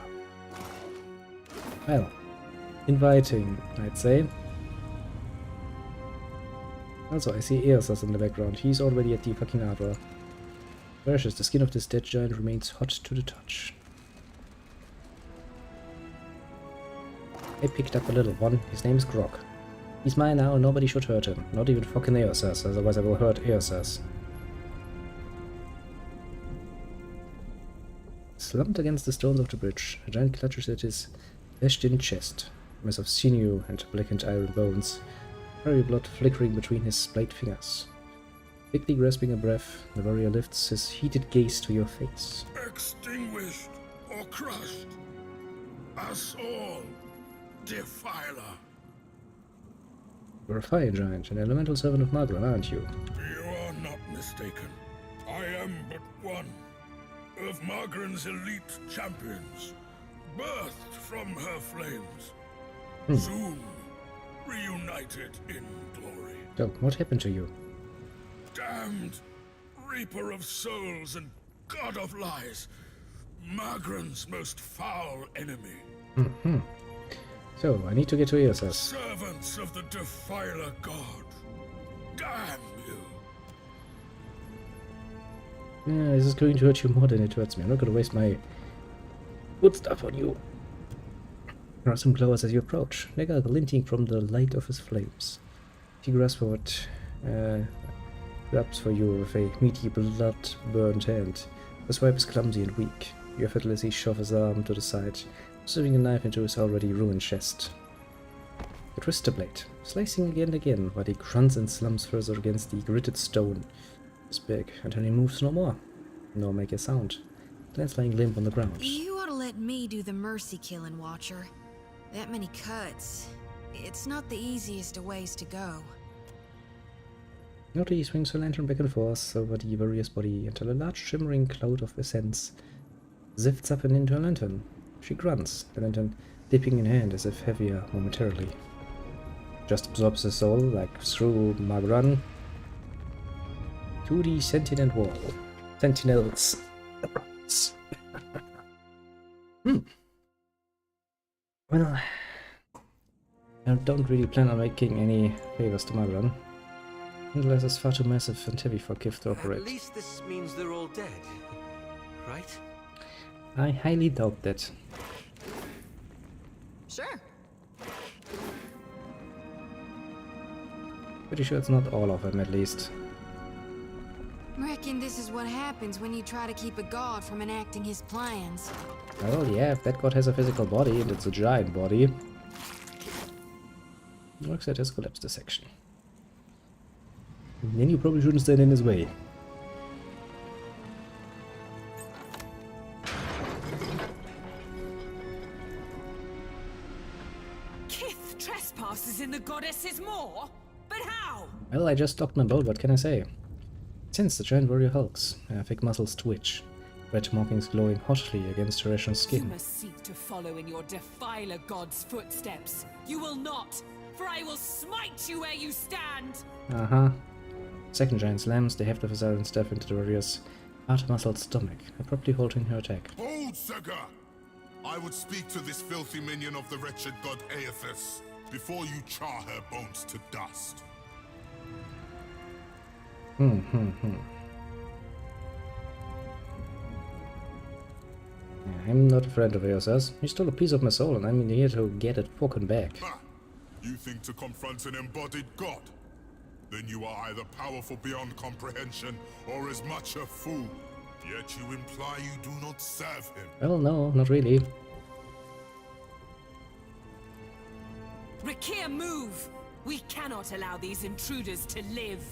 Speaker 1: Well, inviting, I'd say. Also, I see Eosas in the background. He's already at the fucking arbor. Precious, the skin of this dead giant remains hot to the touch. I picked up a little one. His name is Grog. He's mine now and nobody should hurt him. Not even fucking Eosas, otherwise I will hurt Eosas. Slumped against the stones of the bridge, a giant clutches at his bashed-in chest, a mess of sinew and blackened iron bones, fiery blood flickering between his splayed fingers. Quickly grasping a breath, the warrior lifts his heated gaze to your face.
Speaker 15: Extinguished or crushed, us all, defiler.
Speaker 1: You're a fire giant, an elemental servant of Magran, aren't you?
Speaker 15: You are not mistaken. I am but one of Magran's elite champions, birthed from her flames, soon reunited in glory.
Speaker 1: So, what happened to you?
Speaker 15: Damned reaper of souls and god of lies, Magran's most foul enemy.
Speaker 1: So, I need to get to Eosas.
Speaker 15: Servants of the defiler god, damn you.
Speaker 1: Yeah, this is going to hurt you more than it hurts me. I'm not going to waste my good stuff on you. There are some glowers as you approach. They are glinting from the light of his flames. He grabs for you with a meaty, blood-burned hand. The swipe is clumsy and weak. You effortlessly shove his arm to the side, slipping a knife into his already ruined chest. You twist the blade, slicing again and again, while he grunts and slumps further against the gritted stone. His back, until he moves no more, nor make a sound. Lands lying limp on the ground.
Speaker 14: You ought to let me do the mercy killing, Watcher. That many cuts. It's not the easiest of ways to go.
Speaker 1: Nori swings her lantern back and forth over the warrior's body until a large shimmering cloud of essence zifts up and into her lantern. She grunts, the lantern dipping in her hand as if heavier momentarily. Just absorbs the soul, like through Magran, to the sentinel wall. Sentinels. Well, I don't really plan on making any favors to Magran. Nonetheless, it's far too massive and heavy for Kif to operate.
Speaker 7: At least this means they're all dead, right?
Speaker 1: I highly doubt that.
Speaker 14: Sure.
Speaker 1: Pretty sure it's not all of them, at least.
Speaker 14: Reckon this is what happens when you try to keep a god from enacting his plans.
Speaker 1: Well, yeah, if that god has a physical body, and it's a giant body, Roxette has collapsed the section. And then you probably shouldn't stand in his way.
Speaker 6: Kith trespasses in the goddess's maw? But how?
Speaker 1: Well, I just docked my boat, what can I say? Since the giant warrior hulks, her thick muscles twitch, red markings glowing hotly against her ashen
Speaker 6: You
Speaker 1: skin.
Speaker 6: must seek to follow in your defiler god's footsteps. You will not, for I will smite you where you stand.
Speaker 1: Second giant slams the heft of his iron staff into the warrior's hard-muscled stomach, abruptly halting her attack.
Speaker 9: Hold, Sega! I would speak to this filthy minion of the wretched god Aethys before you char her bones to dust.
Speaker 1: I'm not a friend of yours. He stole a piece of my soul and I'm here to get it fucking back.
Speaker 9: You think to confront an embodied god? Then you are either powerful beyond comprehension or as much a fool. Yet you imply you do not serve him.
Speaker 1: Well, no, not really.
Speaker 6: Rakir, move! We cannot allow these intruders to live.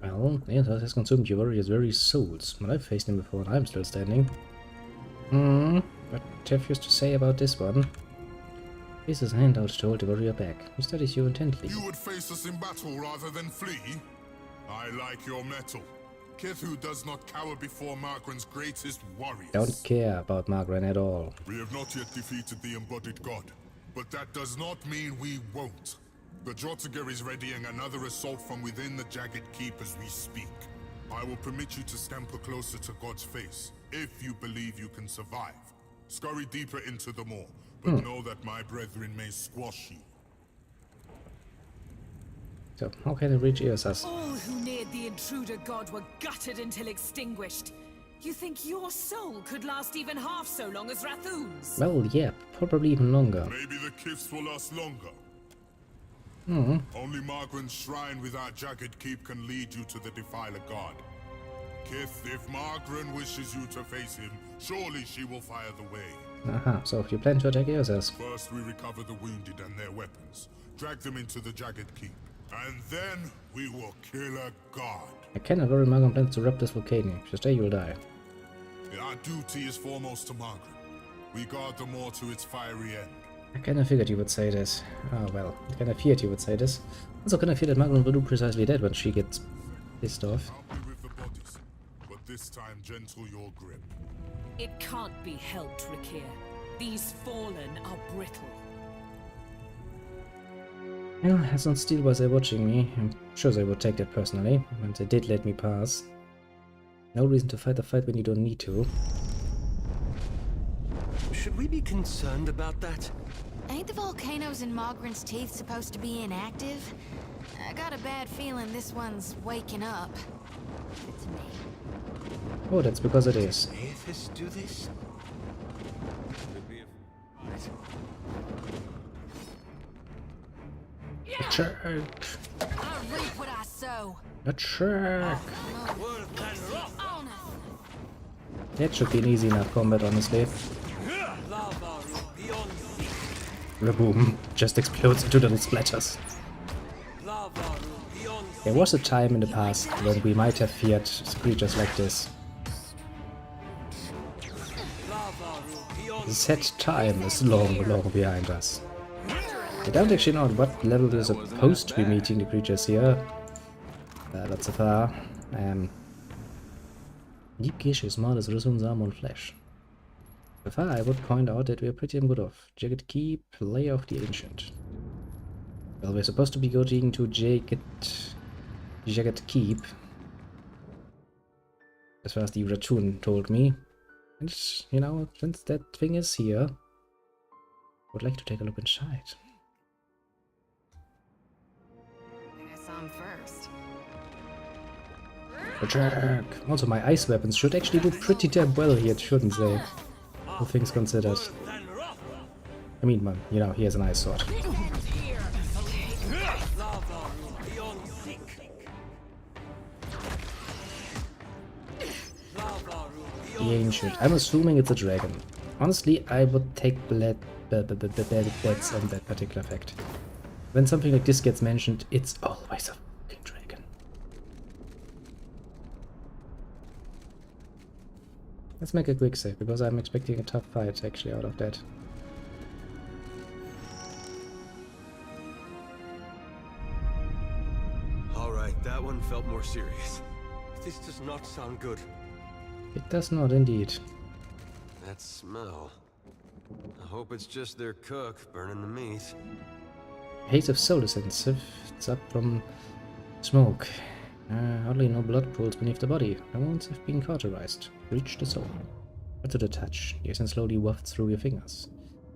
Speaker 1: Well, Aethys has consumed your warrior's very souls, but I've faced him before and I'm still standing. What Jeff used to say about this one? This is a handout to hold the warrior back. He studies you intently.
Speaker 9: You would face us in battle rather than flee? I like your mettle. Kithu does not cower before Margren's greatest warriors.
Speaker 1: Don't care about Margren at all.
Speaker 9: We have not yet defeated the embodied god, but that does not mean we won't. The Jotiger is readying another assault from within the Jagged Keep as we speak. I will permit you to scamper closer to God's face, if you believe you can survive. Scurry deeper into the maw, but know that my brethren may squash you.
Speaker 1: So, how can I reach Aethys?
Speaker 6: All who neared the intruder god were gutted until extinguished. You think your soul could last even half so long as Rathoon's?
Speaker 1: Well, yeah, probably even longer.
Speaker 9: Maybe the Kifs will last longer. Only Margren's shrine with our Jagged Keep can lead you to the Defiler God. Kith, if Margren wishes you to face him, surely she will fire the way.
Speaker 1: So you plan to attack Aethys?
Speaker 9: First we recover the wounded and their weapons, drag them into the Jagged Keep, and then we will kill a god.
Speaker 1: I cannot worry Margren plans to rob this volcano. If you stay, you'll die.
Speaker 9: Our duty is foremost to Margren. We guard the maw to its fiery end.
Speaker 1: I kinda figured you would say this. Oh well, I kinda feared you would say this. Also kinda feared that Margren will do precisely that when she gets pissed off.
Speaker 9: I'll be with the bodies, but this time gentle your grip.
Speaker 6: It can't be helped, Rakir. These fallen are brittle.
Speaker 1: Well, as on Steel was there watching me, I'm sure they would take that personally, and they did let me pass. No reason to fight a fight when you don't need to.
Speaker 7: Should we be concerned about that?
Speaker 14: Ain't the volcanoes in Mogren's Teeth supposed to be inactive? I got a bad feeling this one's waking up. It's me.
Speaker 1: Oh, that's because it is.
Speaker 7: Does Aethys do this? Could be a...
Speaker 1: A jerk!
Speaker 14: I reap what I sow.
Speaker 1: A jerk!
Speaker 14: Oh, no.
Speaker 1: That should be an easy enough combat, honestly. Boom! Just explodes into little splatters. There was a time in the past when we might have feared creatures like this. set time is long, long behind us. I don't actually know at what level they're supposed to be meeting the creatures here. But so far, deep gish is small as Rusun's arm on flesh. So far, I would point out that we're pretty good off. Jagged Keep, Lair of the Ancient. Well, we're supposed to be going to Jagged Keep, as far as the raccoon told me. And, you know, since that thing is here, I would like to take a look inside.
Speaker 22: I saw him first.
Speaker 1: Attack! Also, my ice weapons should actually do pretty damn well here, shouldn't they? All things considered. I mean, man, you know, he has an ice sword. The Ancient. I'm assuming it's a dragon. Honestly, I would take bets on that particular fact. When something like this gets mentioned, it's always a fucking dragon. Let's make a quick save, because I'm expecting a tough fight actually out of that.
Speaker 11: Alright, that one felt more serious. This does not sound good.
Speaker 1: It does not, indeed.
Speaker 11: That smell. I hope it's just their cook burning the meat.
Speaker 1: Haze of soul essence. It's up from smoke. Hardly no blood pools beneath the body. The wounds have been cauterized. Reach the soul. But to the touch, the essence slowly wafts through your fingers.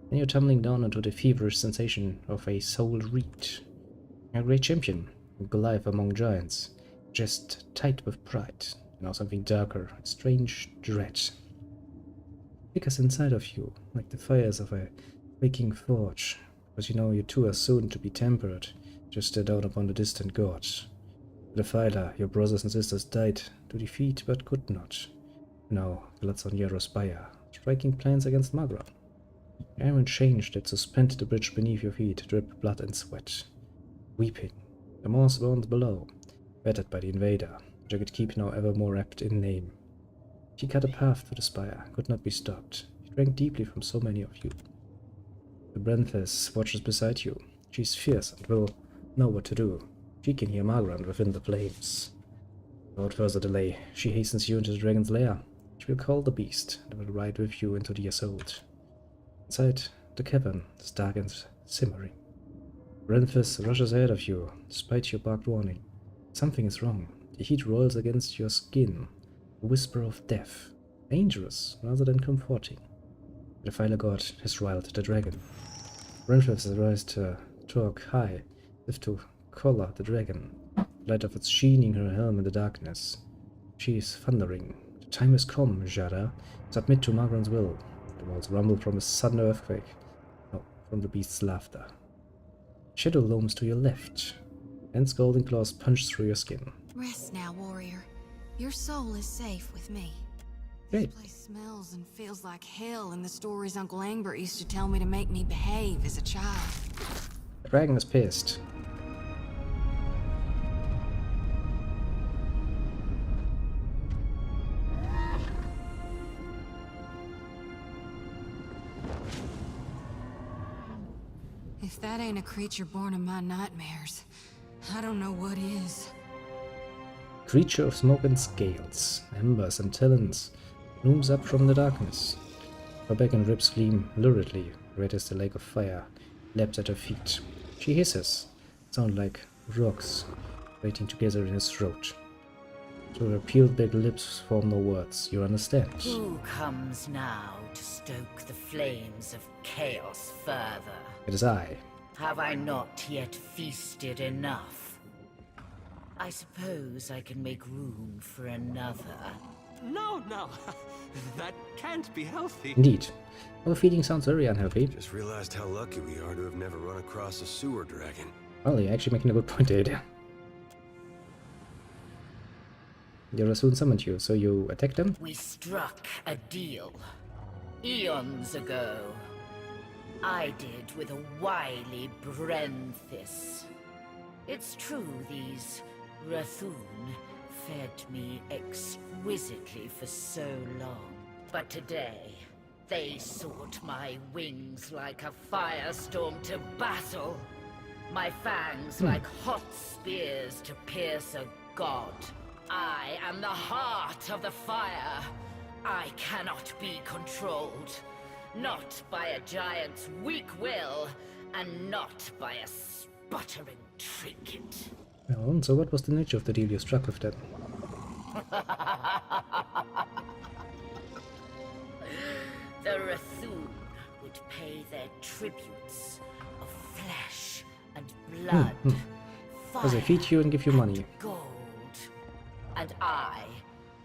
Speaker 1: Then you're tumbling down into the feverish sensation of a soul reaped. A great champion, Goliath among giants, just tight with pride. Now something darker, a strange dread. Flickers inside of you, like the fires of a waking forge. Because you know you two are soon to be tempered, just stare down upon the distant gods. The Phyla, your brothers and sisters died to defeat but could not. Now, blood's on your spire, striking plans against Magra. The iron chains that suspend the bridge beneath your feet drip blood and sweat. Weeping, the moss burns below, battered by the invader. Jagged Keep now ever more wrapped in name. She cut a path to the spire, could not be stopped. She drank deeply from so many of you. The Brenthes watches beside you. She's fierce and will know what to do. She can hear Margaret within the flames. Without further delay, she hastens you into the dragon's lair. She will call the beast and will ride with you into the assault. Inside the cavern is dark and simmering. Brenthes rushes ahead of you, despite your barked warning. Something is wrong. The heat rolls against your skin, a whisper of death, dangerous rather than comforting. The Phyla god has riled the dragon. Brenthes has raised her torque high, as if to collar the dragon, the light of its sheening her helm in the darkness. She is thundering. The time has come, Jada. Submit to Margran's will. The walls rumble from a sudden earthquake. No, from the beast's laughter. Shadow looms to your left, and scalding claws punch through your skin.
Speaker 14: Rest now, warrior. Your soul is safe with me.
Speaker 1: Great.
Speaker 14: This place smells and feels like hell, and the stories Uncle Angbert used to tell me to make me behave as a child.
Speaker 1: The dragon is pissed.
Speaker 14: If that ain't a creature born of my nightmares, I don't know what is.
Speaker 1: Creature of smoke and scales, embers and talons, looms up from the darkness. Her back and ribs gleam luridly, red as the lake of fire, lapped at her feet. She hisses, sound like rocks waiting together in his throat. Through her peeled back lips form no words, you understand.
Speaker 13: Who comes now to stoke the flames of chaos further?
Speaker 1: It is I.
Speaker 13: Have I not yet feasted enough? I suppose I can make room for another.
Speaker 7: No. That can't be healthy.
Speaker 1: Indeed. Overfeeding sounds very unhealthy.
Speaker 11: Just realized how lucky we are to have never run across a sewer dragon.
Speaker 1: Well, you're actually making a good point there. Yarasun summoned you, so you attacked them?
Speaker 13: We struck a deal. Eons ago. I did with a wily Brenthes. It's true these Rathun fed me exquisitely for so long. But today, They sought my wings like a firestorm to battle. My fangs like hot spears to pierce a god. I am the heart of the fire. I cannot be controlled. Not by a giant's weak will, and not by a sputtering trinket.
Speaker 1: Well, so what was the nature of the deal you struck with them?
Speaker 13: The Rathoon would pay their tributes of flesh and blood,
Speaker 1: Because they feed you and give you money.
Speaker 13: gold. And I,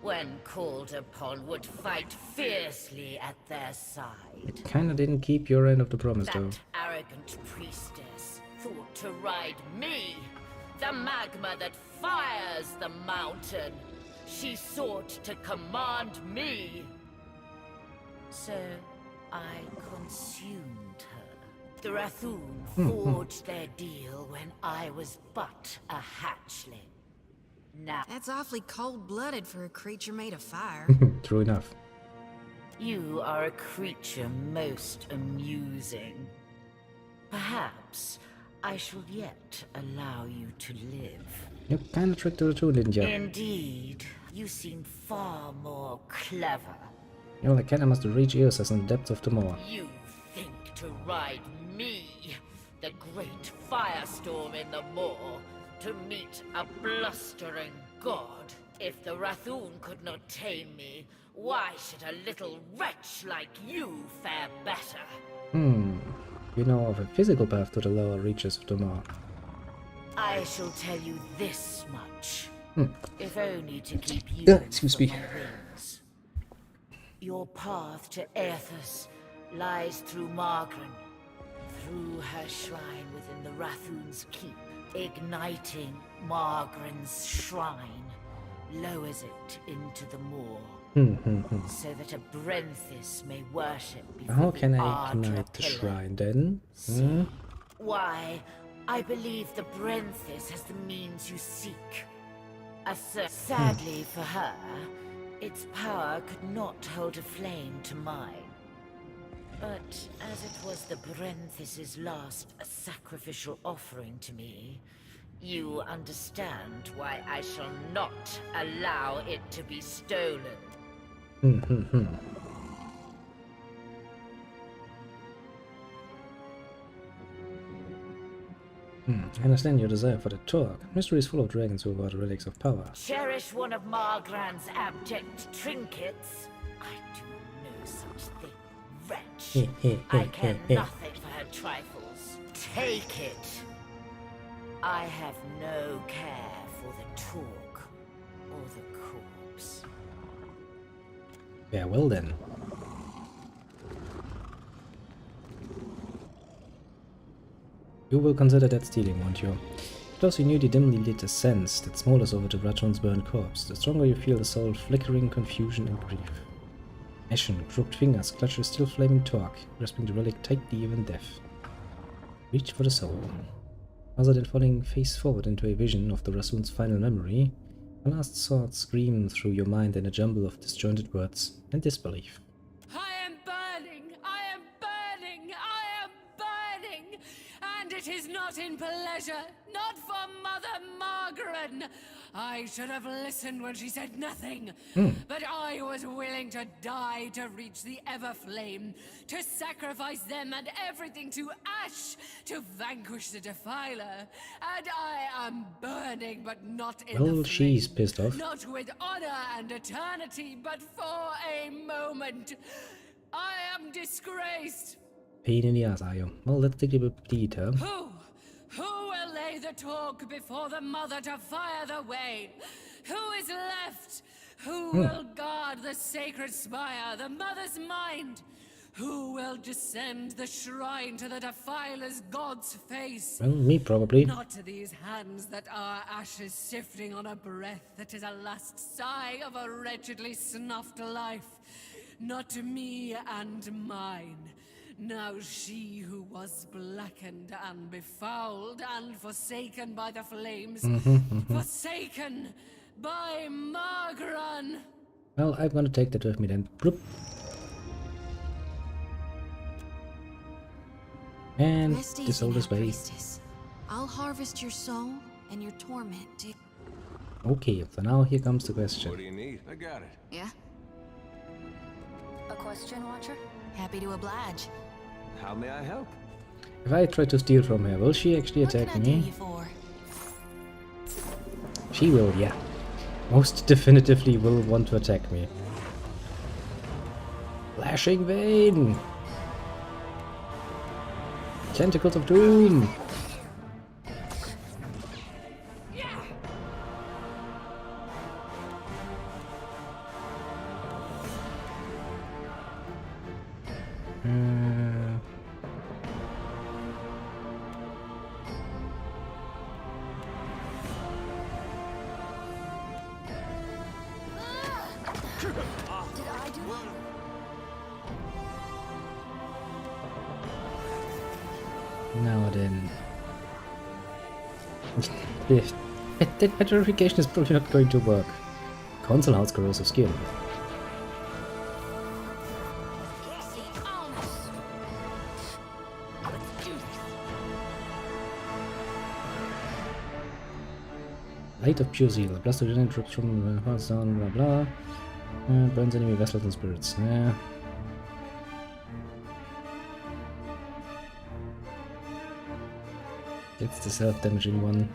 Speaker 13: when called upon, would fight fiercely at their side.
Speaker 1: Kinda didn't keep your end of the promise, though.
Speaker 13: That arrogant priestess thought to ride me, the magma that fires the mountain. She sought to command me. So I consumed her. The Rathoon forged their deal when I was but a hatchling. Now
Speaker 14: That's awfully cold-blooded for a creature made of fire.
Speaker 1: True enough.
Speaker 13: you are a creature most amusing. Perhaps I shall yet allow you to live.
Speaker 1: You kinda tricked the Rathoon, didn't you?
Speaker 13: Indeed, you seem far more clever.
Speaker 1: You know, the cannon must reach ears as in the depths of the moor.
Speaker 13: You think to ride me, the great firestorm in the moor, to meet a blustering god. If the Rathoon could not tame me, why should a little wretch like you fare better?
Speaker 1: You know of a physical path to the lower reaches of the moor.
Speaker 13: I shall tell you this much, if only to keep you
Speaker 1: excuse me.
Speaker 13: from my wings. Your path to Aethys lies through Margren, through her shrine within the Rathoon's keep. Igniting Margren's shrine lowers it into the moor, so that a Brenthis may worship before
Speaker 1: How
Speaker 13: the
Speaker 1: can I
Speaker 13: Ardra
Speaker 1: ignite the
Speaker 13: pillar.
Speaker 1: shrine then?
Speaker 13: Why, I believe the Brenthis has the means you seek. Sadly for her, its power could not hold a flame to mine. But as it was the Brenthis's last sacrificial offering to me, you understand why I shall not allow it to be stolen.
Speaker 1: I understand your desire for the Torque. Mystery is full of dragons who are the relics of power.
Speaker 13: Cherish one of Margran's abject trinkets? I do no such thing, wretch. I care nothing for her trifles. Take it. I have no care for the Torque or the corpse.
Speaker 1: Yeah, well then. You will consider that stealing, won't you? Because you knew the dimly lit sense that smolders over the Ratron's burned corpse, the stronger you feel the soul flickering confusion and grief. Ashen, crooked fingers clutch a still flaming torque, grasping the relic tightly even death. Reach for the soul. Rather than falling face forward into a vision of the Rasoon's final memory, a last thought screamed through your mind in a jumble of disjointed words and disbelief.
Speaker 20: I am burning! I am burning! I am burning! And it is not in pleasure, not for Mother Margaret. I should have listened when she said nothing. But I was willing to die to reach the Everflame, to sacrifice them and everything to ash, to vanquish the Defiler. And I am burning, but not in the flame.
Speaker 1: She's pissed off.
Speaker 20: Not with honor and eternity, but for a moment. I am disgraced.
Speaker 1: Pain in the ass, are you? Well, let's dig a bit deeper.
Speaker 20: Who will lay the talk before the mother to fire the way? Who is left? Who will guard the sacred spire, the mother's mind? Who will descend the shrine to the Defiler's god's face?
Speaker 1: Well, me probably.
Speaker 20: Not to these hands that are ashes sifting on a breath that is a last sigh of a wretchedly snuffed life. Not to me and mine. Now she who was blackened and befouled and forsaken by the flames, forsaken by Margran.
Speaker 1: Well, I'm gonna take that with me then. Bloop. And
Speaker 14: Rest
Speaker 1: this
Speaker 14: easy
Speaker 1: all
Speaker 14: now,
Speaker 1: this way.
Speaker 14: priestess. I'll harvest your soul and your torment too.
Speaker 1: Okay, so now here comes the question.
Speaker 11: What do you need? I got it.
Speaker 14: Yeah? A question, Watcher? Happy to oblige.
Speaker 11: How may I help?
Speaker 1: If I try to steal from her, will she actually attack
Speaker 14: What can I do
Speaker 1: me?
Speaker 14: you for?
Speaker 1: She will, yeah. Most definitively will want to attack me. Lashing Vein! Tentacles of Doom! Now then. That petrification is probably not going to work. Gonzalo has corrosive skin. Light of Pure Zeal. Blast of Unit troops from hearts down, blah blah. Burns enemy vessels and spirits. Yeah. It's the self-damaging one.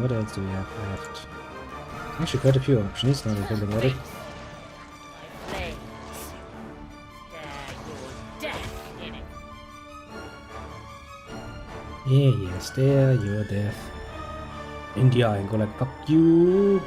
Speaker 1: What else do we have left? Actually, quite a few options now that I think about it. Yeah, yes, there, you're deaf. In the eye, and go like, fuck you!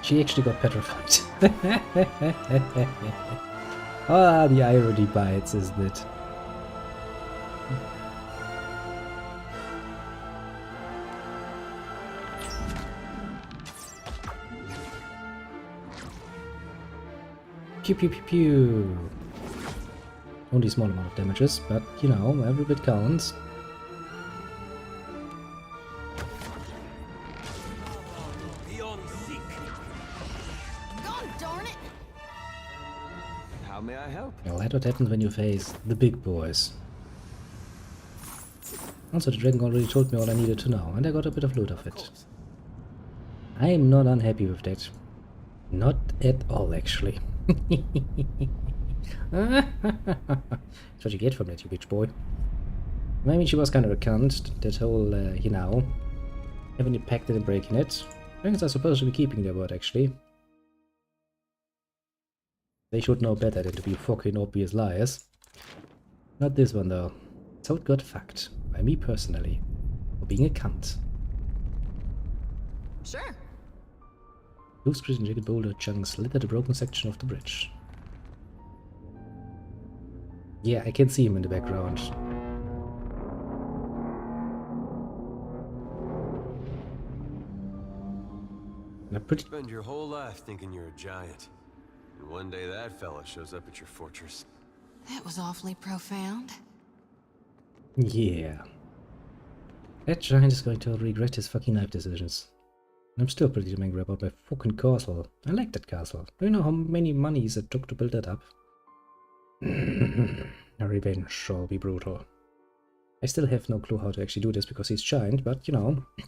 Speaker 1: She actually got petrified. Ah, the irony bites, isn't it? Pew pew pew pew. Only a small amount of damages, but you know, every bit counts.
Speaker 11: How may I help?
Speaker 1: Well, that's what happens when you face the big boys. Also, the dragon already told me all I needed to know, and I got a bit of loot of it. I'm not unhappy with that. Not at all, actually. That's what you get from that, you bitch boy. I mean, she was kind of a cunt, that whole, you know, having it packed and breaking it. Dragons are supposed to be keeping their word, actually. They should know better than to be fucking obvious liars. Not this one, though. So it got fucked. By me personally. For being a cunt.
Speaker 14: Sure.
Speaker 1: Loose prison jagged boulder chunks litter the broken section of the bridge. Yeah, I can see him in the background.
Speaker 11: Spend your whole life thinking you're a giant. And one day that fella shows up at your fortress.
Speaker 14: That was awfully profound.
Speaker 1: Yeah. That giant is going to regret his fucking life decisions. I'm still pretty angry about my fucking castle. I like that castle. Do you know how many monies it took to build that up? Revenge shall be brutal. I still have no clue how to actually do this because he's giant, but you know, if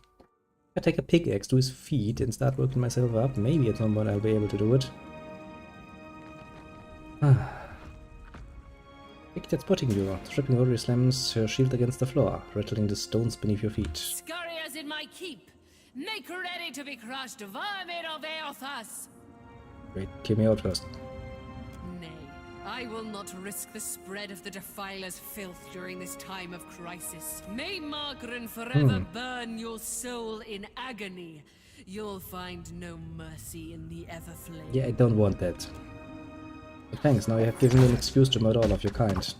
Speaker 1: I take a pickaxe to his feet and start working myself up, maybe at some point I'll be able to do it. Pick that spotting you. Stripping over slams her shield against the floor, rattling the stones beneath your feet.
Speaker 2: Scurriers in my keep! Make ready to be crushed, vermin of Eothas!
Speaker 1: Wait, hear me out first.
Speaker 2: Nay, I will not risk the spread of the Defiler's filth during this time of crisis. May Margaret forever burn your soul in agony. You'll find no mercy in the Everflame.
Speaker 1: Yeah, I don't want that. But thanks, now you have given me an excuse to murder all of your kind.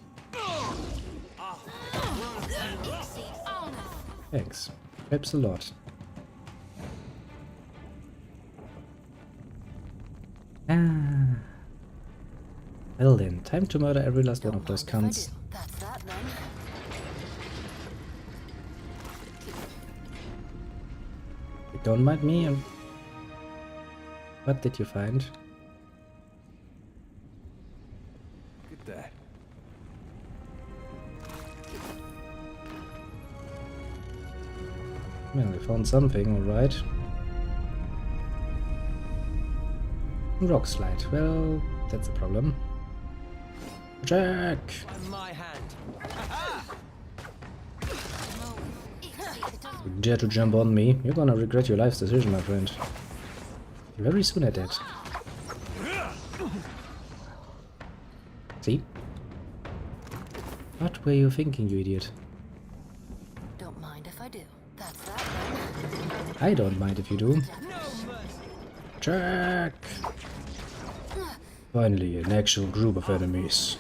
Speaker 1: Thanks. Helps a lot. Ah. Well then, time to murder every last one of those cunts. You don't mind me? What did you find?
Speaker 11: Look at that.
Speaker 1: Well, we found something, alright. Rock slide. Well, that's a problem. Jack!
Speaker 7: My hand.
Speaker 1: You dare to jump on me? You're gonna regret your life's decision, my friend. Very soon at that. See? What were you thinking, you idiot?
Speaker 6: Don't mind if I do. That's that then.
Speaker 1: I don't mind if you do. Jack! Finally, an actual group of enemies.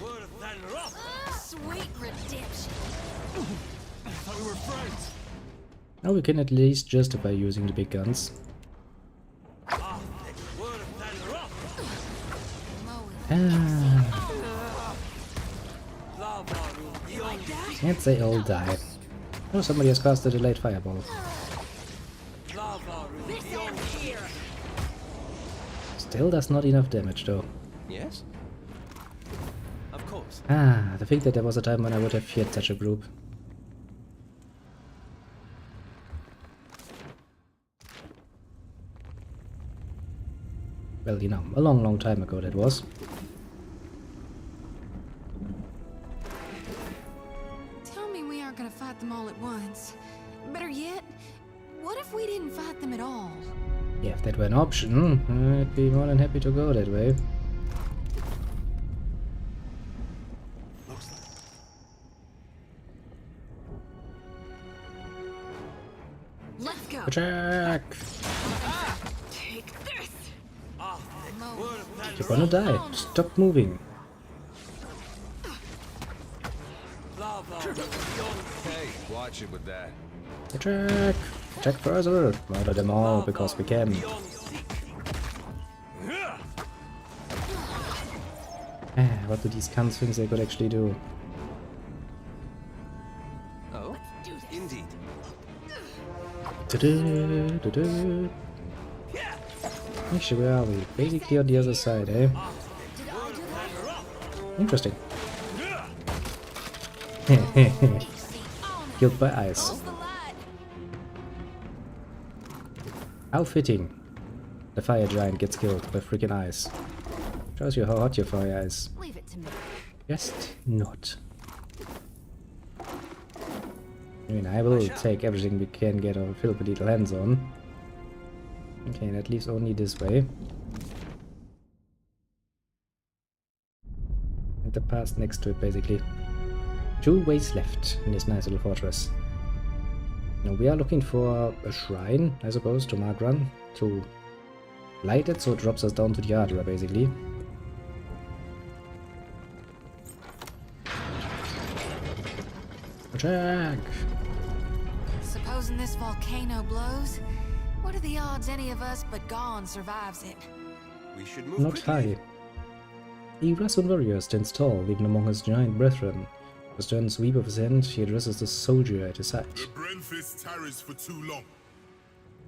Speaker 14: Sweet redemption.
Speaker 17: I thought we were friends.
Speaker 1: Now we can at least justify using the big guns. And they all die. Oh, somebody has cast a delayed fireball. Still does not enough damage though.
Speaker 7: Yes? Of course.
Speaker 1: Ah, I think that there was a time when I would have feared such a group. Well, you know, a long time ago that was.
Speaker 14: Tell me we aren't gonna fight them all at once. Better yet, what if we didn't fight them at all?
Speaker 1: Yeah, if that were an option, I'd be more than happy to go that way.
Speaker 14: Let's go.
Speaker 1: Attack!
Speaker 14: Take this.
Speaker 1: You're gonna die. Stop moving.
Speaker 11: Hey, watch it with that.
Speaker 1: Attack! Attack further! Murder them all because we can. What do these cunts think they could actually do?
Speaker 7: Oh, indeed.
Speaker 1: Actually, where are we? Basically on the other side, eh? Interesting. Killed by ice. How fitting. The fire giant gets killed by freaking ice. Shows you how hot your fire is.
Speaker 14: Leave it to me.
Speaker 1: Just not. I mean, I will take everything we can get our filthy little hands on. Okay, that leaves only this way. And the path next to it, basically. 2 ways left in this nice little fortress. Now we are looking for a shrine, I suppose, to Margran, to light it so it drops us down to the Ardra, basically. Attack!
Speaker 14: Supposing this volcano blows, what are the odds any of us but Gon survives it?
Speaker 11: We should move
Speaker 1: Not
Speaker 11: quickly.
Speaker 1: high. The Rasun warrior stands tall, even among his giant brethren. With a stern sweep of his hand, he addresses the soldier at his side.
Speaker 9: The Brenthis tarries for too long.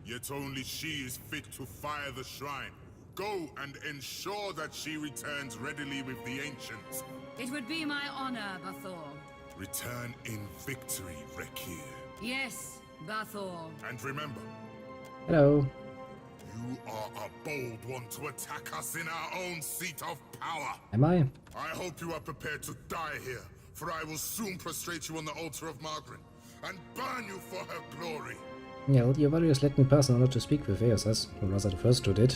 Speaker 9: Yet only she is fit to fire the shrine. Go and ensure that she returns readily with the ancients.
Speaker 2: It would be my honor, Bathor.
Speaker 9: Return in victory, Rekir.
Speaker 2: Yes, Bathor.
Speaker 9: And remember,
Speaker 1: Hello.
Speaker 9: you are a bold one to attack us in our own seat of power.
Speaker 1: Am I?
Speaker 9: I hope you are prepared to die here, for I will soon prostrate you on the altar of Margaret and burn you for her glory.
Speaker 1: Yeah, well, your warriors let me pass and not to speak with Eosas, or rather the first two did.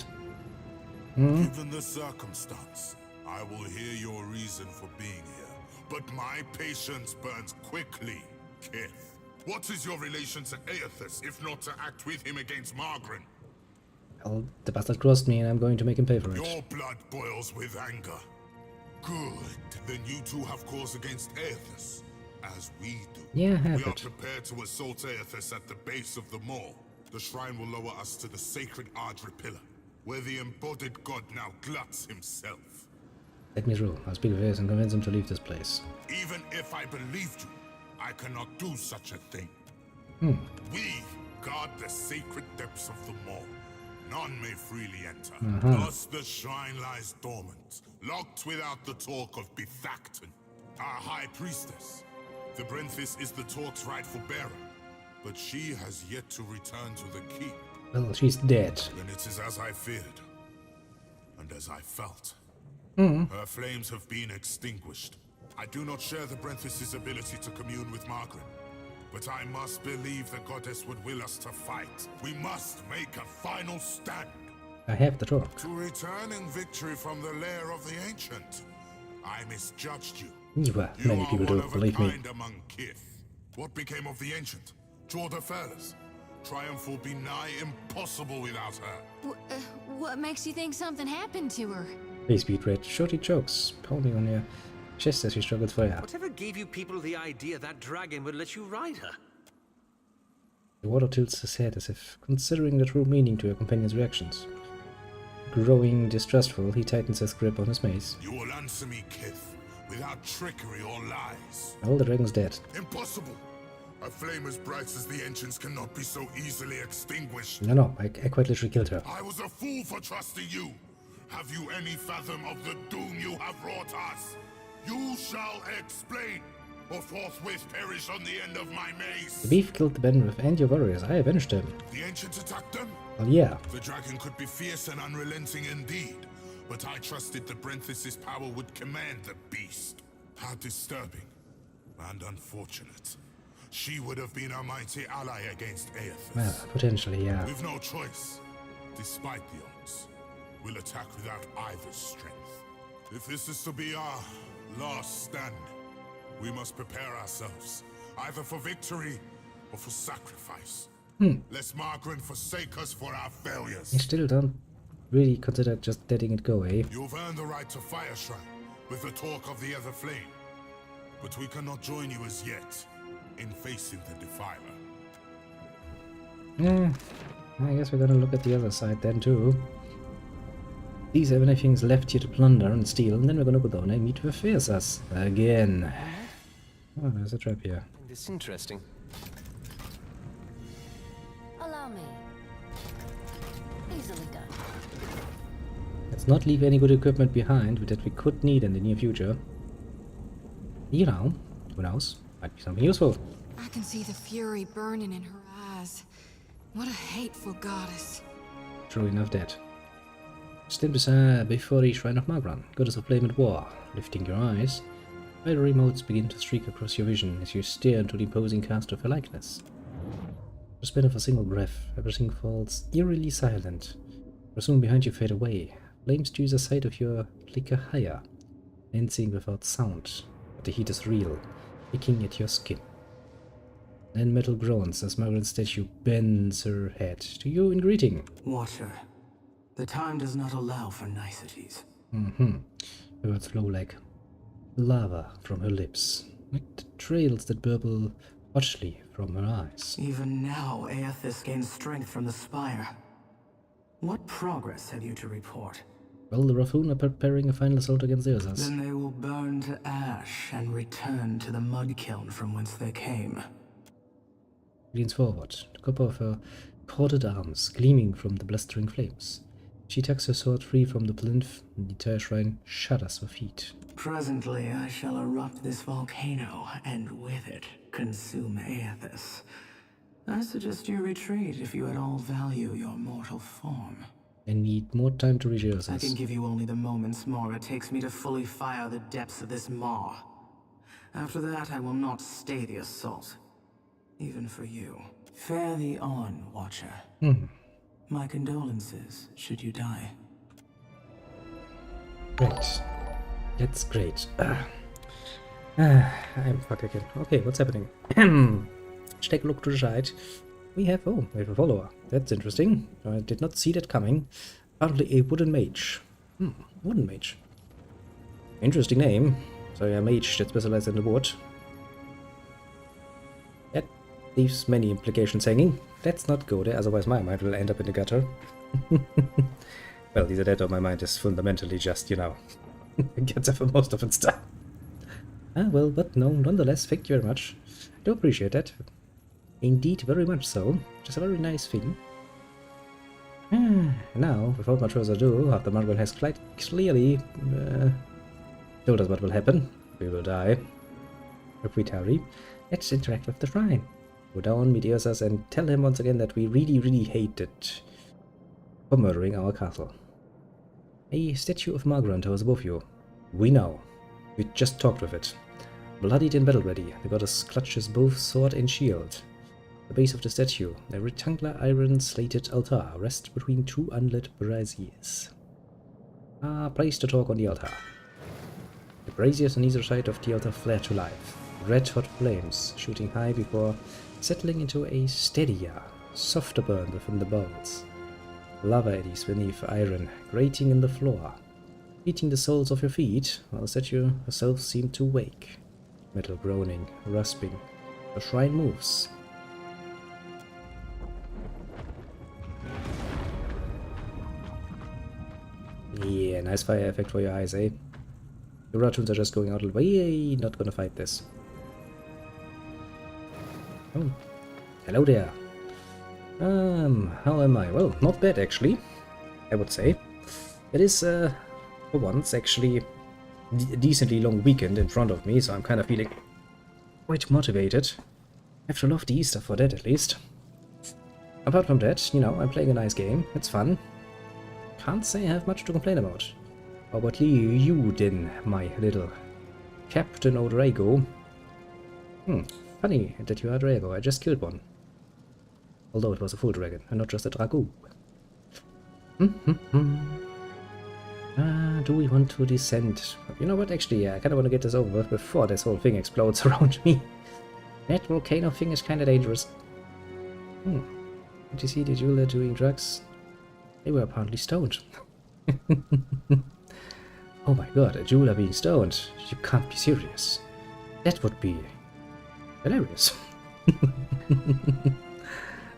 Speaker 1: Hmm?
Speaker 9: Given the circumstance, I will hear your reason for being here, but my patience burns quickly, Kith. What is your relation to Aethys, if not to act with him against Margaret?
Speaker 1: Well, the bastard crossed me and I'm going to make him pay for it.
Speaker 9: Your blood boils with anger. Good. Then you two have cause against Aethys, as we do.
Speaker 1: Yeah, I have
Speaker 9: We are
Speaker 1: it.
Speaker 9: prepared to assault Aethys at the base of the mall. The shrine will lower us to the sacred Ardra pillar, where the embodied god now gluts himself.
Speaker 1: Let me through. I'll speak with Ace and convince him to leave this place.
Speaker 9: Even if I believed you, I cannot do such a thing. We guard the sacred depths of the mall. None may freely enter. Thus the shrine lies dormant, locked without the talk of Bethacton, our high priestess. The Brenthis is the talk's rightful bearer, but she has yet to return to the keep.
Speaker 1: Well, she's dead.
Speaker 9: Then it is as I feared, and as I felt. Her flames have been extinguished. I do not share the Brenthis' ability to commune with Margaret, but I must believe the goddess would will us to fight. We must make a final stand.
Speaker 1: I have the talk.
Speaker 9: To return in victory from the lair of the ancient. I misjudged you.
Speaker 1: Many people do, believe me.
Speaker 9: Among kith. What became of the ancient? Jorda Fairless. Triumph will be nigh impossible without her.
Speaker 14: What makes you think something happened to her?
Speaker 1: Please beat red. Shorty jokes, pounding on your chest as she struggles for air.
Speaker 7: Whatever gave you people the idea that dragon would let you ride her?
Speaker 1: The water tilts his head as if considering the true meaning to her companion's reactions. Growing distrustful, he tightens his grip on his mace.
Speaker 9: You will answer me, Kith, without trickery or lies.
Speaker 1: Well, the dragon's dead.
Speaker 9: Impossible! A flame as bright as the ancients cannot be so easily extinguished.
Speaker 1: No, I quite literally killed her.
Speaker 9: I was a fool for trusting you. Have you any fathom of the doom you have wrought us? You shall explain, or forthwith perish on the end of my mace.
Speaker 1: The beef killed the Benrith and your warriors. I avenged them.
Speaker 9: The ancients attacked them?
Speaker 1: Well, yeah.
Speaker 9: The dragon could be fierce and unrelenting indeed, but I trusted the Brenthis' power would command the beast. How disturbing and unfortunate. She would have been a mighty ally against Aethys.
Speaker 1: Well, potentially, yeah.
Speaker 9: We've no choice. Despite the odds, we'll attack without either's strength. If this is to be our last stand, we must prepare ourselves, either for victory or for sacrifice. Lest Margaret forsake us for our failures.
Speaker 1: I still don't really consider just letting it go, eh?
Speaker 9: You've earned the right to Fire Shrine, with the talk of the Ether Flame. But we cannot join you as yet in facing the Defiler.
Speaker 1: Yeah, I guess we're gonna look at the other side then too. These have anything left here to plunder and steal, and then we're gonna go down and meet with Fearsas again. Oh, there's a trap here.
Speaker 7: It's interesting.
Speaker 22: Allow me. Easily done.
Speaker 1: Let's not leave any good equipment behind that we could need in the near future. You know, who knows? Might be something useful.
Speaker 14: I can see the fury burning in her eyes. What a hateful goddess.
Speaker 1: True enough that. Stand before the Shrine of Margran, goddess of flame and war. Lifting your eyes, fiery motes begin to streak across your vision as you stare into the imposing cast of her likeness. For the span of a single breath, everything falls eerily silent. For soon behind you fade away. Flames to the side of your flicker higher, dancing without sound, but the heat is real, picking at your skin. Then metal groans as Margaret's statue bends her head to you in greeting.
Speaker 5: Watcher, the time does not allow for niceties.
Speaker 1: Words flow like lava from her lips, like the trails that burble watchfully from her eyes.
Speaker 5: Even now, Aethys gains strength from the spire. What progress have you to report?
Speaker 1: Well, the Raffoon are preparing a final assault against Eosas.
Speaker 5: Then they will burn to ash and return to the mud kiln from whence they came.
Speaker 1: Leans forward, the copper of her corded arms gleaming from the blustering flames. She tucks her sword free from the plinth, and the entire shrine shudders with heat.
Speaker 5: Presently, I shall erupt this volcano, and with it, consume Aethys. I suggest you retreat if you at all value your mortal form.
Speaker 1: I need more time to reach Eosas.
Speaker 5: I can give you only the moments more it takes me to fully fire the depths of this maw. After that, I will not stay the assault. Even for you. Fare thee on, Watcher. My condolences, should you die.
Speaker 1: Great. That's great. I'm fucked again. Okay, what's happening? Let's take a look to the side. We have a follower. That's interesting. I did not see that coming. Apparently a wooden mage. Wooden mage. Interesting name. So a mage that specializes in the wood. That leaves many implications hanging. Let's not go there, otherwise my mind will end up in the gutter. Well, either that or my mind is fundamentally just, you know, gets for most of its time. Well, but no, nonetheless, thank you very much. I do appreciate that. Indeed, very much so. Just a very nice thing. Now, without much further ado, after Margaret has quite clearly told us what will happen, we will die. If we tarry, let's interact with the shrine. Go down, meet Eosas, and tell him once again that we really hate it for murdering our castle. A statue of Margaret towers above you. We know. We just talked with it. Bloodied and battle ready, the goddess clutches both sword and shield. At the base of the statue, a rectangular iron-slated altar rests between two unlit braziers. Place to talk on the altar. The braziers on either side of the altar flare to life, red-hot flames shooting high before settling into a steadier, softer burn within the bowls. Lava eddies beneath iron, grating in the floor, heating the soles of your feet, while the statue herself seemed to wake. Metal groaning, rasping. The shrine moves. Yeah, nice fire effect for your eyes, eh? The ratoons are just going out of the way, not gonna fight this. Oh, hello there. How am I? Well, not bad actually, I would say. It is, for once, actually a decently long weekend in front of me, so I'm kind of feeling quite motivated. I have to love the Easter for that, at least. Apart from that, you know, I'm playing a nice game. It's fun. Can't say I have much to complain about. How about you then, my little Captain O'Drago? Funny that you are Drago. I just killed one. Although it was a full dragon, and not just a Drago. Do we want to descend? You know what, actually, yeah, I kind of want to get this over with before this whole thing explodes around me. That volcano thing is kind of dangerous. Did you see the jeweler doing drugs? They were apparently stoned. Oh my god, a jeweler being stoned? You can't be serious. That would be hilarious.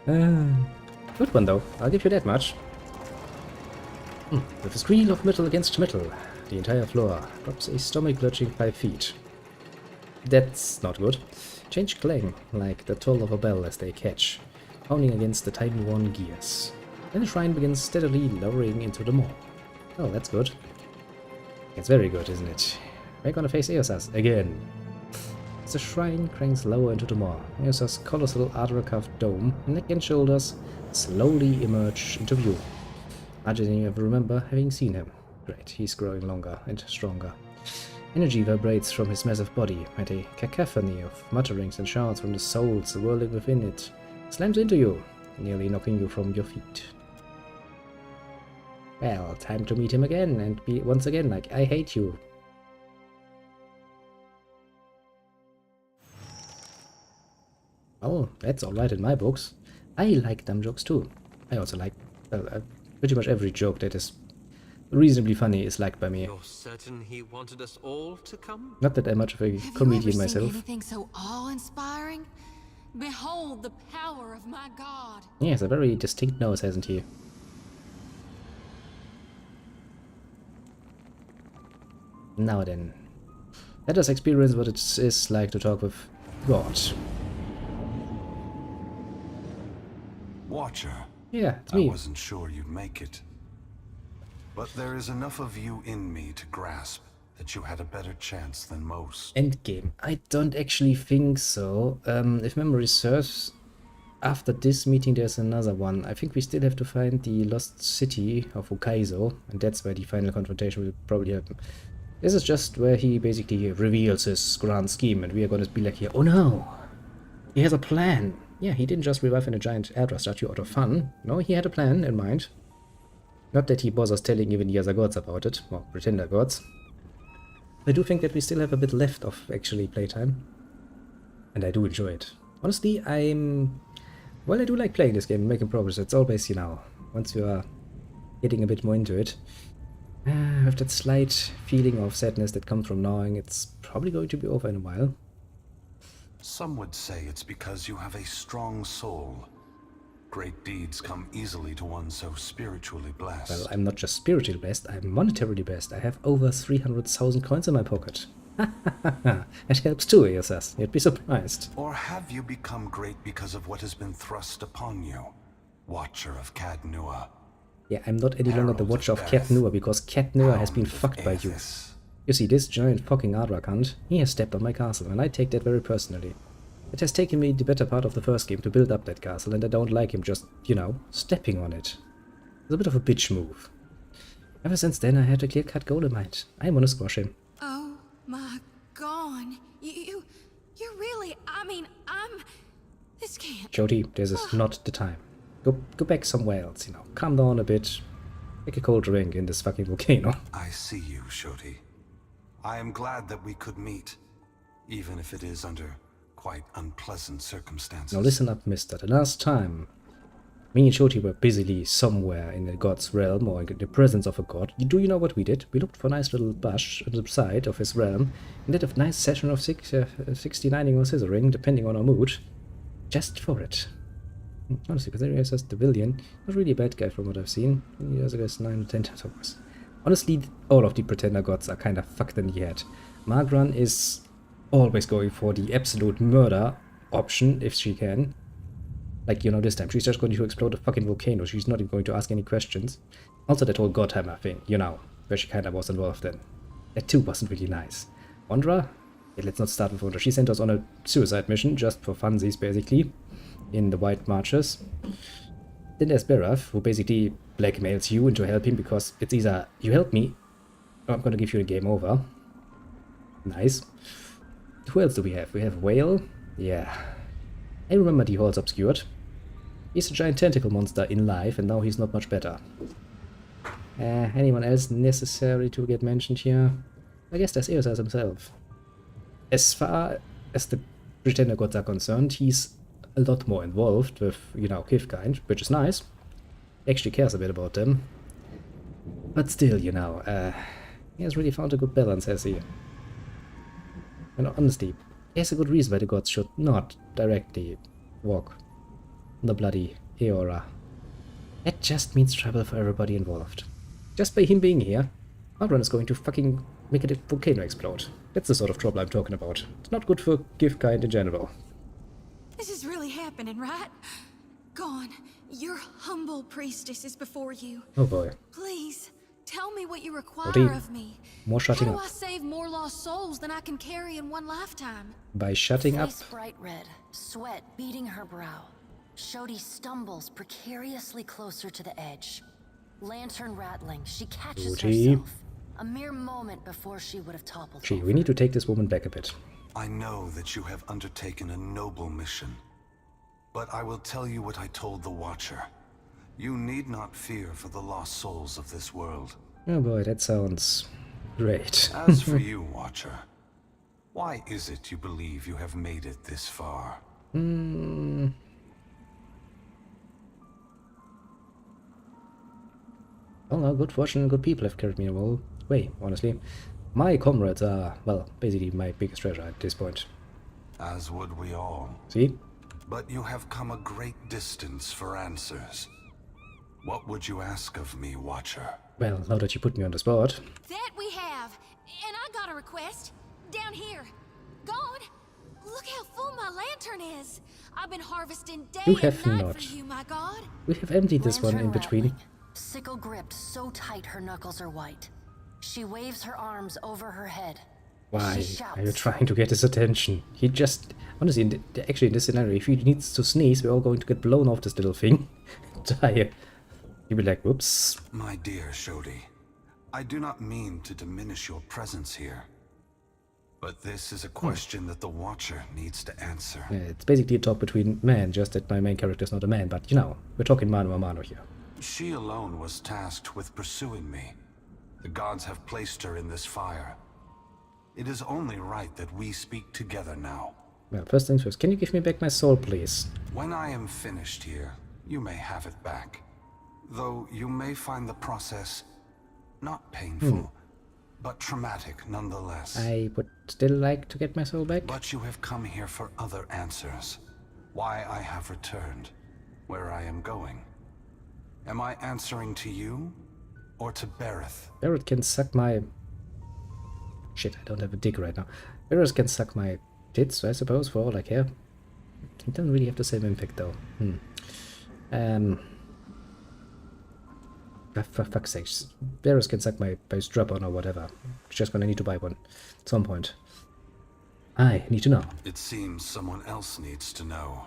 Speaker 1: Good one though, I'll give you that much. With a squeal of metal against metal, the entire floor drops a stomach-lurching 5 feet. That's not good. Change clang, like the toll of a bell as they catch, pounding against the time-worn gears. Then the shrine begins steadily lowering into the maw. Oh, that's good. It's very good, isn't it? We're gonna face Eosas again. As the shrine cranks lower into the maw, Eosas' colossal armor-carved dome, neck and shoulders slowly emerge into view. Larger than you ever remember having seen him. Great, he's growing longer and stronger. Energy vibrates from his massive body, and a cacophony of mutterings and shouts from the souls whirling within it slams into you, nearly knocking you from your feet. Well, time to meet him again and be once again like, I hate you. Well, that's alright in my books. I like dumb jokes too. I also like, pretty much every joke that is reasonably funny is liked by me.
Speaker 7: You're certain he wanted us all to come?
Speaker 1: Not that I'm much of a comedian
Speaker 14: Have
Speaker 1: myself.
Speaker 14: you ever seen anything so awe-inspiring? Behold the power of my god.
Speaker 1: He has a very distinct nose, hasn't he? Now then, let us experience what it is like to talk with God.
Speaker 12: Watcher.
Speaker 1: Yeah, it's me.
Speaker 12: I wasn't sure you'd make it. But there is enough of you in me to grasp that you had a better chance than most.
Speaker 1: Endgame. I don't actually think so. If memory serves, after this meeting there's another one. I think we still have to find the lost city of Hokkaido, and that's where the final confrontation will probably happen. This is just where he basically reveals his grand scheme, and we are gonna be like here, oh no! He has a plan! Yeah, he didn't just revive in a giant Eldra statue out of fun. No, he had a plan in mind. Not that he bothers telling even the other gods about it, or pretender gods. I do think that we still have a bit left of actually playtime. And I do enjoy it. Honestly, well, I do like playing this game and making progress. It's always, you know, once you are getting a bit more into it, with that slight feeling of sadness that comes from knowing it's probably going to be over in a while.
Speaker 12: Some would say it's because you have a strong soul. Great deeds come easily to one so spiritually blessed.
Speaker 1: Well, I'm not just spiritually blessed, I'm monetarily blessed. I have over 300,000 coins in my pocket. It helps too, he says. You'd be surprised.
Speaker 12: Or have you become great because of what has been thrust upon you? Watcher of Cad Nua.
Speaker 1: Yeah, I'm not any longer the Watcher of Cad Nua because Cad Nua has been fucked by you. You see, this giant fucking Aardvark hunt, he has stepped on my castle, and I take that very personally. It has taken me the better part of the first game to build up that castle, and I don't like him just, you know, stepping on it. It's a bit of a bitch move. Ever since then, I had a clear-cut goal in mind. I want to squash him.
Speaker 14: Oh my god. You really, I mean, this can't...
Speaker 1: Jody, this is not the time. Go back somewhere else, you know. Calm down a bit. Take a cold drink in this fucking volcano.
Speaker 12: I see you, Shoti. I am glad that we could meet, even if it is under quite unpleasant circumstances.
Speaker 1: Now listen up, mister. The last time me and Shoti were busily somewhere in a god's realm or in the presence of a god, do you know what we did? We looked for a nice little bush on the side of his realm and did a nice session of 69ing or scissoring, depending on our mood, just for it. Honestly, considering he's a civilian, not really a bad guy from what I've seen. He has, I guess, 9 or 10 times. Honestly, all of the pretender gods are kind of fucked in the head. Magran is always going for the absolute murder option, if she can. Like, you know, this time, she's just going to explode a fucking volcano. She's not even going to ask any questions. Also, that whole Godhammer thing, you know, where she kind of was involved in. That too wasn't really nice. Ondra? Yeah, let's not start with Ondra. She sent us on a suicide mission, just for funsies, basically, in the White Marches. Then there's Berath, who basically blackmails you into helping because it's either you help me, or I'm gonna give you the game over. Nice. Who else do we have? We have Whale. Yeah. I remember the Hall's Obscured. He's a giant tentacle monster in life, and now he's not much better. Anyone else necessary to get mentioned here? I guess there's Eosas himself. As far as the Pretender gods are concerned, he's a lot more involved with, you know, Kithkind, which is nice. He actually cares a bit about them. But still, you know, he has really found a good balance, has he? And honestly, there's a good reason why the gods should not directly walk the bloody Eora. That just means trouble for everybody involved. Just by him being here, Magran is going to fucking make a volcano explode. That's the sort of trouble I'm talking about. It's not good for Kithkind in general.
Speaker 14: This is really happening, right? Gone. Your humble priestess is before you.
Speaker 1: Oh boy.
Speaker 14: Please, tell me what you require
Speaker 1: Odie,
Speaker 14: of me.
Speaker 1: more shutting
Speaker 14: How
Speaker 1: up.
Speaker 14: do I save more lost souls than I can carry in one lifetime?
Speaker 1: By shutting up.
Speaker 18: Face bright red, sweat beading her brow. Shodi stumbles precariously closer to the edge. Lantern rattling, she catches
Speaker 1: Odie.
Speaker 18: herself. A mere moment before she would have toppled.
Speaker 1: Gee, we need to take this woman back a bit.
Speaker 12: I know that you have undertaken a noble mission, but I will tell you what I told the Watcher. You need not fear for the lost souls of this world.
Speaker 1: Oh boy, that sounds great.
Speaker 12: As for you, Watcher, why is it you believe you have made it this far?
Speaker 1: Well, no, good fortune and good people have carried me a long way, honestly. My comrades are, well, basically my biggest treasure at this point.
Speaker 12: As would we all.
Speaker 1: See?
Speaker 12: But you have come a great distance for answers. What would you ask of me, Watcher?
Speaker 1: Well, now that you put me on the spot.
Speaker 14: That we have. And I got a request. Down here. God, look how full my lantern is. I've been harvesting day
Speaker 1: You
Speaker 14: and
Speaker 1: have
Speaker 14: night
Speaker 1: not.
Speaker 14: for you, my God.
Speaker 1: We have emptied this one in
Speaker 18: Lantern
Speaker 1: between.
Speaker 18: rattling, sickle gripped so tight her knuckles are white. She waves her arms over her head.
Speaker 1: Why
Speaker 18: She
Speaker 1: are you
Speaker 18: shouts.
Speaker 1: trying to get his attention? He just... Honestly, actually in this scenario, if he needs to sneeze, we're all going to get blown off this little thing. Die. He'd be like, whoops.
Speaker 12: My dear Shodi, I do not mean to diminish your presence here. But this is a question that the Watcher needs to answer.
Speaker 1: Yeah, it's basically a talk between men, just that my main character is not a man, but you know, we're talking mano a mano here.
Speaker 12: She alone was tasked with pursuing me. The gods have placed her in this fire. It is only right that we speak together now.
Speaker 1: Well, first things first, can you give me back my soul, please?
Speaker 12: When I am finished here, you may have it back. Though you may find the process not painful, but traumatic nonetheless.
Speaker 1: I would still like to get my soul back.
Speaker 12: But you have come here for other answers. Why I have returned, where I am going. Am I answering to you, or to Bereth?
Speaker 1: Bereth can suck my... Shit, I don't have a dick right now. Bereth can suck my tits, I suppose, for all I care. It doesn't really have the same impact, though. For fuck's sake, Bereth can suck my strap-on or whatever. Just gonna need to buy one at some point. I need to know.
Speaker 12: It seems someone else needs to know.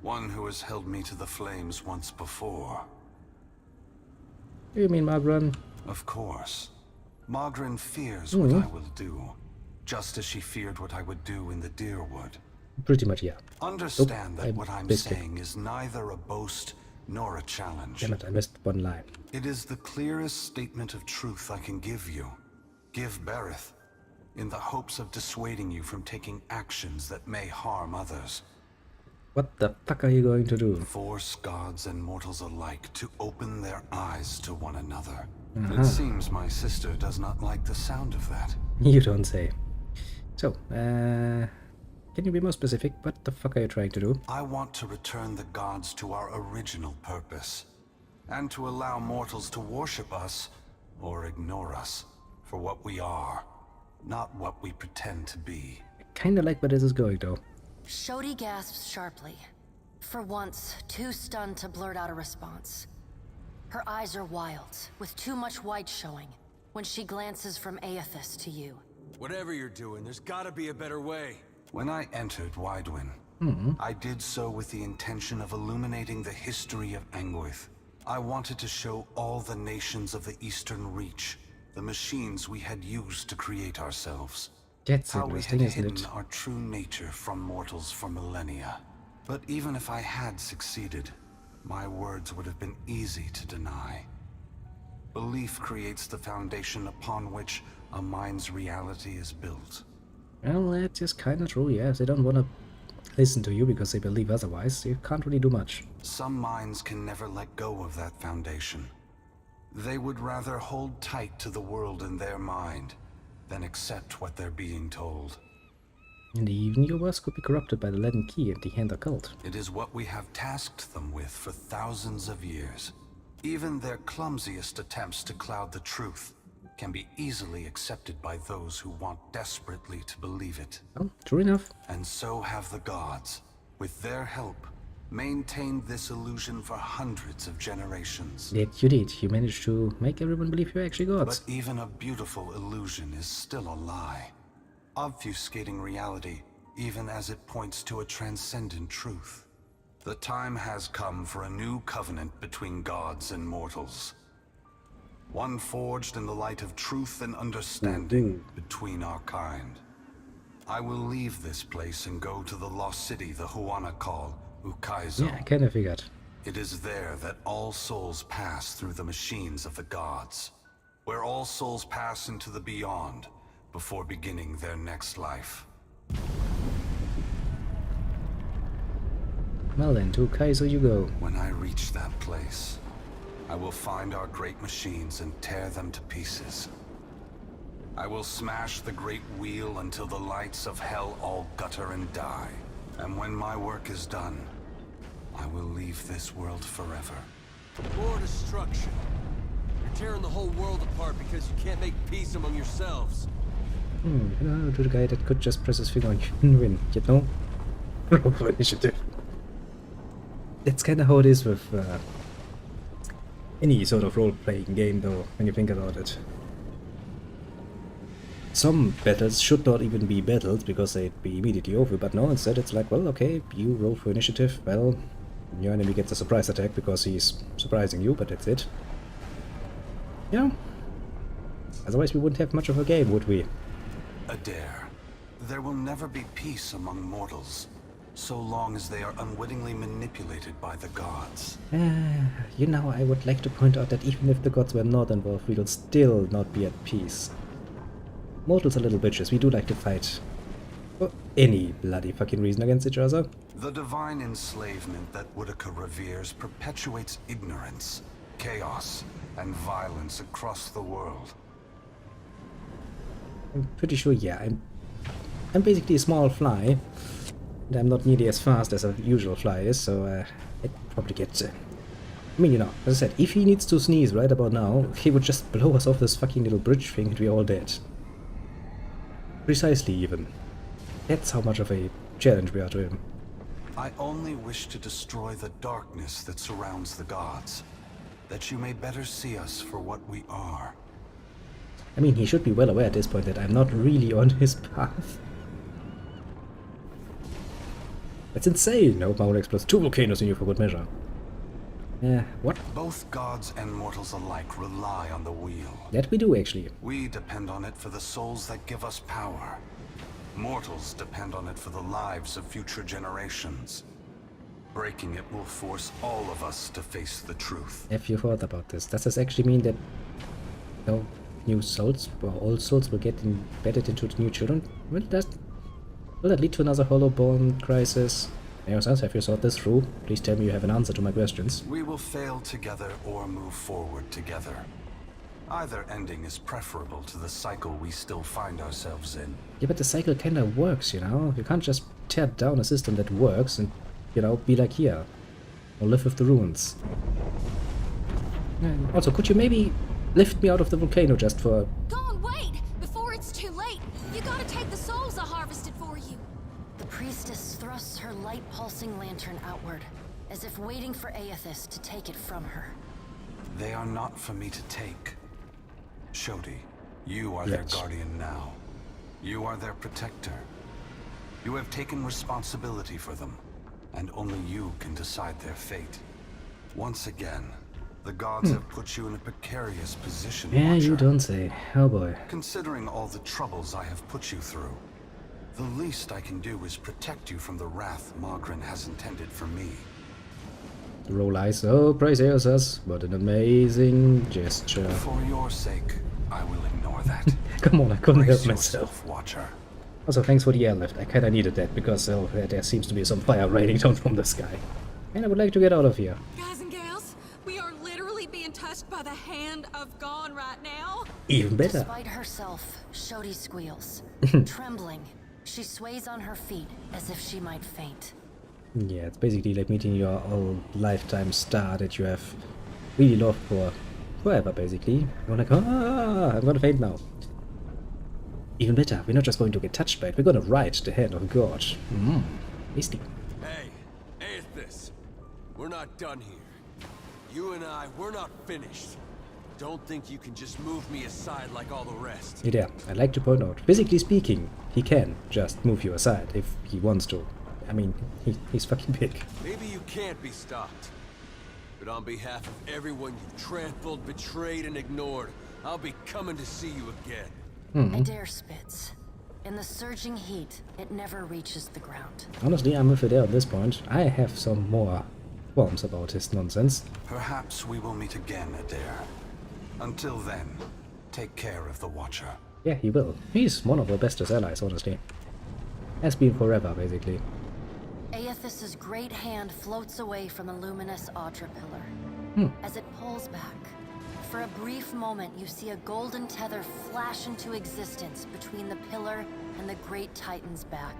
Speaker 12: One who has held me to the flames once before.
Speaker 1: You mean Margren?
Speaker 12: Of course. Margren fears what I will do, just as she feared what I would do in the Deerwood.
Speaker 1: Pretty much, yeah.
Speaker 12: Understand that what I'm saying is neither a boast nor a challenge.
Speaker 1: Damn it, I missed one line.
Speaker 12: It is the clearest statement of truth I can give you. Give Bereth, in the hopes of dissuading you from taking actions that may harm others.
Speaker 1: What the fuck are you going to do?
Speaker 12: Force gods and mortals alike to open their eyes to one another. It seems my sister does not like the sound of that.
Speaker 1: You don't say. So, can you be more specific? What the fuck are you trying to do?
Speaker 12: I want to return the gods to our original purpose, and to allow mortals to worship us, or ignore us, for what we are, not what we pretend to be.
Speaker 1: I kinda like where this is going, though.
Speaker 18: Shodi gasps sharply, for once too stunned to blurt out a response. Her eyes are wild, with too much white showing, when she glances from Aethys to you.
Speaker 11: Whatever you're doing, there's gotta be a better way.
Speaker 12: When I entered Widewin, I did so with the intention of illuminating the history of Anguith. I wanted to show all the nations of the Eastern Reach the machines we had used to create ourselves.
Speaker 1: That's
Speaker 12: how we had
Speaker 1: interesting,
Speaker 12: hidden
Speaker 1: isn't it?
Speaker 12: our true nature from mortals for millennia. But even if I had succeeded, my words would have been easy to deny. Belief creates the foundation upon which a mind's reality is built.
Speaker 1: Well, that is kinda true, yes. They don't wanna listen to you because they believe otherwise. You can't really do much.
Speaker 12: Some minds can never let go of that foundation. They would rather hold tight to the world in their mind than accept what they're being told.
Speaker 1: And even your words could be corrupted by the Leaden Key and the Hand occult.
Speaker 12: It is what we have tasked them with for thousands of years. Even their clumsiest attempts to cloud the truth can be easily accepted by those who want desperately to believe it.
Speaker 1: Oh, true enough.
Speaker 12: And so have the gods, with their help, maintained this illusion for hundreds of generations.
Speaker 1: Yet you did. You managed to make everyone believe you're actually gods.
Speaker 12: But even a beautiful illusion is still a lie, obfuscating reality even as it points to a transcendent truth. The time has come for a new covenant between gods and mortals. One forged in the light of truth and understanding between our kind. I will leave this place and go to the lost city the Huana call Ukaizo.
Speaker 1: Yeah, I kinda figured.
Speaker 12: It is there that all souls pass through the machines of the gods, where all souls pass into the beyond before beginning their next life.
Speaker 1: Well then, to Kaizo you go.
Speaker 12: When I reach that place, I will find our great machines and tear them to pieces. I will smash the great wheel until the lights of hell all gutter and die. And when my work is done, I will leave this world forever.
Speaker 11: More destruction. You're tearing the whole world apart because you can't make peace among yourselves.
Speaker 1: You know, to the guy that could just press his finger on you and win, you know? Roll initiative. That's kinda how it is with any sort of role-playing game, though, when you think about it. Some battles should not even be battles because they'd be immediately over, but no, instead it's like, well, okay, you roll for initiative, well, your enemy gets a surprise attack because he's surprising you, but that's it. You know? Otherwise we wouldn't have much of a game, would we?
Speaker 12: Adair, there will never be peace among mortals, so long as they are unwittingly manipulated by the gods.
Speaker 1: You know, I would like to point out that even if the gods were not involved, we will still not be at peace. Mortals are little bitches. We do like to fight for any bloody fucking reason against each other.
Speaker 12: The divine enslavement that Whitaker reveres perpetuates ignorance, chaos, and violence across the world.
Speaker 1: I'm pretty sure, yeah. I'm basically a small fly, and I'm not nearly as fast as a usual fly is, so I'd probably get... I mean, you know, as I said, if he needs to sneeze right about now, he would just blow us off this fucking little bridge thing and we're all dead. Precisely, even. That's how much of a challenge we are to him.
Speaker 12: I only wish to destroy the darkness that surrounds the gods, that you may better see us for what we are.
Speaker 1: I mean, he should be well aware at this point that I'm not really on his path. That's insane! I hope my one explodes 2 volcanoes in you for good measure. What?
Speaker 12: Both gods and mortals alike rely on the wheel.
Speaker 1: That we do, actually.
Speaker 12: We depend on it for the souls that give us power. Mortals depend on it for the lives of future generations. Breaking it will force all of us to face the truth.
Speaker 1: Have you thought about this? Does this actually mean that no new souls or old souls will get embedded into the new children? Will that lead to another hollow-born crisis? Yourselves, have you thought this through? Please tell me you have an answer to my questions.
Speaker 12: We will fail together or move forward together. Either ending is preferable to the cycle we still find ourselves in.
Speaker 1: Yeah, but the cycle kinda works, you know? You can't just tear down a system that works and, you know, be like here. Or live with the ruins. And also, could you maybe lift me out of the volcano just for...
Speaker 14: Go on, wait! Before it's too late! You gotta take the souls I harvested for you!
Speaker 18: The priestess thrusts her light-pulsing lantern outward, as if waiting for Aethys to take it from her.
Speaker 12: They are not for me to take. Shodi, you are their guardian now. You are their protector. You have taken responsibility for them, and only you can decide their fate. Once again, the gods have put you in a precarious position,
Speaker 1: Yeah,
Speaker 12: Watcher.
Speaker 1: you don't say. Oh boy.
Speaker 12: Considering all the troubles I have put you through, the least I can do is protect you from the wrath Magrin has intended for me.
Speaker 1: Roll eyes. Oh, praise Eosas. What an amazing gesture.
Speaker 12: For your sake, I will ignore that.
Speaker 1: Come on, I couldn't
Speaker 12: Brace
Speaker 1: help myself.
Speaker 12: yourself, Watcher.
Speaker 1: Also, thanks for the airlift. I kinda needed that because there seems to be some fire raining down from the sky. And I would like to get out of here.
Speaker 22: Guys and gals, we are literally being touched by the hand of God right now.
Speaker 1: Even better.
Speaker 18: Despite herself, Shodi squeals. Trembling, she sways on her feet as if she might faint.
Speaker 1: Yeah, it's basically like meeting your old lifetime star that you have really loved for forever, basically. You're like, I'm gonna faint now. Even better, we're not just going to get touched by it, we're gonna ride the hand of God. Tasty.
Speaker 11: Hey, Aethys, we're not done here. You and I, we're not finished. Don't think you can just move me aside like all the rest.
Speaker 1: Yeah, I'd like to point out, physically speaking, he can just move you aside if he wants to. I mean, he's fucking big.
Speaker 11: Maybe you can't be stopped. But on behalf of everyone you've trampled, betrayed, and ignored, I'll be coming to see you again.
Speaker 18: Adair spits. In the surging heat, it never reaches the ground.
Speaker 1: Honestly, I'm with Adair at this point. I have some more qualms about his nonsense.
Speaker 12: Perhaps we will meet again, Adair. Until then, take care of the Watcher.
Speaker 1: Yeah, he will. He's one of our bestest allies, honestly. Has been forever, basically.
Speaker 18: Aethys's great hand floats away from the luminous Audra pillar. As it pulls back, for a brief moment you see a golden tether flash into existence between the pillar and the great Titan's back.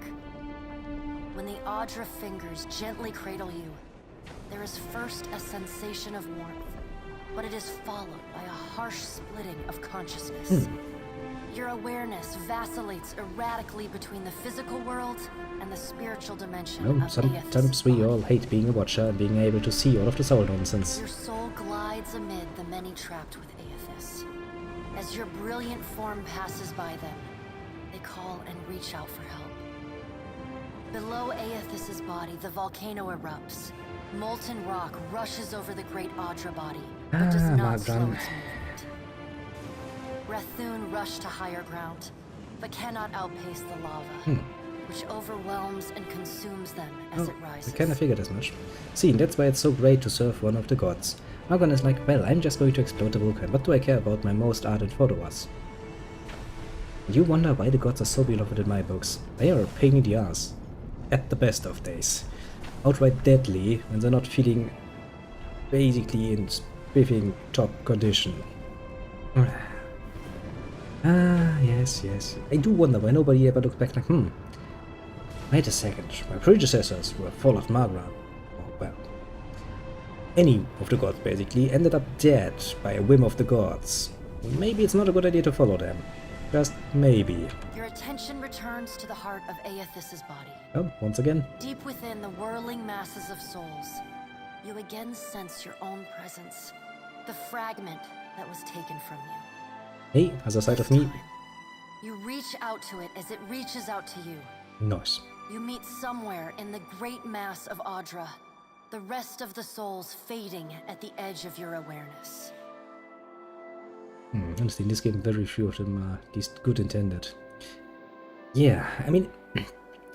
Speaker 18: When the Audra fingers gently cradle you, there is first a sensation of warmth, but it is followed by a harsh splitting of consciousness. Your awareness vacillates erratically between the physical world and the spiritual dimension of
Speaker 1: Sometimes we all hate being a watcher and being able to see all of the soul nonsense.
Speaker 18: Your soul glides amid the many trapped with Aethys. As your brilliant form passes by them, they call and reach out for help. Below Aethys's body, the volcano erupts. Molten rock rushes over the great Audra body, but does not slow its movement. Rathun rush to higher ground, but cannot outpace the lava, which overwhelms and consumes them as it rises.
Speaker 1: I kinda figured as much. See, that's why it's so great to serve one of the gods. Argon is like, well, I'm just going to explode the volcano. What do I care about my most ardent followers? You wonder why the gods are so beloved in my books. They are a pain in the ass. At the best of days. Outright deadly when they're not feeling basically in spiffing top condition. Yes. I do wonder why nobody ever looks back like, wait a second, my predecessors who have followed Magra, well, any of the gods basically, ended up dead by a whim of the gods. Maybe it's not a good idea to follow them. Just maybe.
Speaker 18: Your attention returns to the heart of Aethys's body.
Speaker 1: Oh, once again.
Speaker 18: Deep within the whirling masses of souls, you again sense your own presence. The fragment that was taken from you.
Speaker 1: Hey, other side of me.
Speaker 18: You reach out to it as it reaches out to you.
Speaker 1: Nice.
Speaker 18: You meet somewhere in the great mass of Audra, the rest of the souls fading at the edge of your awareness.
Speaker 1: Honestly, in this game, very few of them are at least good intended. Yeah, I mean,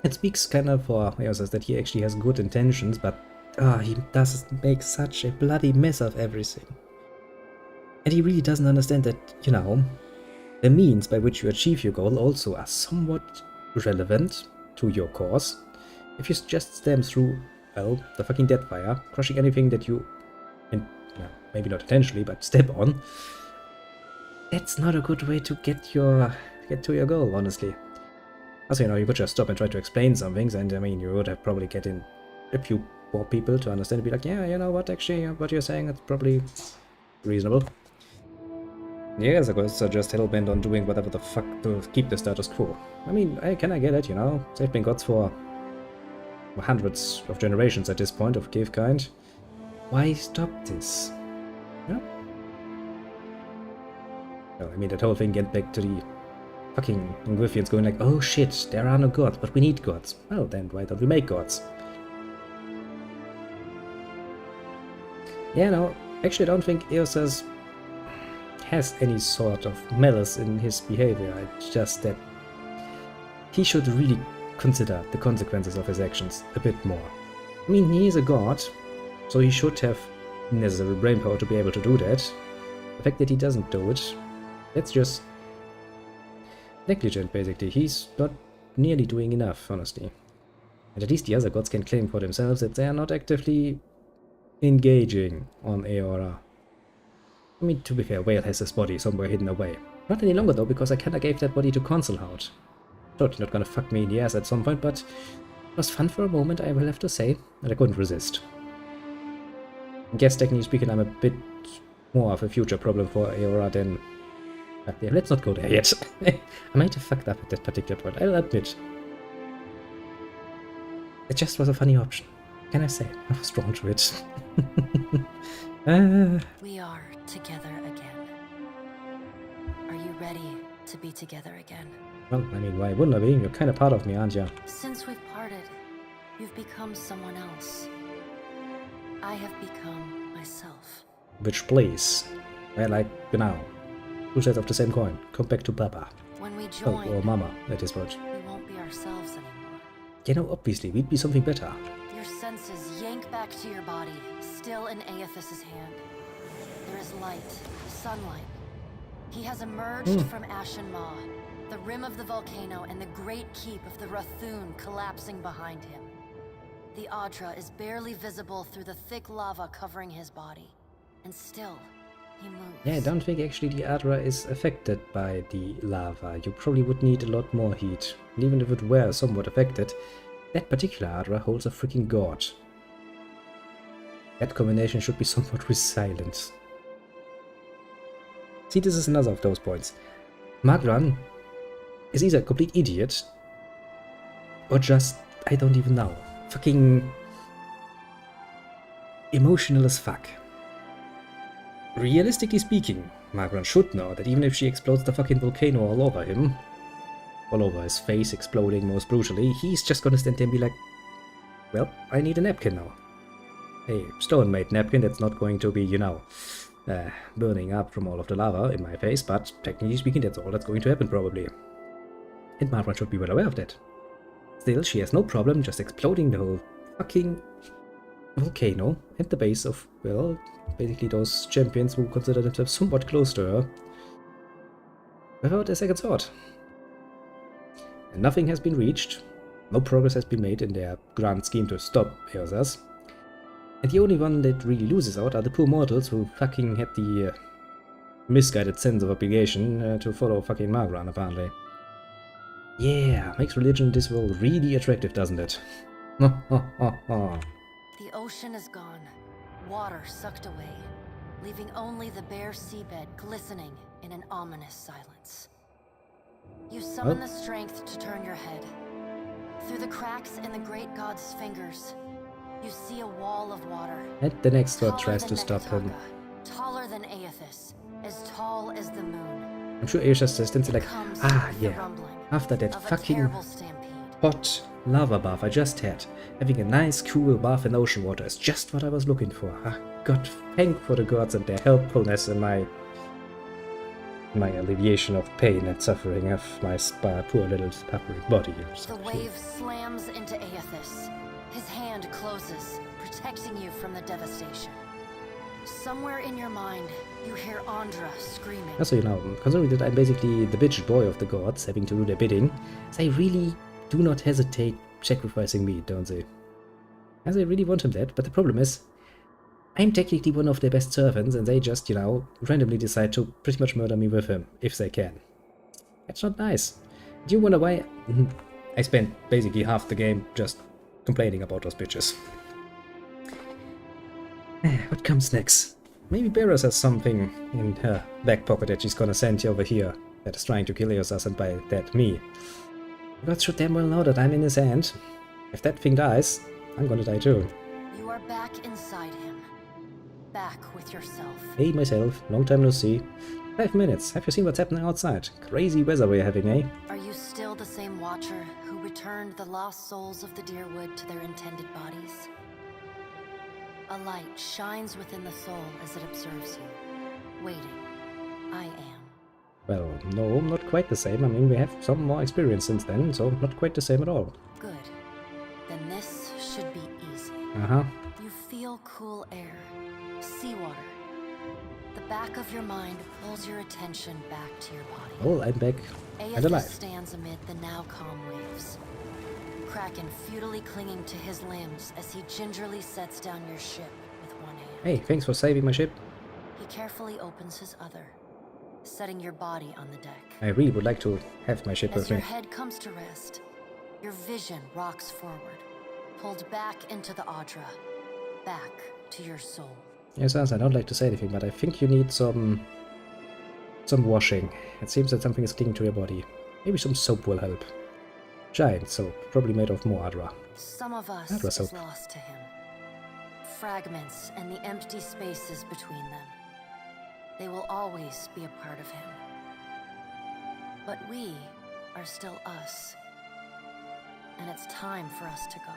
Speaker 1: it speaks kind of for Eos that he actually has good intentions, but he does make such a bloody mess of everything. And he really doesn't understand that, you know, the means by which you achieve your goal also are somewhat relevant to your cause. If you just stem through, well, the fucking Deathfire, crushing anything that you, maybe not intentionally, but step on, that's not a good way to get to your goal, honestly. Also, you know, you could just stop and try to explain some things, and I mean, you would have probably get in a few more people to understand and be like, yeah, you know what, actually, what you're saying, it's probably reasonable. Yes, of course, are just hell-bent on doing whatever the fuck to keep the status quo. I mean, I get it, you know? They've been gods for hundreds of generations at this point of cave kind. Why stop this? Yeah. Well, I mean, that whole thing get back to the fucking Ingwithians going like, oh shit, there are no gods, but we need gods. Well, then why don't we make gods? Yeah, no, actually I don't think Eos has any sort of malice in his behavior. It's just that he should really consider the consequences of his actions a bit more. I mean, he is a god, so he should have necessary brainpower to be able to do that. The fact that he doesn't do it, that's just negligent, basically. He's not nearly doing enough, honestly. And at least the other gods can claim for themselves that they are not actively engaging on Eora. I mean, to be fair, Whale has his body somewhere hidden away. Not any longer though, because I kinda gave that body to Gonzalo. Totally not gonna fuck me in the ass at some point, but it was fun for a moment, I will have to say, and I couldn't resist. I guess technically speaking, I'm a bit more of a future problem for Eora than... But yeah, let's not go there yet. I might have fucked up at that particular point, I'll admit. It just was a funny option. Can I say? I was drawn to it.
Speaker 18: We are together again. Are you ready to be together again?
Speaker 1: Well, I mean, why wouldn't I be? You're kind of part of me, aren't you?
Speaker 18: Since we've parted, you've become someone else. I have become myself.
Speaker 1: Which place? Well, like, you know, two sides of the same coin. Come back to Papa.
Speaker 18: When we join,
Speaker 1: or Mama, that is what.
Speaker 18: We won't be ourselves anymore.
Speaker 1: You know, obviously, we'd be something better.
Speaker 18: Your senses yank back to your body, still in Aethys's hand. There is light, sunlight. He has emerged from Ashen Maw, the rim of the volcano and the great keep of the Rathun collapsing behind him. The Audra is barely visible through the thick lava covering his body. And still, he moves.
Speaker 1: Yeah, I don't think actually the Audra is affected by the lava. You probably would need a lot more heat. And even if it were somewhat affected, that particular Audra holds a freaking god. That combination should be somewhat resilient. See, this is another of those points. Magran is either a complete idiot, or just, I don't even know, fucking emotional as fuck. Realistically speaking, Magran should know that even if she explodes the fucking volcano all over him, all over his face exploding most brutally, he's just gonna stand there and be like, well, I need a napkin now. A stone-made napkin that's not going to be, you know, burning up from all of the lava in my face, but technically speaking, that's all that's going to happen probably. And Magran should be well aware of that. Still, she has no problem just exploding the whole fucking volcano at the base of, well, basically those champions who consider themselves somewhat close to her, without a second thought. and nothing has been reached. No progress has been made in their grand scheme to stop Eosas. And the only one that really loses out are the poor mortals who fucking had the misguided sense of obligation to follow fucking Margran, apparently. Yeah, makes religion in this world really attractive, doesn't it?
Speaker 18: The ocean is gone, water sucked away, leaving only the bare seabed glistening in an ominous silence. You summon the strength to turn your head. Through the cracks in the great god's fingers, you see a wall of water.
Speaker 1: And the next god tries to stop him.
Speaker 18: Taller than Aethys, as tall as the moon.
Speaker 1: I'm sure Aethys just stands like, ah yeah, after that fucking hot lava bath I just had, having a nice cool bath in ocean water is just what I was looking for. Ah, God thank for the gods and their helpfulness in my alleviation of pain and suffering of my poor little suffering body.
Speaker 18: The wave slams into Aethys. His hand closes, protecting you from the devastation. Somewhere in your mind, you hear Andra screaming.
Speaker 1: Also, you know, considering that I'm basically the bitch boy of the gods, having to do their bidding, they really do not hesitate sacrificing me, don't they? As I really want him dead, but the problem is, I'm technically one of their best servants, and they just, you know, randomly decide to pretty much murder me with him, if they can. That's not nice. Do you wonder why I spent basically half the game just complaining about those bitches? What comes next? Maybe Beerus has something in her back pocket that she's gonna send you over here that is trying to kill Eosas, and by that me. God should damn well know that I'm in his hand. If that thing dies, I'm gonna die too.
Speaker 18: You are back inside him. Back with yourself.
Speaker 1: Hey myself, long time no see. 5 minutes, have you seen what's happening outside? Crazy weather we're having, eh?
Speaker 18: Are you still the same watcher who returned the lost souls of the Deerwood to their intended bodies? A light shines within the soul as it observes you. Waiting. I am.
Speaker 1: Well, no, not quite the same. I mean, we have some more experience since then, so not quite the same at all.
Speaker 18: Good. Then this should be easy.
Speaker 1: Uh-huh.
Speaker 18: You feel cool air, seawater. The back of your mind pulls your attention back to your body.
Speaker 1: Oh, I'm back and alive.
Speaker 18: Stands amid the now calm waves. Kraken futilely clinging to his limbs as he gingerly sets down your ship with one hand.
Speaker 1: Hey, thanks for saving my ship.
Speaker 18: He carefully opens his other, setting your body on the deck.
Speaker 1: I really would like to have my ship with me.
Speaker 18: As your head comes to rest, your vision rocks forward, pulled back into the Audra, back to your soul.
Speaker 1: Yes, I don't like to say anything, but I think you need some washing. It seems that something is clinging to your body. Maybe some soap will help. Giant soap, probably made of more Adra.
Speaker 18: Some of us is lost to him. Fragments and the empty spaces between them. They will always be a part of him. But we are still us. And it's time for us to go.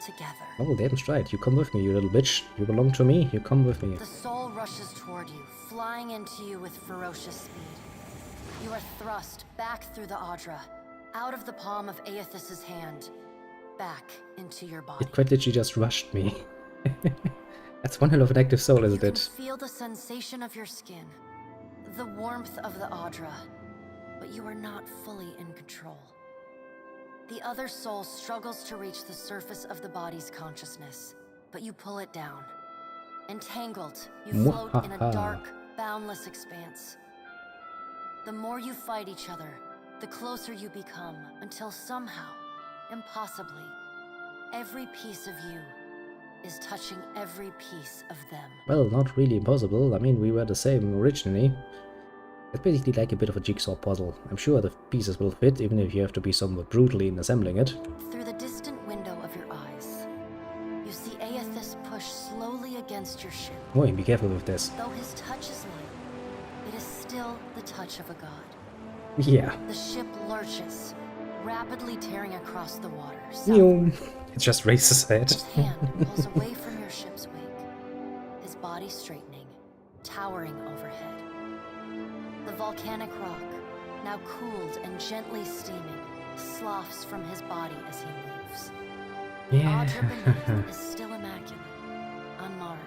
Speaker 18: Together.
Speaker 1: Oh, damn straight. You come with me, you little bitch. You belong to me, you come with me.
Speaker 18: The soul rushes toward you, flying into you with ferocious speed. You are thrust back through the Audra, out of the palm of Aethys' hand, back into your body.
Speaker 1: It quite literally just rushed me. That's one hell of an active soul, isn't it?
Speaker 18: You can feel the sensation of your skin, the warmth of the Audra, but you are not fully in control. The other soul struggles to reach the surface of the body's consciousness, but you pull it down. Entangled, you float in a dark, boundless expanse. The more you fight each other, the closer you become, until somehow, impossibly, every piece of you is touching every piece of them.
Speaker 1: Well, not really impossible. I mean, we were the same originally. It's basically like a bit of a jigsaw puzzle. I'm sure the pieces will fit, even if you have to be somewhat brutally in assembling it.
Speaker 18: Through the distant window of your eyes, you see Aethys push slowly against your ship.
Speaker 1: Oh, be careful with this.
Speaker 18: Though his touch is light, it is still the touch of a god.
Speaker 1: Yeah.
Speaker 18: The ship lurches, rapidly tearing across the waters.
Speaker 1: It just races ahead.
Speaker 18: His hand pulls away from your ship's wake, his body straightening, towering overhead. The volcanic rock, now cooled and gently steaming, sloughs from his body as he moves.
Speaker 1: Yeah.
Speaker 18: The Audra beneath is still immaculate, unmarred.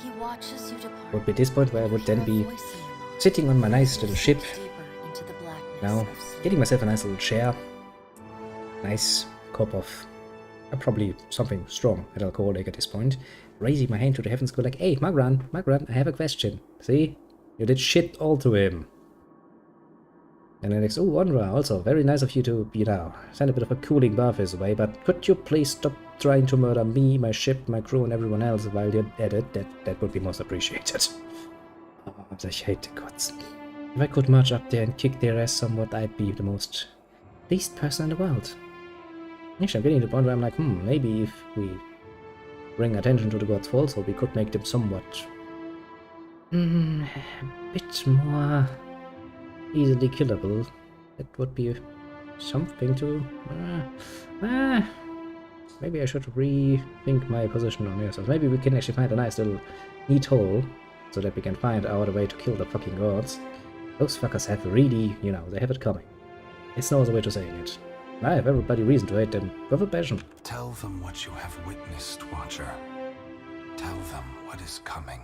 Speaker 18: He watches you depart.
Speaker 1: Would be this point where I would then be sitting on my nice little ship, Now, getting myself a nice little chair. Nice cup of probably something strong and alcoholic at this point. Raising my hand to the heavens, go like, hey, Magran, I have a question. See? You did shit all to him. And then next, oh, Onra, also, very nice of you to, you know, send a bit of a cooling bath his way, but could you please stop trying to murder me, my ship, my crew, and everyone else while you're at it? That would be most appreciated. Oh, I hate the gods. If I could march up there and kick their ass somewhat, I'd be the most pleased person in the world. Actually, I'm getting to the point where I'm like, maybe if we bring attention to the gods also, we could make them somewhat a bit more easily killable. That would be something to... maybe I should rethink my position on yourself. Maybe we can actually find a nice little neat hole so that we can find our way to kill the fucking gods. Those fuckers have really, you know, they have it coming. It's no other way to saying it. I have every bloody reason to hate them with a passion.
Speaker 12: Tell them what you have witnessed, Watcher. Tell them what is coming.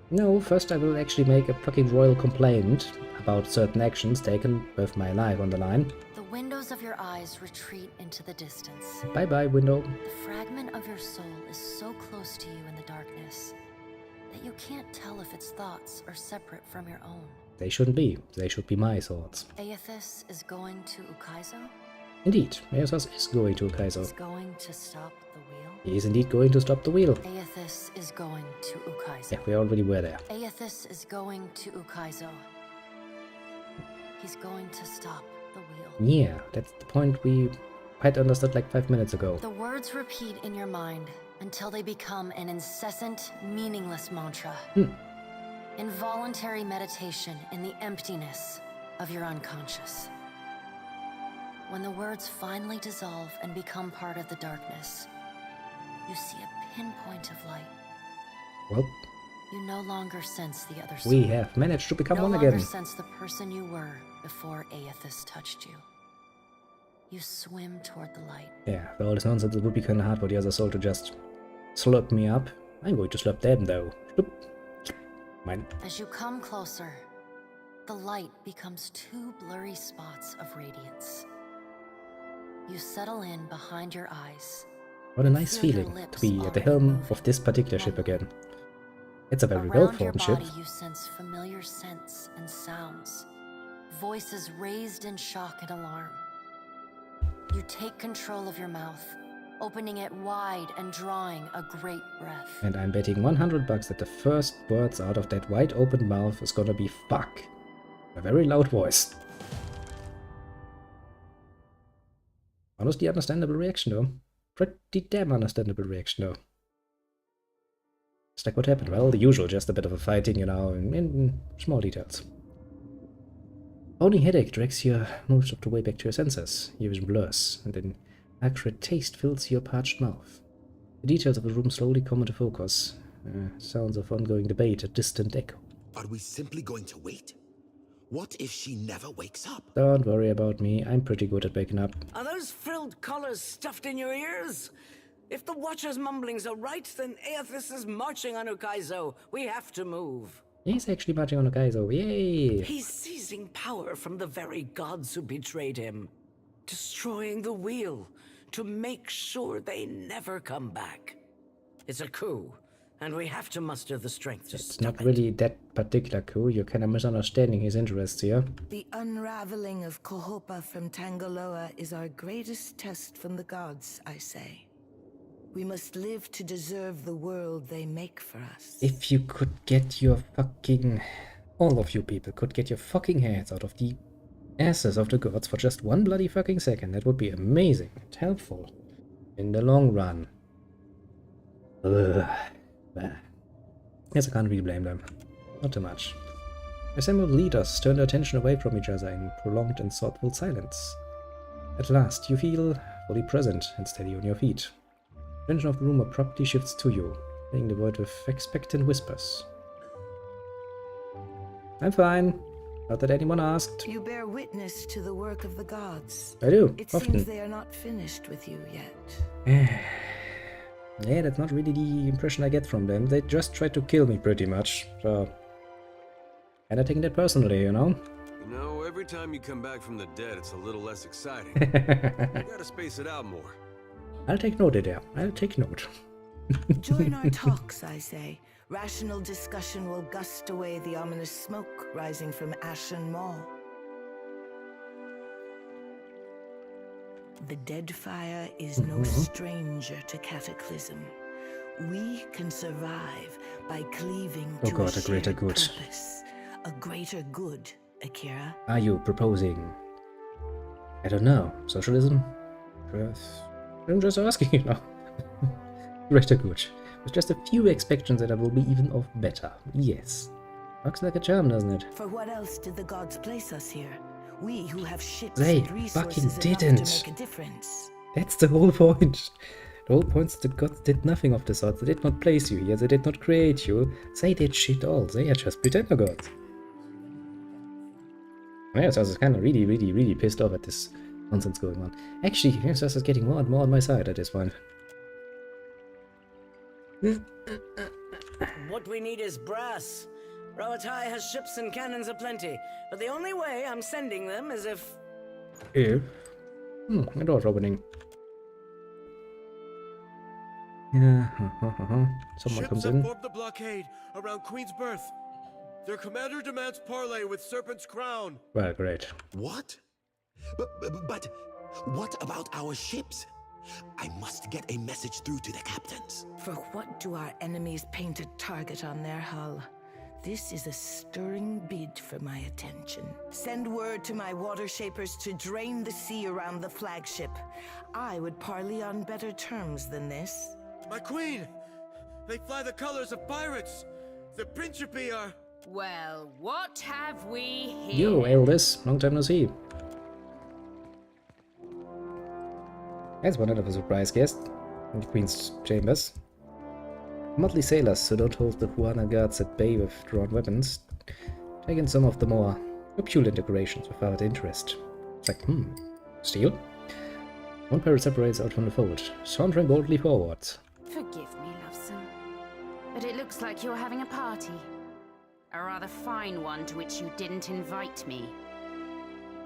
Speaker 1: No, first I will actually make a fucking royal complaint about certain actions taken with my life on the line.
Speaker 18: The windows of your eyes retreat into the distance.
Speaker 1: Bye-bye, window.
Speaker 18: The fragment of your soul is so close to you in the darkness that you can't tell if its thoughts are separate from your own.
Speaker 1: They shouldn't be. They should be my thoughts.
Speaker 18: Aethys is going to Ukaizo?
Speaker 1: Indeed, Aethys is going to Ukaizo.
Speaker 18: He's going to stop the wheel?
Speaker 1: He is indeed going to stop the wheel.
Speaker 18: Aethys is going to Ukaizo.
Speaker 1: Yeah, we already were there.
Speaker 18: Aethys is going to Ukaizo. He's going to stop the wheel.
Speaker 1: Yeah, that's the point we had understood like 5 minutes ago.
Speaker 18: The words repeat in your mind until they become an incessant, meaningless mantra. Involuntary meditation in the emptiness of your unconscious. When the words finally dissolve and become part of the darkness, you see a pinpoint of light.
Speaker 1: Well,
Speaker 18: you no longer sense the other soul.
Speaker 1: We have managed to become one again.
Speaker 18: No longer sense the person you were before Aethys touched you. You swim toward the light.
Speaker 1: Yeah, for all this nonsense, it would be kind of hard for the other soul to just slurp me up. I'm going to slurp them though. Mine.
Speaker 18: As you come closer, the light becomes two blurry spots of radiance. You settle in behind your eyes.
Speaker 1: What a nice feeling to be at the helm of this particular ship again. It's a very well-formed ship.
Speaker 18: You sense familiar scents and sounds. Voices raised in shock and alarm. You take control of your mouth, opening it wide and drawing a great breath.
Speaker 1: And I'm betting $100 that the first words out of that wide open mouth is gonna be fuck. A very loud voice. Honestly understandable reaction though. Pretty damn understandable reaction though. It's like what happened? Well, the usual, just a bit of a fighting, you know, in small details. Only headache drags you most of the way back to your senses. Your vision blurs, and an acrid taste fills your parched mouth. The details of the room slowly come into focus. Sounds of ongoing debate, a distant echo.
Speaker 19: Are we simply going to wait? What if she never wakes up?
Speaker 1: Don't worry about me, I'm pretty good at waking up.
Speaker 21: Are those frilled collars stuffed in your ears? If the Watcher's mumblings are right, then Aethys is marching on Ukaizo. We have to move.
Speaker 1: He's actually marching on Ukaizo, yay!
Speaker 21: He's seizing power from the very gods who betrayed him. Destroying the wheel to make sure they never come back. It's a coup, and we have to muster the strength to
Speaker 1: It's not really that particular coup, you're kind of misunderstanding his interests here.
Speaker 16: The unraveling of Kohopa from Tangaloa is our greatest test from the gods, I say. We must live to deserve the world they make for us.
Speaker 1: If you could get your fucking... all of you people could get your fucking heads out of the asses of the gods for just one bloody fucking second, that would be amazing and helpful in the long run. Ugh. Yes, I can't really blame them. Not too much. Assembled leaders turn their attention away from each other in prolonged and thoughtful silence. At last, you feel fully present and steady on your feet. The attention of the room abruptly shifts to you, filling the void with expectant whispers. I'm fine. Not that anyone asked.
Speaker 16: You bear witness to the work of the gods.
Speaker 1: I do,
Speaker 16: It
Speaker 1: often.
Speaker 16: seems they are not finished with you yet.
Speaker 1: Yeah, that's not really the impression I get from them. They just try to kill me pretty much, so... Kinda taking that personally, you know?
Speaker 11: You know, every time you come back from the dead, it's a little less exciting. You gotta space it out more.
Speaker 1: I'll take note there. I'll take note.
Speaker 16: Join our talks, I say. Rational discussion will gust away the ominous smoke rising from Ashen Maw. The dead fire is no stranger to cataclysm. We can survive by cleaving to a
Speaker 1: greater
Speaker 16: shared
Speaker 1: good.
Speaker 16: purpose. A greater good, Akira.
Speaker 1: Are you proposing, I don't know, socialism? I'm just asking, you know. Greater good. With just a few expectations that I will be even of better. Yes. Looks like a charm, doesn't it?
Speaker 16: For what else did the gods place us here? We who have ships
Speaker 1: They
Speaker 16: and resources
Speaker 1: fucking
Speaker 16: enough
Speaker 1: didn't.
Speaker 16: to make a difference.
Speaker 1: That's the whole point. The whole point is the gods did nothing of the sort. They did not place you here. They did not create you. They did shit all. They are just pretender gods. Yeah, so I was kind of really pissed off at this nonsense going on. Actually, this is getting more and more on my side at this point.
Speaker 21: What we need is brass. Rawatai has ships and cannons aplenty, but the only way I'm sending them is if...
Speaker 1: Ew. My door's opening. Yeah, someone
Speaker 11: Ships
Speaker 1: comes
Speaker 11: have
Speaker 1: in.
Speaker 11: formed the blockade around Queen's Birth. Their commander demands parley with Serpent's Crown.
Speaker 1: Well, great.
Speaker 19: What? But what about our ships? I must get a message through to the captains.
Speaker 16: For what do our enemies paint a target on their hull? This is a stirring bid for my attention. Send word to my water shapers to drain the sea around the flagship. I would parley on better terms than this.
Speaker 11: My queen! They fly the colors of pirates! The Principi are...
Speaker 2: Well, what have we here?
Speaker 1: Yo, Eldis. Long time no see. That's one of a surprise guest in the Queen's chambers. Motley sailors who don't hold the Huana guards at bay with drawn weapons, taking some of the more opulent decorations without interest. It's like, steel? One pirate separates out from the fold, sauntering boldly forward.
Speaker 22: Forgive me, Lovesome, but it looks like you're having a party. A rather fine one to which you didn't invite me.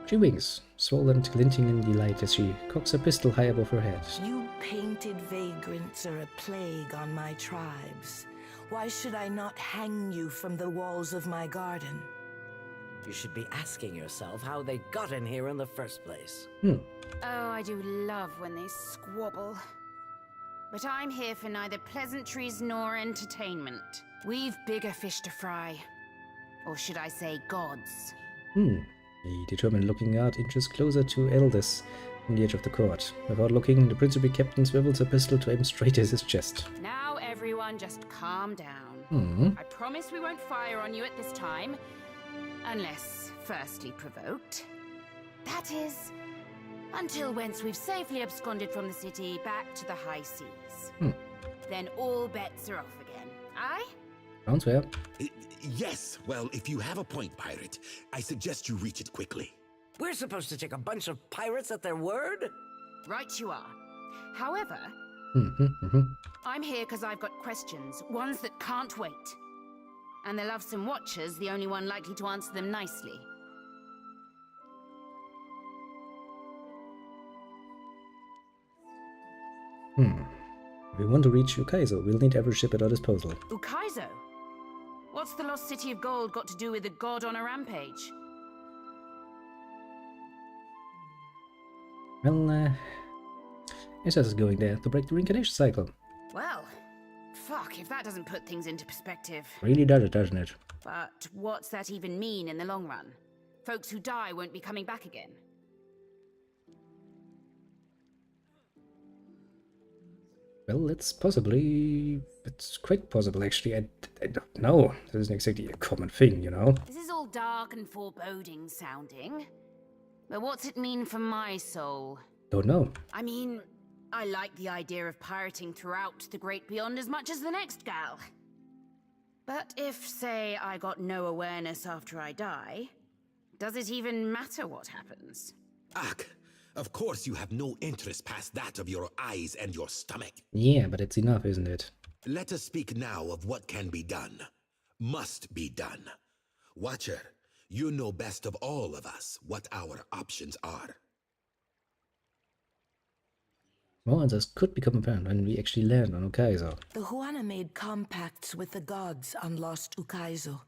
Speaker 1: She winks, swollen, glinting in delight as she cocks a pistol high above her head.
Speaker 16: You painted vagrants are a plague on my tribes. Why should I not hang you from the walls of my garden?
Speaker 21: You should be asking yourself how they got in here in the first place.
Speaker 22: Oh, I do love when they squabble. But I'm here for neither pleasantries nor entertainment. We've bigger fish to fry. Or should I say gods?
Speaker 1: A determined looking guard inches closer to Eldis on the edge of the court. Without looking, the principal captain swivels a pistol to aim straight at his chest.
Speaker 22: Now everyone just calm down. I promise we won't fire on you at this time. Unless firstly provoked. That is, until once we've safely absconded from the city back to the high seas. Then all bets are off again. Aye?
Speaker 1: Sounds fair.
Speaker 19: Yes, well, if you have a point, pirate, I suggest you reach it quickly.
Speaker 21: We're supposed to take a bunch of pirates at their word?
Speaker 22: Right you are. However, I'm here because I've got questions, ones that can't wait. And the Lovesome Watcher's the only one likely to answer them nicely.
Speaker 1: If we want to reach Ukaizo, we'll need every ship at our disposal.
Speaker 22: Ukaizo? What's the lost city of gold got to do with a god on a rampage?
Speaker 1: Well, Isis is going there to break the reincarnation cycle.
Speaker 22: Well, fuck if that doesn't put things into perspective.
Speaker 1: Really does it, doesn't it?
Speaker 22: But what's that even mean in the long run? Folks who die won't be coming back again.
Speaker 1: Well, it's quite possible actually. I don't know. This isn't exactly a common thing, you know?
Speaker 22: This is all dark and foreboding sounding. But what's it mean for my soul?
Speaker 1: Don't know.
Speaker 22: I mean, I like the idea of pirating throughout the Great Beyond as much as the next gal. But if, say, I got no awareness after I die, does it even matter what happens?
Speaker 19: Ak, of course you have no interest past that of your eyes and your stomach.
Speaker 1: Yeah, but it's enough, isn't it?
Speaker 19: Let us speak now of what can be done. Must be done. Watcher, you know best of all of us what our options are.
Speaker 1: More answers could become apparent when we actually land on Ukaizo.
Speaker 16: The Huana made compacts with the gods on Lost Ukaizo.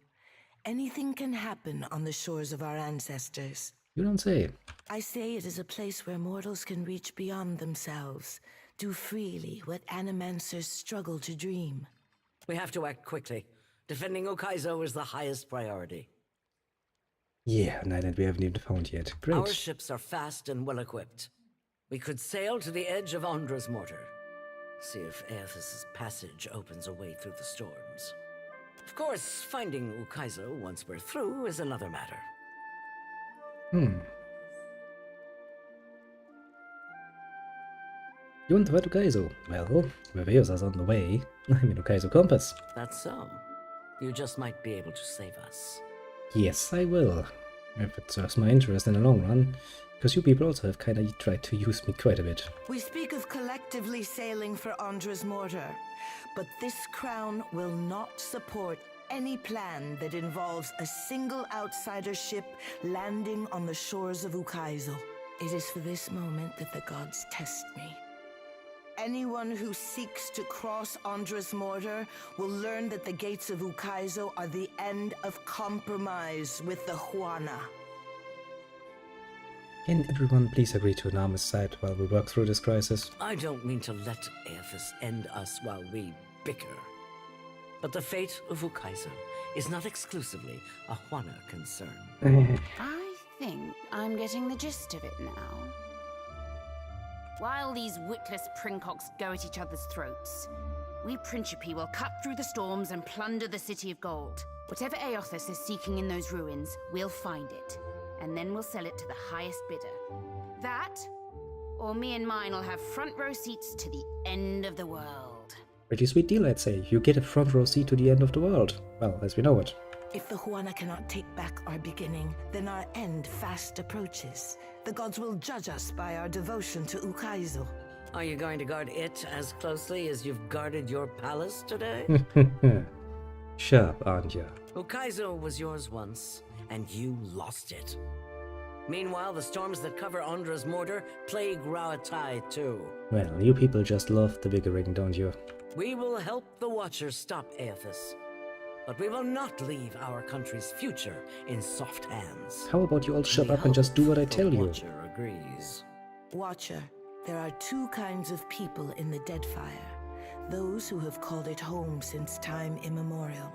Speaker 16: Anything can happen on the shores of our ancestors.
Speaker 1: You don't say.
Speaker 16: I say it is a place where mortals can reach beyond themselves, do freely what animancers struggle to dream.
Speaker 21: We have to act quickly. Defending Ukaizo is the highest priority.
Speaker 1: Yeah, an island we haven't even found yet. Great.
Speaker 21: Our ships are fast and well-equipped. We could sail to the edge of Andra's mortar. See if Aethys' passage opens a way through the storms. Of course, finding Ukaizo once we're through is another matter.
Speaker 1: You want to fight Ukaizo? Well, Reveos is on the way. I'm in Ukaizo compass.
Speaker 21: That's so. You just might be able to save us.
Speaker 1: Yes, I will. If it serves my interest in the long run. Because you people also have kind of tried to use me quite a bit.
Speaker 16: We speak of collectively sailing for Andra's mortar, but this crown will not support any plan that involves a single outsider ship landing on the shores of Ukaizo. It is for this moment that the gods test me. Anyone who seeks to cross Andra's mortar will learn that the gates of Ukaizo are the end of compromise with the Huana.
Speaker 1: Can everyone please agree to an armistice while we work through this crisis?
Speaker 21: I don't mean to let Aethys end us while we bicker. But the fate of Ukaizo is not exclusively a Huana concern.
Speaker 22: I think I'm getting the gist of it now. While these witless princocks go at each other's throats, we Principi will cut through the storms and plunder the city of gold. Whatever Aethys is seeking in those ruins, we'll find it. And then we'll sell it to the highest bidder. That, or me and mine will have front row seats to the end of the world.
Speaker 1: Pretty sweet deal, I'd say. You get a front row seat to the end of the world. Well, as we know it.
Speaker 16: If the Huana cannot take back our beginning, then our end fast approaches. The gods will judge us by our devotion to Ukaizo.
Speaker 21: Are you going to guard it as closely as you've guarded your palace today?
Speaker 1: Sharp, aren't you?
Speaker 21: Ukaizo was yours once, and you lost it. Meanwhile, the storms that cover Andra's mortar plague Rauatai too.
Speaker 1: Well, you people just love the bickering, don't you?
Speaker 21: We will help the Watchers stop Aethys, but we will not leave our country's future in soft hands.
Speaker 1: How about you all shut up and just do what I tell you?
Speaker 21: Watcher agrees.
Speaker 16: Watcher, there are two kinds of people in the Deadfire. Those who have called it home since time immemorial,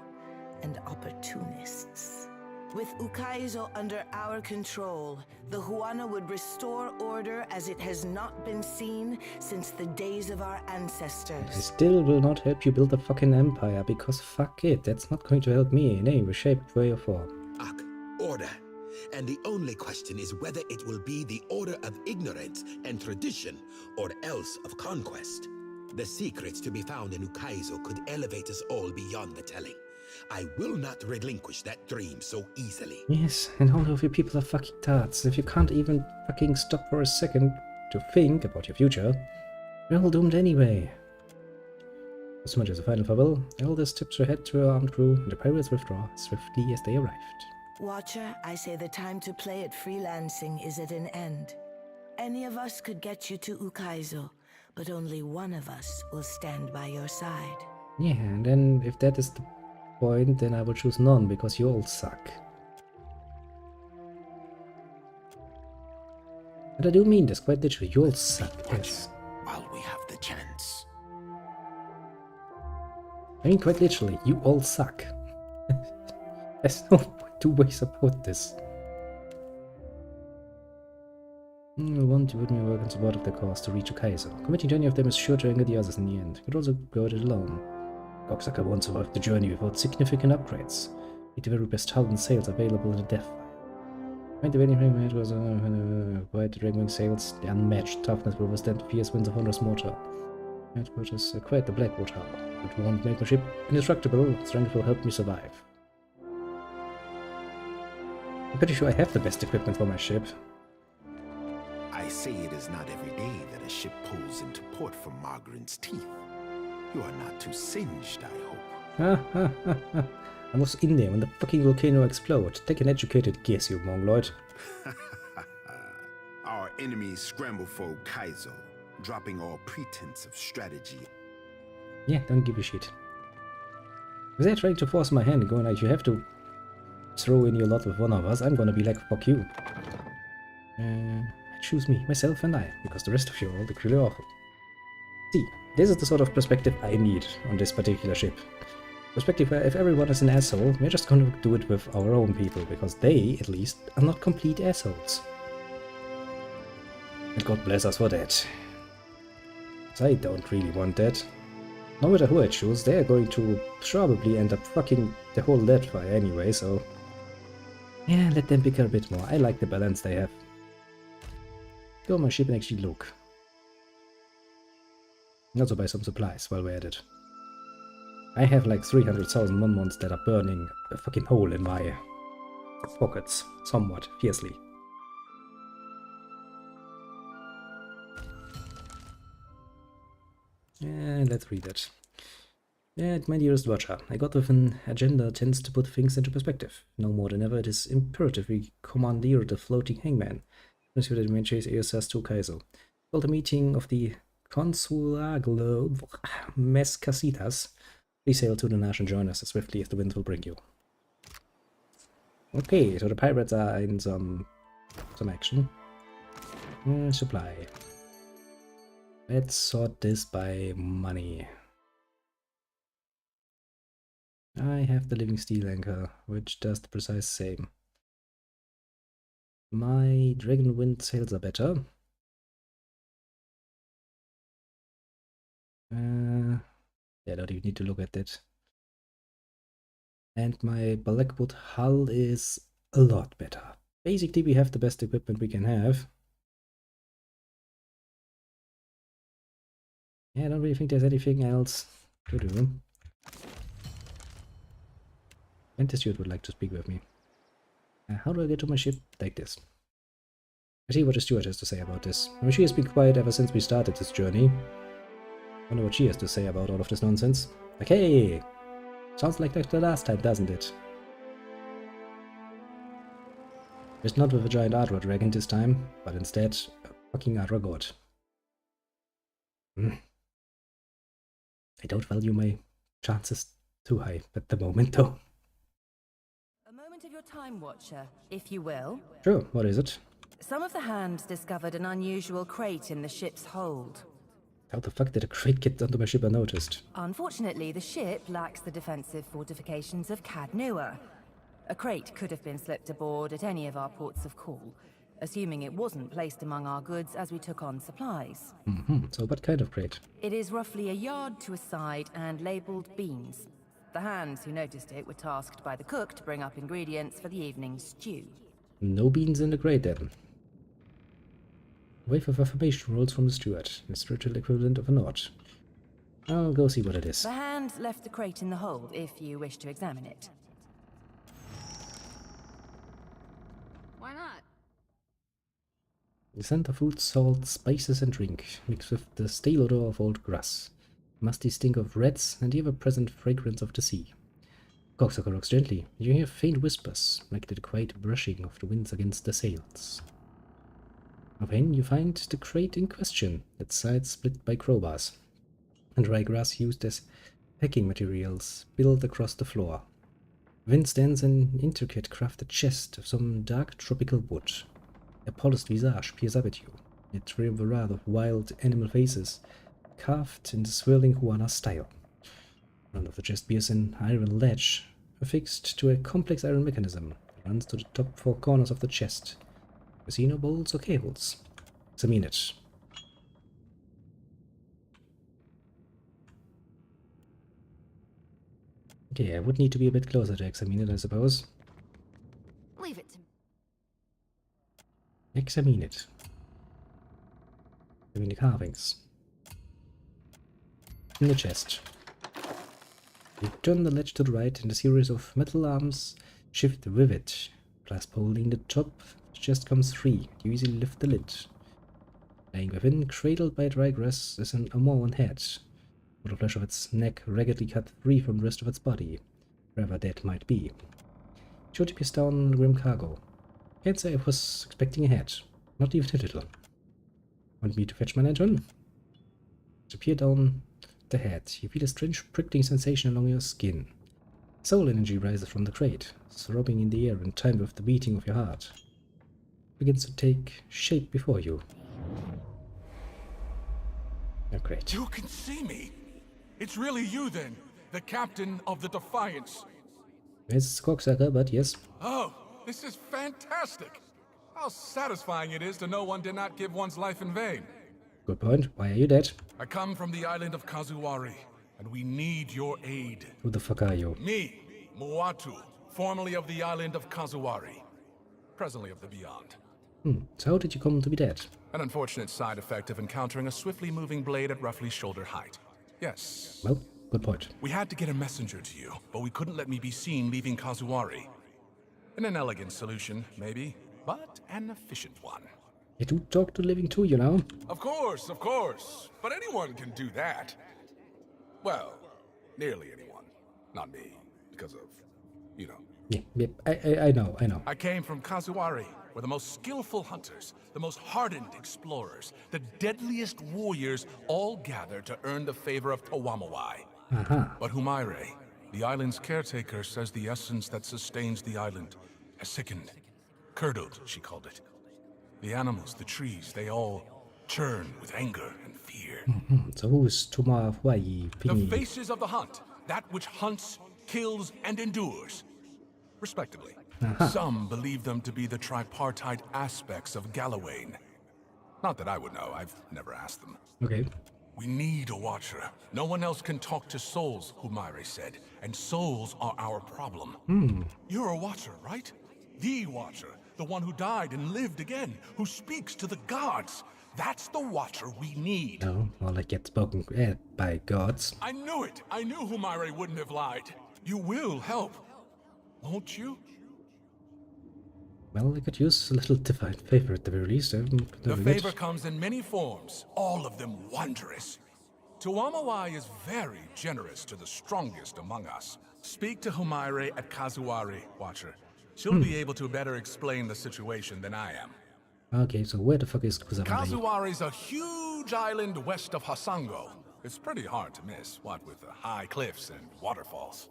Speaker 16: and opportunists. With Ukaizo under our control, the Huana would restore order as it has not been seen since the days of our ancestors.
Speaker 1: I still will not help you build a fucking empire, because fuck it, that's not going to help me in any shape, way, or form.
Speaker 19: Order. And the only question is whether it will be the order of ignorance and tradition, or else of conquest. The secrets to be found in Ukaizo could elevate us all beyond the telling. I will not relinquish that dream so easily.
Speaker 1: Yes, and all of you people are fucking tarts. If you can't even fucking stop for a second to think about your future, you're all doomed anyway. As much as a final farewell, Eldest tips her head to her armed crew, and the pirates withdraw as swiftly as they arrived.
Speaker 16: Watcher, I say the time to play at freelancing is at an end. Any of us could get you to Ukaizo, but only one of us will stand by your side.
Speaker 1: Yeah, and then if that is the point, then I will choose none, because you all suck. And I do mean this quite literally, you all suck, yes.
Speaker 19: While we have the chance.
Speaker 1: I mean quite literally, you all suck. There's no two ways about this. I want to put my work in support of the cause to reach Ukaizo. Committing to any of them is sure to anger the others in the end. You could also go at it alone. Coxsucker won't survive the journey without significant upgrades. Need the very best hull and sails available in the Deathfire. Find the very mate was quite the ring-wing sails, the unmatched toughness will withstand the fierce winds of Andra's mortar. It was quite the Blackwood hull. It won't make my ship indestructible, strength will help me survive. I'm pretty sure I have the best equipment for my ship.
Speaker 19: I say it is not every day that a ship pulls into port from Margaret's teeth. You are not too singed, I hope.
Speaker 1: I was in there when the fucking volcano exploded. Take an educated guess, you mongoloid.
Speaker 4: Our enemies scramble for Kaizo, dropping all pretense of strategy.
Speaker 1: Yeah, don't give a shit. If they're trying to force my hand, going like, you have to throw in your lot with one of us, I'm gonna be like, fuck you. Choose me, myself and I, because the rest of you are all really awful. See, this is the sort of perspective I need on this particular ship. Perspective where if everyone is an asshole, we're just gonna do it with our own people, because they, at least, are not complete assholes. And God bless us for that. I don't really want that. No matter who I choose, they're going to probably end up fucking the whole dead fire anyway, so... yeah, let them bicker a bit more. I like the balance they have. Go on my ship and actually look. Also buy some supplies while we're at it. I have like 300,000 months that are burning a fucking hole in my pockets, somewhat fiercely. Yeah, let's read it. Yeah, my dearest Watcher, I got with an agenda tends to put things into perspective. No more than ever, it is imperative we commandeer the floating hangman. Monsieur that we chase Eosas to Kaizo. Called a meeting of the Consulaglo Mescasitas. Please sail to the Nash and join us as swiftly as the wind will bring you. Okay, so the pirates are in some action. Supply. Let's sort this by money. I have the living steel anchor, which does the precise same. My dragon wind sails are better. Yeah, I don't even need to look at that. And my Blackwood hull is a lot better. Basically, we have the best equipment we can have. Yeah, I don't really think there's anything else to do. And the steward would like to speak with me. How do I get to my ship? Like this. I see what the steward has to say about this. I mean, she has been quiet ever since we started this journey. I wonder what she has to say about all of this nonsense. Okay! Sounds like the last time, doesn't it? It's not with a giant Adra dragon this time, but instead a fucking Adra god. I don't value my chances too high at the moment, though.
Speaker 8: A moment of your time, Watcher, if you will.
Speaker 1: Sure, what is it?
Speaker 8: Some of the hands discovered an unusual crate in the ship's hold.
Speaker 1: How the fuck did a crate get onto my ship unnoticed?
Speaker 8: Unfortunately, the ship lacks the defensive fortifications of Cadnua. A crate could have been slipped aboard at any of our ports of call, assuming it wasn't placed among our goods as we took on supplies.
Speaker 1: So what kind of crate?
Speaker 8: It is roughly a yard to a side and labelled beans. The hands who noticed it were tasked by the cook to bring up ingredients for the evening's stew.
Speaker 1: No beans in the crate then. Wave of affirmation rolls from the steward, the spiritual equivalent of a nod. I'll go see what it is.
Speaker 8: The hand left the crate in the hold if you wish to examine it.
Speaker 22: Why not?
Speaker 1: The scent of food, salt, spices and drink, mixed with the stale odor of old grass, musty stink of rats and the ever-present fragrance of the sea. Cocksucker rocks gently. You hear faint whispers, like the quiet brushing of the winds against the sails. Then you find the crate in question, its sides split by crowbars, and dry grass used as packing materials built across the floor. Within stands an intricate crafted chest of some dark tropical wood. A polished visage peers up at you, a triumvirate of wild animal faces, carved in the swirling Huana style. Front of the chest bears an iron ledge, affixed to a complex iron mechanism that runs to the top four corners of the chest. You see no bolts or cables. Examine it. Okay, I would need to be a bit closer to examine it, I suppose.
Speaker 14: Leave it to me.
Speaker 1: Examine it. Examine the carvings. In the chest. You turn the ledge to the right and a series of metal arms shift with it. Clasp holding the top, the chest comes free. You easily lift the lid. Lying within, cradled by dry grass, is an Amoran head, with the flesh of its neck raggedly cut free from the rest of its body. wherever that might be. Should be down grim cargo. Can't say I was expecting a head. Not even a little. Want me to fetch my lantern? Disappear down the head. You feel a strange prickling sensation along your skin. Soul energy rises from the crate, throbbing in the air in time with the beating of your heart. Begins to take shape before you. Oh, great.
Speaker 3: You can see me! It's really you then, the captain of the Defiance.
Speaker 1: It's cocksucker, but yes.
Speaker 3: Oh, this is fantastic! How satisfying it is to know one did not give one's life in vain.
Speaker 1: Good point. Why are you dead?
Speaker 3: I come from the island of Kazuwari, and we need your aid.
Speaker 1: Who the fuck are you?
Speaker 3: Me, Muatu, formerly of the island of Kazuwari, presently of the Beyond.
Speaker 1: So how did you come to be dead?
Speaker 3: An unfortunate side effect of encountering a swiftly moving blade at roughly shoulder height. Yes.
Speaker 1: Well, good point.
Speaker 3: We had to get a messenger to you, but we couldn't let me be seen leaving Kazuwari. An elegant solution, maybe, but an efficient one.
Speaker 1: You do talk to living too, you know?
Speaker 3: Of course, but anyone can do that. Well, nearly anyone. Not me, because of, you know.
Speaker 1: Yeah, I know.
Speaker 3: I came from Kazuwari, where the most skillful hunters, the most hardened explorers, the deadliest warriors all gather to earn the favor of Tawamawai. But Humaire, the island's caretaker, says the essence that sustains the island has sickened. Curdled, she called it. The animals, the trees, they all churn with anger and fear.
Speaker 1: So who's Tawamawai?
Speaker 3: The faces of the hunt, that which hunts, kills, and endures, respectively. Some believe them to be the tripartite aspects of Gallowayne. Not that I would know, I've never asked them.
Speaker 1: Okay.
Speaker 3: We need a watcher. No one else can talk to souls, Humaire said, and souls are our problem. You're a watcher, right? The watcher, the one who died and lived again, who speaks to the gods. That's the watcher we need.
Speaker 1: No, well, like get spoken by gods.
Speaker 3: I knew it! I knew Humaire wouldn't have lied. You will help, won't you?
Speaker 1: Well, I could use a little divine favor at the very least.
Speaker 3: The favor comes in many forms, all of them wondrous. Tawamawai is very generous to the strongest among us. Speak to Humaire at Kazuwari, Watcher. She'll be able to better explain the situation than I am.
Speaker 1: Okay, so where the fuck is Kazuwari?
Speaker 3: Kazuwari's a huge island west of Hasango. It's pretty hard to miss, what with the high cliffs and waterfalls.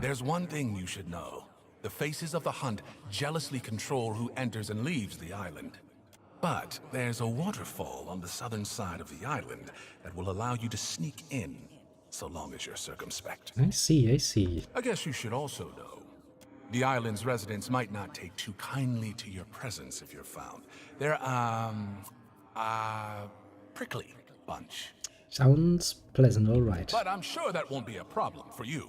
Speaker 3: There's one thing you should know. The faces of the hunt jealously control who enters and leaves the island. But there's a waterfall on the southern side of the island that will allow you to sneak in, so long as you're circumspect.
Speaker 1: I see.
Speaker 3: I guess you should also know. The island's residents might not take too kindly to your presence if you're found. They're, prickly bunch.
Speaker 1: Sounds pleasant, alright.
Speaker 3: But I'm sure that won't be a problem for you.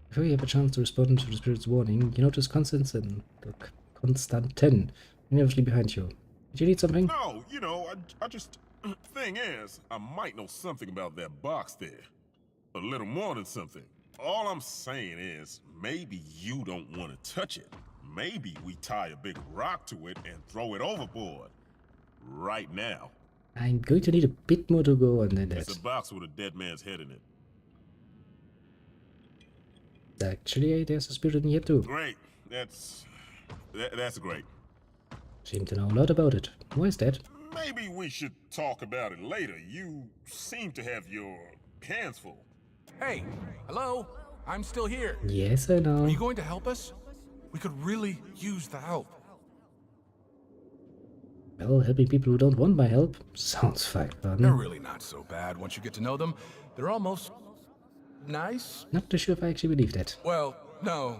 Speaker 1: Before you have a chance to respond to the spirit's warning, you notice Constantine inevitably behind you. Did you need something?
Speaker 10: No, you know, I just... Thing is, I might know something about that box there. A little more than something. All I'm saying is, maybe you don't want to touch it. Maybe we tie a big rock to it and throw it overboard. Right now.
Speaker 1: I'm going to need a bit more to go on than that.
Speaker 10: It's a box with a dead man's head in it.
Speaker 1: Actually, there's a spirit in here too.
Speaker 10: Great. That's great.
Speaker 1: Seem to know a lot about it. Why is that?
Speaker 10: Maybe we should talk about it later. You seem to have your hands full.
Speaker 3: Hey, hello? I'm still here.
Speaker 1: Yes, I know.
Speaker 3: Are you going to help us? We could really use the help.
Speaker 1: Well, helping people who don't want my help sounds fine.
Speaker 3: They're really not so bad once you get to know them. They're almost... nice?
Speaker 1: Not too sure if I actually believe that.
Speaker 3: Well, no,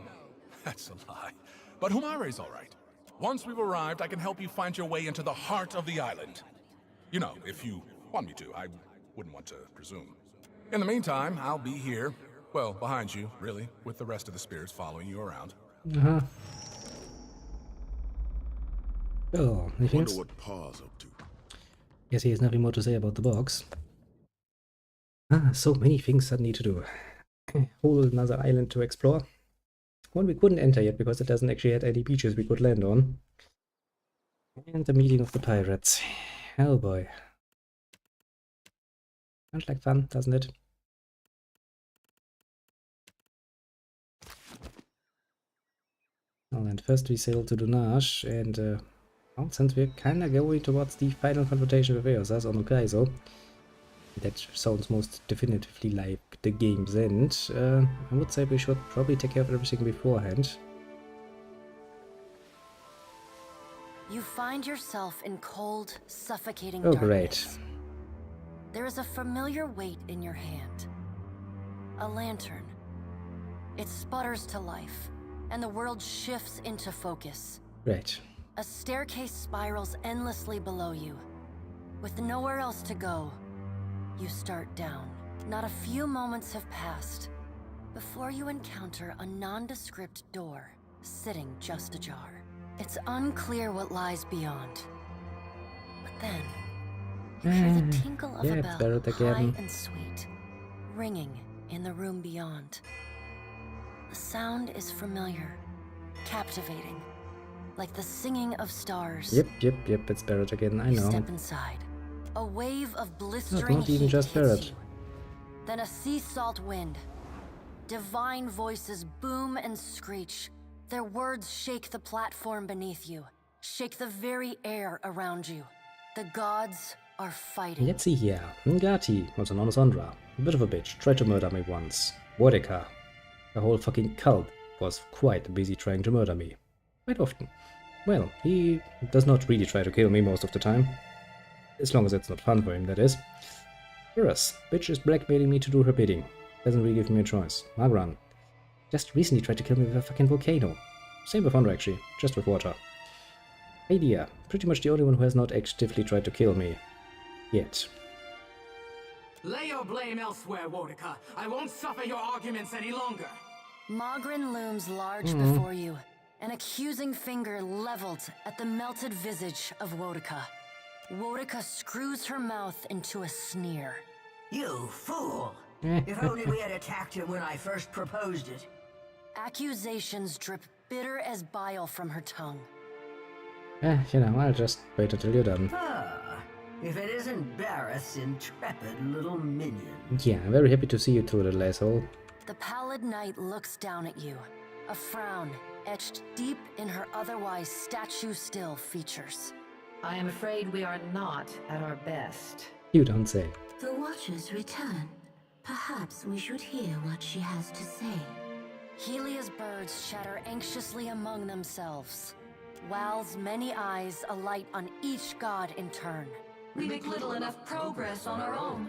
Speaker 3: that's a lie. But Humaire's all right. Once we've arrived, I can help you find your way into the heart of the island. You know, if you want me to, I wouldn't want to presume. In the meantime, I'll be here, well, behind you, really, with the rest of the spirits following you around.
Speaker 1: Oh, anything else?
Speaker 10: Wonder what Pa's up to.
Speaker 1: Guess he has nothing more to say about the box. So many things that need to do. Whole another island to explore. One we couldn't enter yet because it doesn't actually have any beaches we could land on. And the meeting of the pirates. Oh boy. Sounds like fun, doesn't it? Well, and first we sail to Dunash, and well, since we're kinda going towards the final confrontation with Eosas on Hokkaido, that sounds most definitively like the game's end, I would say we should probably take care of everything beforehand.
Speaker 18: You find yourself in cold, suffocating
Speaker 1: Oh,
Speaker 18: darkness.
Speaker 1: great.
Speaker 18: There is a familiar weight in your hand. A lantern. It sputters to life, and the world shifts into focus.
Speaker 1: Great.
Speaker 18: A staircase spirals endlessly below you. With nowhere else to go, you start down. Not a few moments have passed before you encounter a nondescript door sitting just ajar. It's unclear what lies beyond. But then, you hear the tinkle of a bell, high and sweet, ringing in the room beyond. The sound is familiar, captivating, like the singing of stars.
Speaker 1: Yep, it's Barrett again, I know.
Speaker 18: You step inside. A wave of blistering
Speaker 1: No, not even
Speaker 18: heat
Speaker 1: just
Speaker 18: hits
Speaker 1: Barrett.
Speaker 18: you. Then a sea salt wind. Divine voices boom and screech. Their words shake the platform beneath you, shake the very air around you. The gods are fighting.
Speaker 1: Let's see here. Ngati, also known as Ondra. A bit of a bitch, tried to murder me once. Wodeka. The whole fucking cult was quite busy trying to murder me. Quite often. Well, he does not really try to kill me most of the time. As long as it's not fun for him, that is. Perse, bitch is blackmailing me to do her bidding. Doesn't really give me a choice. Magran just recently tried to kill me with a fucking volcano. Same with Ondra actually, just with water. Adia, pretty much the only one who has not actively tried to kill me. Yet.
Speaker 13: Lay your blame elsewhere, Wodeka. I won't suffer your arguments any longer.
Speaker 18: Magran looms large before you, an accusing finger leveled at the melted visage of Wodeka. Wodeka screws her mouth into a sneer.
Speaker 15: You fool! If only we had attacked him when I first proposed it.
Speaker 18: Accusations drip bitter as bile from her tongue.
Speaker 1: You know, I'll just wait until you're done.
Speaker 15: Ah, if it isn't Barrett's intrepid little minion.
Speaker 1: Yeah, I'm very happy to see you too, little asshole.
Speaker 18: The pallid knight looks down at you, a frown etched deep in her otherwise statue-still features.
Speaker 23: I am afraid we are not at our best.
Speaker 1: You don't say.
Speaker 24: The Watchers return. Perhaps we should hear what she has to say.
Speaker 18: Helia's birds chatter anxiously among themselves. Wal's many eyes alight on each god in turn.
Speaker 24: We make little enough progress on our own.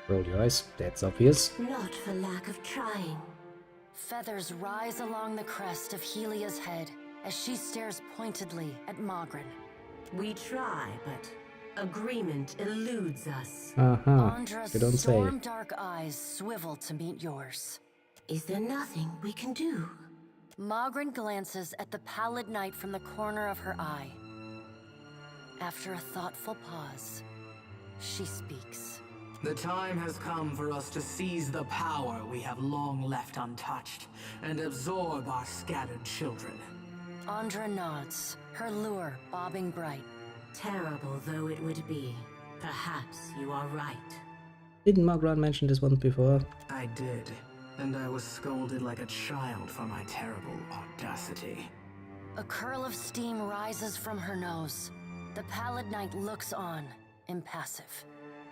Speaker 1: Roll your eyes, that's obvious.
Speaker 24: Not for lack of trying.
Speaker 18: Feathers rise along the crest of Helia's head as she stares pointedly at Magran.
Speaker 24: We try, but agreement eludes us.
Speaker 18: Ondra's
Speaker 1: you don't say.
Speaker 18: storm-dark eyes swivel to meet yours.
Speaker 24: Is there nothing we can do?
Speaker 18: Magran glances at the pallid knight from the corner of her eye. After a thoughtful pause, she speaks.
Speaker 13: The time has come for us to seize the power we have long left untouched, and absorb our scattered children.
Speaker 18: Ondra nods, her lure bobbing bright.
Speaker 24: Terrible though it would be, perhaps you are right.
Speaker 1: Didn't Magran mention this once before?
Speaker 13: I did, and I was scolded like a child for my terrible audacity.
Speaker 18: A curl of steam rises from her nose. The pallid knight looks on, impassive.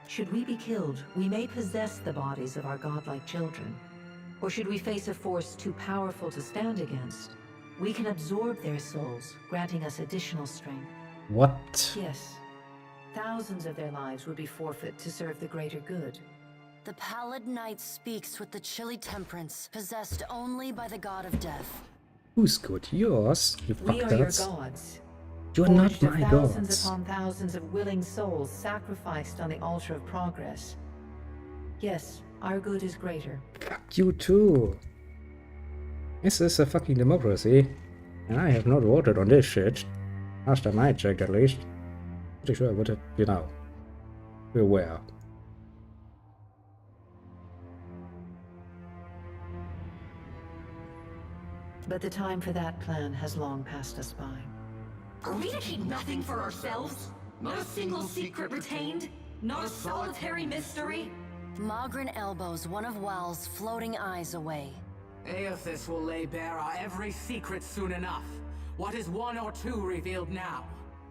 Speaker 23: Should we be killed, we may possess the bodies of our godlike children. Or should we face a force too powerful to stand against, we can absorb their souls, granting us additional strength.
Speaker 1: What?
Speaker 23: Yes. Thousands of their lives would be forfeit to serve the greater good.
Speaker 18: The pallid knight speaks with the chilly temperance possessed only by the god of death.
Speaker 1: Who's good? Yours? You
Speaker 23: We are your
Speaker 1: fucktards.
Speaker 23: gods.
Speaker 1: You're not
Speaker 23: Forged of
Speaker 1: my
Speaker 23: thousands
Speaker 1: gods.
Speaker 23: upon thousands of willing souls sacrificed on the altar of progress. Yes, our good is greater.
Speaker 1: Fuck you too. This is a fucking democracy, and I have not voted on this shit. Last time I checked, at least. Pretty sure I would have, you know, be aware.
Speaker 23: But the time for that plan has long passed us by.
Speaker 24: Are we to keep nothing for ourselves? Not a single secret retained? Not a solitary mystery?
Speaker 18: Magran elbows one of Wal's floating eyes away.
Speaker 13: Aethys will lay bare our every secret soon enough. What is 1 or 2 revealed now?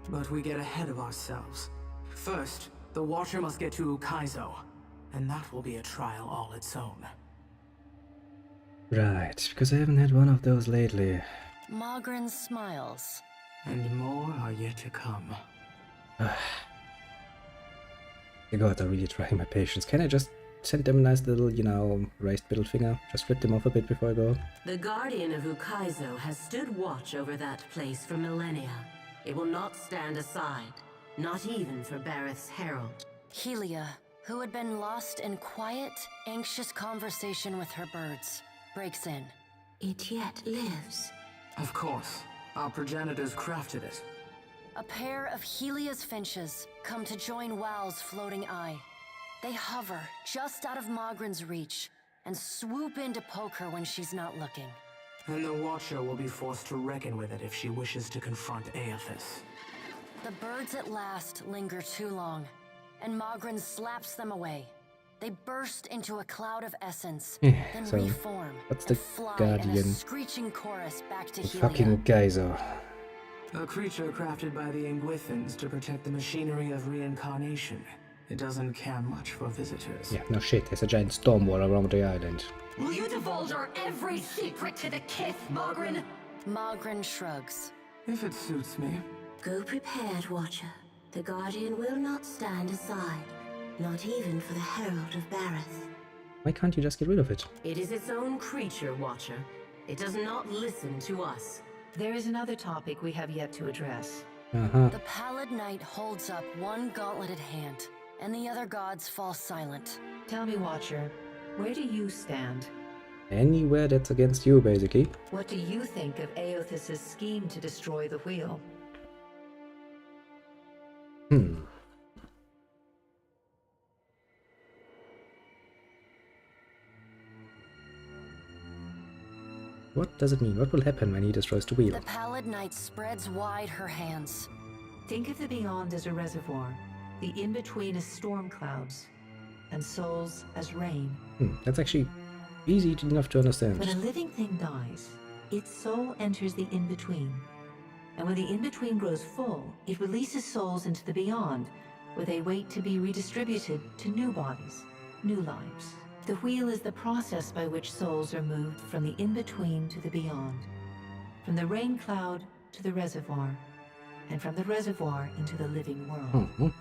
Speaker 13: But we get ahead of ourselves. First, the Watcher must get to Ukaizo, and that will be a trial all its own.
Speaker 1: Right, because I haven't had one of those lately.
Speaker 18: Magrin smiles.
Speaker 13: And more are yet to come.
Speaker 1: The gods are really trying my patience. Can I just send them a nice little, you know, raised middle finger? Just rip them off a bit before I go?
Speaker 6: The Guardian of Ukaizo has stood watch over that place for millennia. It will not stand aside, not even for Bareth's herald.
Speaker 18: Helia, who had been lost in quiet, anxious conversation with her birds, breaks in.
Speaker 6: It yet lives.
Speaker 13: Of course. Our progenitors crafted it.
Speaker 18: A pair of Helia's finches come to join Wow's floating eye. They hover just out of Magrin's reach and swoop in to poke her when she's not looking.
Speaker 13: And the Watcher will be forced to reckon with it if she wishes to confront Aethys.
Speaker 18: The birds at last linger too long, and Magrin slaps them away. They burst into a cloud of essence, then
Speaker 1: so
Speaker 18: reform
Speaker 1: what's
Speaker 18: and
Speaker 1: the
Speaker 18: fly
Speaker 1: Guardian?
Speaker 18: in a screeching chorus back to
Speaker 1: The
Speaker 18: Helia.
Speaker 1: fucking Geyser.
Speaker 13: A creature crafted by the Ingwithans to protect the machinery of reincarnation. It doesn't care much for visitors.
Speaker 1: Yeah, no shit, there's a giant storm wall around the island.
Speaker 24: Will you divulge our every secret to the Kith, Magrin?
Speaker 18: Magrin shrugs.
Speaker 13: If it suits me.
Speaker 6: Go prepared, Watcher. The Guardian will not stand aside, not even for the Herald of Bareth.
Speaker 1: Why can't you just get rid of it?
Speaker 6: It is its own creature, Watcher. It does not listen to us.
Speaker 23: There is another topic we have yet to address.
Speaker 18: The Pallid Knight holds up one gauntleted hand, and the other gods fall silent.
Speaker 23: Tell me, Watcher, where do you stand?
Speaker 1: Anywhere that's against you, basically.
Speaker 23: What do you think of Aethys' scheme to destroy the wheel?
Speaker 1: What does it mean? What will happen when he destroys the wheel?
Speaker 18: The Pallid Knight spreads wide her hands.
Speaker 23: Think of the beyond as a reservoir, the in-between as storm clouds, and souls as rain.
Speaker 1: That's actually easy enough to understand.
Speaker 23: When a living thing dies, its soul enters the in-between. And when the in-between grows full, it releases souls into the beyond, where they wait to be redistributed to new bodies, new lives. The wheel is the process by which souls are moved from the in-between to the beyond, from the rain cloud to the reservoir, and from the reservoir into the living world.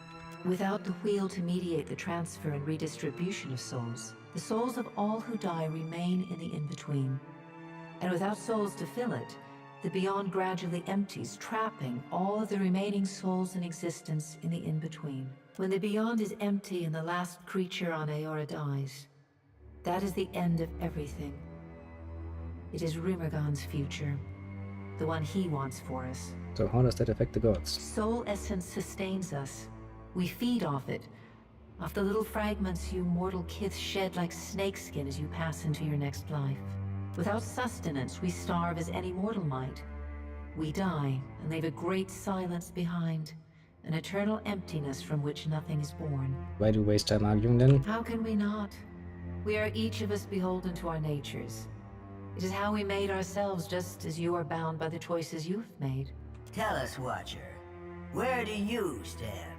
Speaker 23: Without the wheel to mediate the transfer and redistribution of souls, the souls of all who die remain in the in-between. And without souls to fill it, the beyond gradually empties, trapping all of the remaining souls in existence in the in-between. When the beyond is empty and the last creature on Aora dies, that is the end of everything. It is Rimergon's future, the one he wants for us.
Speaker 1: So how does that affect the gods?
Speaker 23: Soul essence sustains us. We feed off it, off the little fragments you mortal kith shed like snakeskin as you pass into your next life. Without sustenance, we starve as any mortal might. We die and leave a great silence behind, an eternal emptiness from which nothing is born.
Speaker 1: Why do you waste time arguing then?
Speaker 23: How can we not? We are each of us beholden to our natures. It is how we made ourselves, just as you are bound by the choices you've made.
Speaker 15: Tell us, Watcher, where do you stand?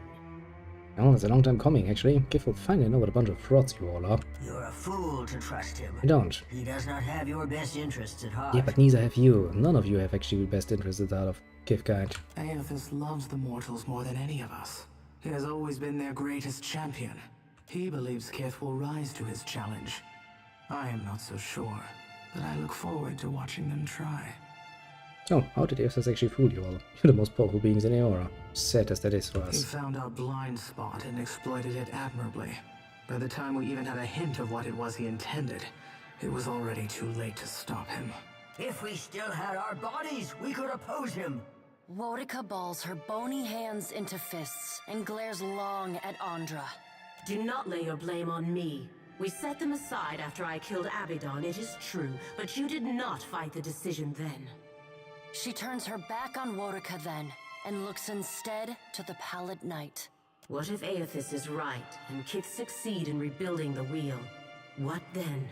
Speaker 1: Oh, it's a long time coming, actually. Kith will finally know what a bunch of frauds you all are.
Speaker 15: You're a fool to trust him.
Speaker 1: I don't.
Speaker 15: He does not have your best interests at heart.
Speaker 1: Yeah, but neither have you. None of you have actually best interests out of Kithkind.
Speaker 13: Aethys loves the mortals more than any of us. He has always been their greatest champion. He believes Kith will rise to his challenge. I am not so sure, but I look forward to watching them try.
Speaker 1: So, how did Aethys actually fool you all? You're the most powerful beings in Aora. Sad as that is for us.
Speaker 13: He found our blind spot and exploited it admirably. By the time we even had a hint of what it was he intended, it was already too late to stop him.
Speaker 15: If we still had our bodies, we could oppose him.
Speaker 18: Wotica balls her bony hands into fists and glares long at Andra.
Speaker 6: Do not lay your blame on me. We set them aside after I killed Abaddon, it is true, but you did not fight the decision then.
Speaker 18: She turns her back on Wotica then, and looks instead to the Pallid Knight.
Speaker 6: What if Aethys is right, and Kith succeed in rebuilding the wheel? What then?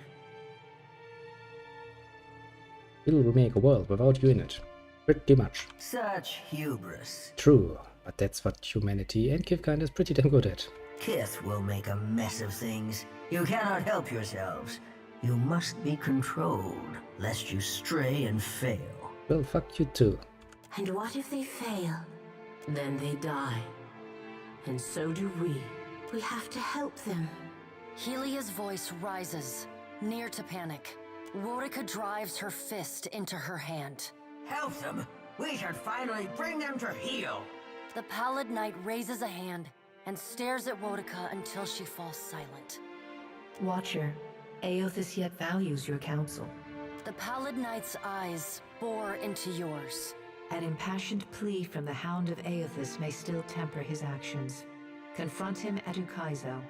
Speaker 1: We'll make a world without you in it. Pretty much.
Speaker 15: Such hubris.
Speaker 1: True, but that's what humanity and Kivkind is pretty damn good at.
Speaker 15: Kith will make a mess of things. You cannot help yourselves. You must be controlled, lest you stray and fail.
Speaker 1: Well, fuck you too.
Speaker 6: And what if they fail? Then they die. And so do we. We have to help them.
Speaker 18: Helia's voice rises, near to panic. Worika drives her fist into her hand.
Speaker 15: Help them! We should finally bring them to heel!
Speaker 18: The Pallid Knight raises a hand and stares at Worika until she falls silent.
Speaker 23: Watcher, Aothis yet values your counsel.
Speaker 18: The Pallid Knight's eyes bore into yours.
Speaker 23: An impassioned plea from the Hound of Aothis may still temper his actions. Confront him at Ukaizo.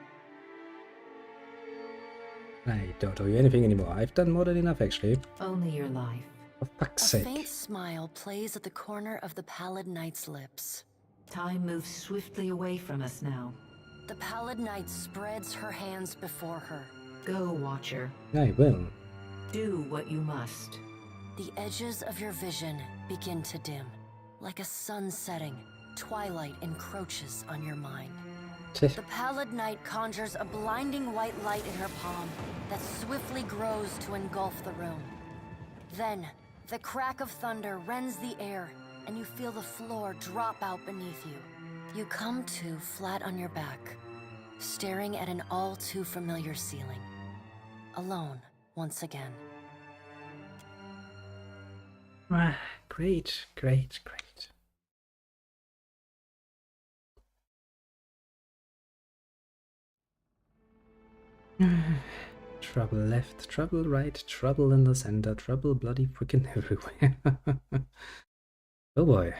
Speaker 1: I don't owe you anything anymore. I've done more than enough, actually.
Speaker 23: Only your life.
Speaker 1: For fuck's
Speaker 18: A
Speaker 1: sake.
Speaker 18: faint smile plays at the corner of the Pallid Knight's lips.
Speaker 23: Time moves swiftly away from us now.
Speaker 18: The Pallid Knight spreads her hands before her.
Speaker 23: Go, Watcher.
Speaker 1: I will.
Speaker 23: Do what you must.
Speaker 18: The edges of your vision begin to dim. Like a sun setting, twilight encroaches on your mind. The Pallid Knight conjures a blinding white light in her palm that swiftly grows to engulf the room. Then, the crack of thunder rends the air, and you feel the floor drop out beneath you. You come to flat on your back, staring at an all too familiar ceiling. Alone, once again.
Speaker 1: Ah, great, great, great. Trouble left, trouble right, trouble in the center, trouble bloody freaking everywhere. Oh boy.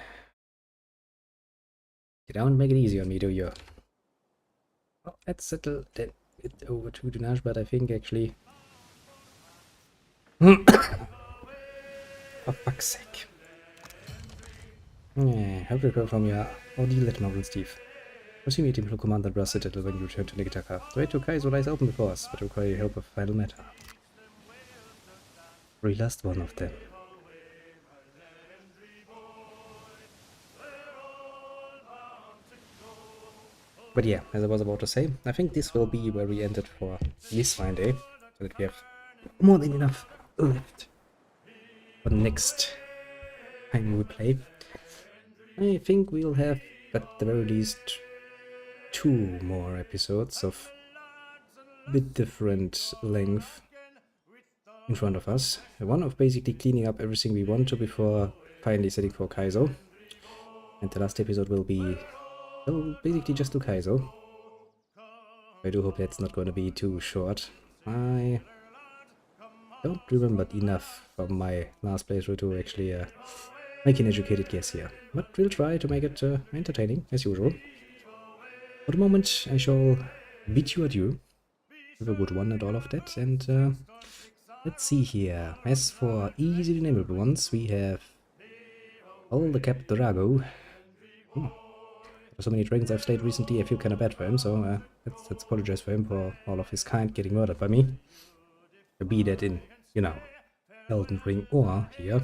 Speaker 1: You don't make it easy on me, do you? Well, let's settle it over to Dunash, but I think actually... For fuck's sake. Yeah, help recover from your ordeal at Novel Steve. Proceed with Temple Commander Brass Citadel when you return to Nigataka. The way to Kaizo lies open before us, but require your help of final matter. We lost one of them. But yeah, as I was about to say, I think this will be where we ended for this fine day, so that we have more than enough left for the next time we play. I think we'll have, at the very least, 2 more episodes of a bit different length in front of us. One of basically cleaning up everything we want to before finally setting for Kaizo. And the last episode will be, well, basically just to Kaizo. I do hope that's not going to be too short. I don't remember enough from my last playthrough to actually make an educated guess here. But we'll try to make it entertaining, as usual. For the moment, I shall bid you adieu. Have a good one and all of that. And let's see here. As for easily nameable ones, we have all the Cap Drago. So many dragons I've slayed recently, I feel kind of bad for him, so let's apologize for him for all of his kind getting murdered by me. Be that in, you know, Elden Ring or here.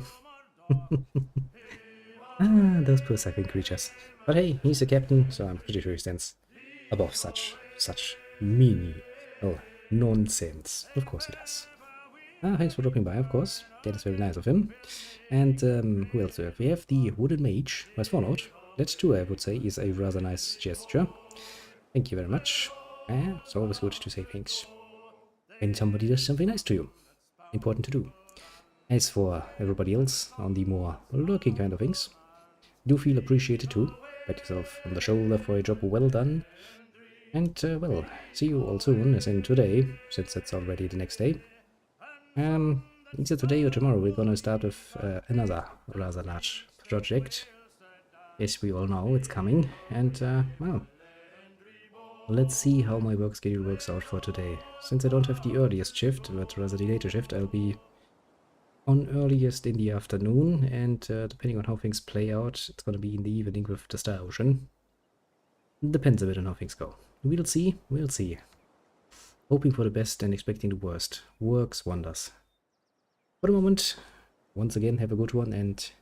Speaker 1: Those poor sucking creatures. But hey, he's a captain, so I'm pretty sure he stands above such meanie, oh, nonsense. Of course he does. Thanks for dropping by, of course. That is very nice of him. And who else do we have? We have the Wooden Mage, who has followed. That too, I would say, is a rather nice gesture. Thank you very much. It's always good to say thanks when somebody does something nice to you. Important to do. As for everybody else on the more lurking kind of things, do feel appreciated too. Pat yourself on the shoulder for a job well done. And, well, see you all soon, as in today, since it's already the next day. Either today or tomorrow we're gonna start with another rather large project. As we all know, it's coming, and, well, let's see how my work schedule works out for today. Since I don't have the earliest shift, but rather the later shift, I'll be on earliest in the afternoon, and depending on how things play out, it's gonna be in the evening with the Star Ocean. Depends a bit on how things go. We'll see, we'll see. Hoping for the best and expecting the worst. Works wonders. For the moment, once again, have a good one, and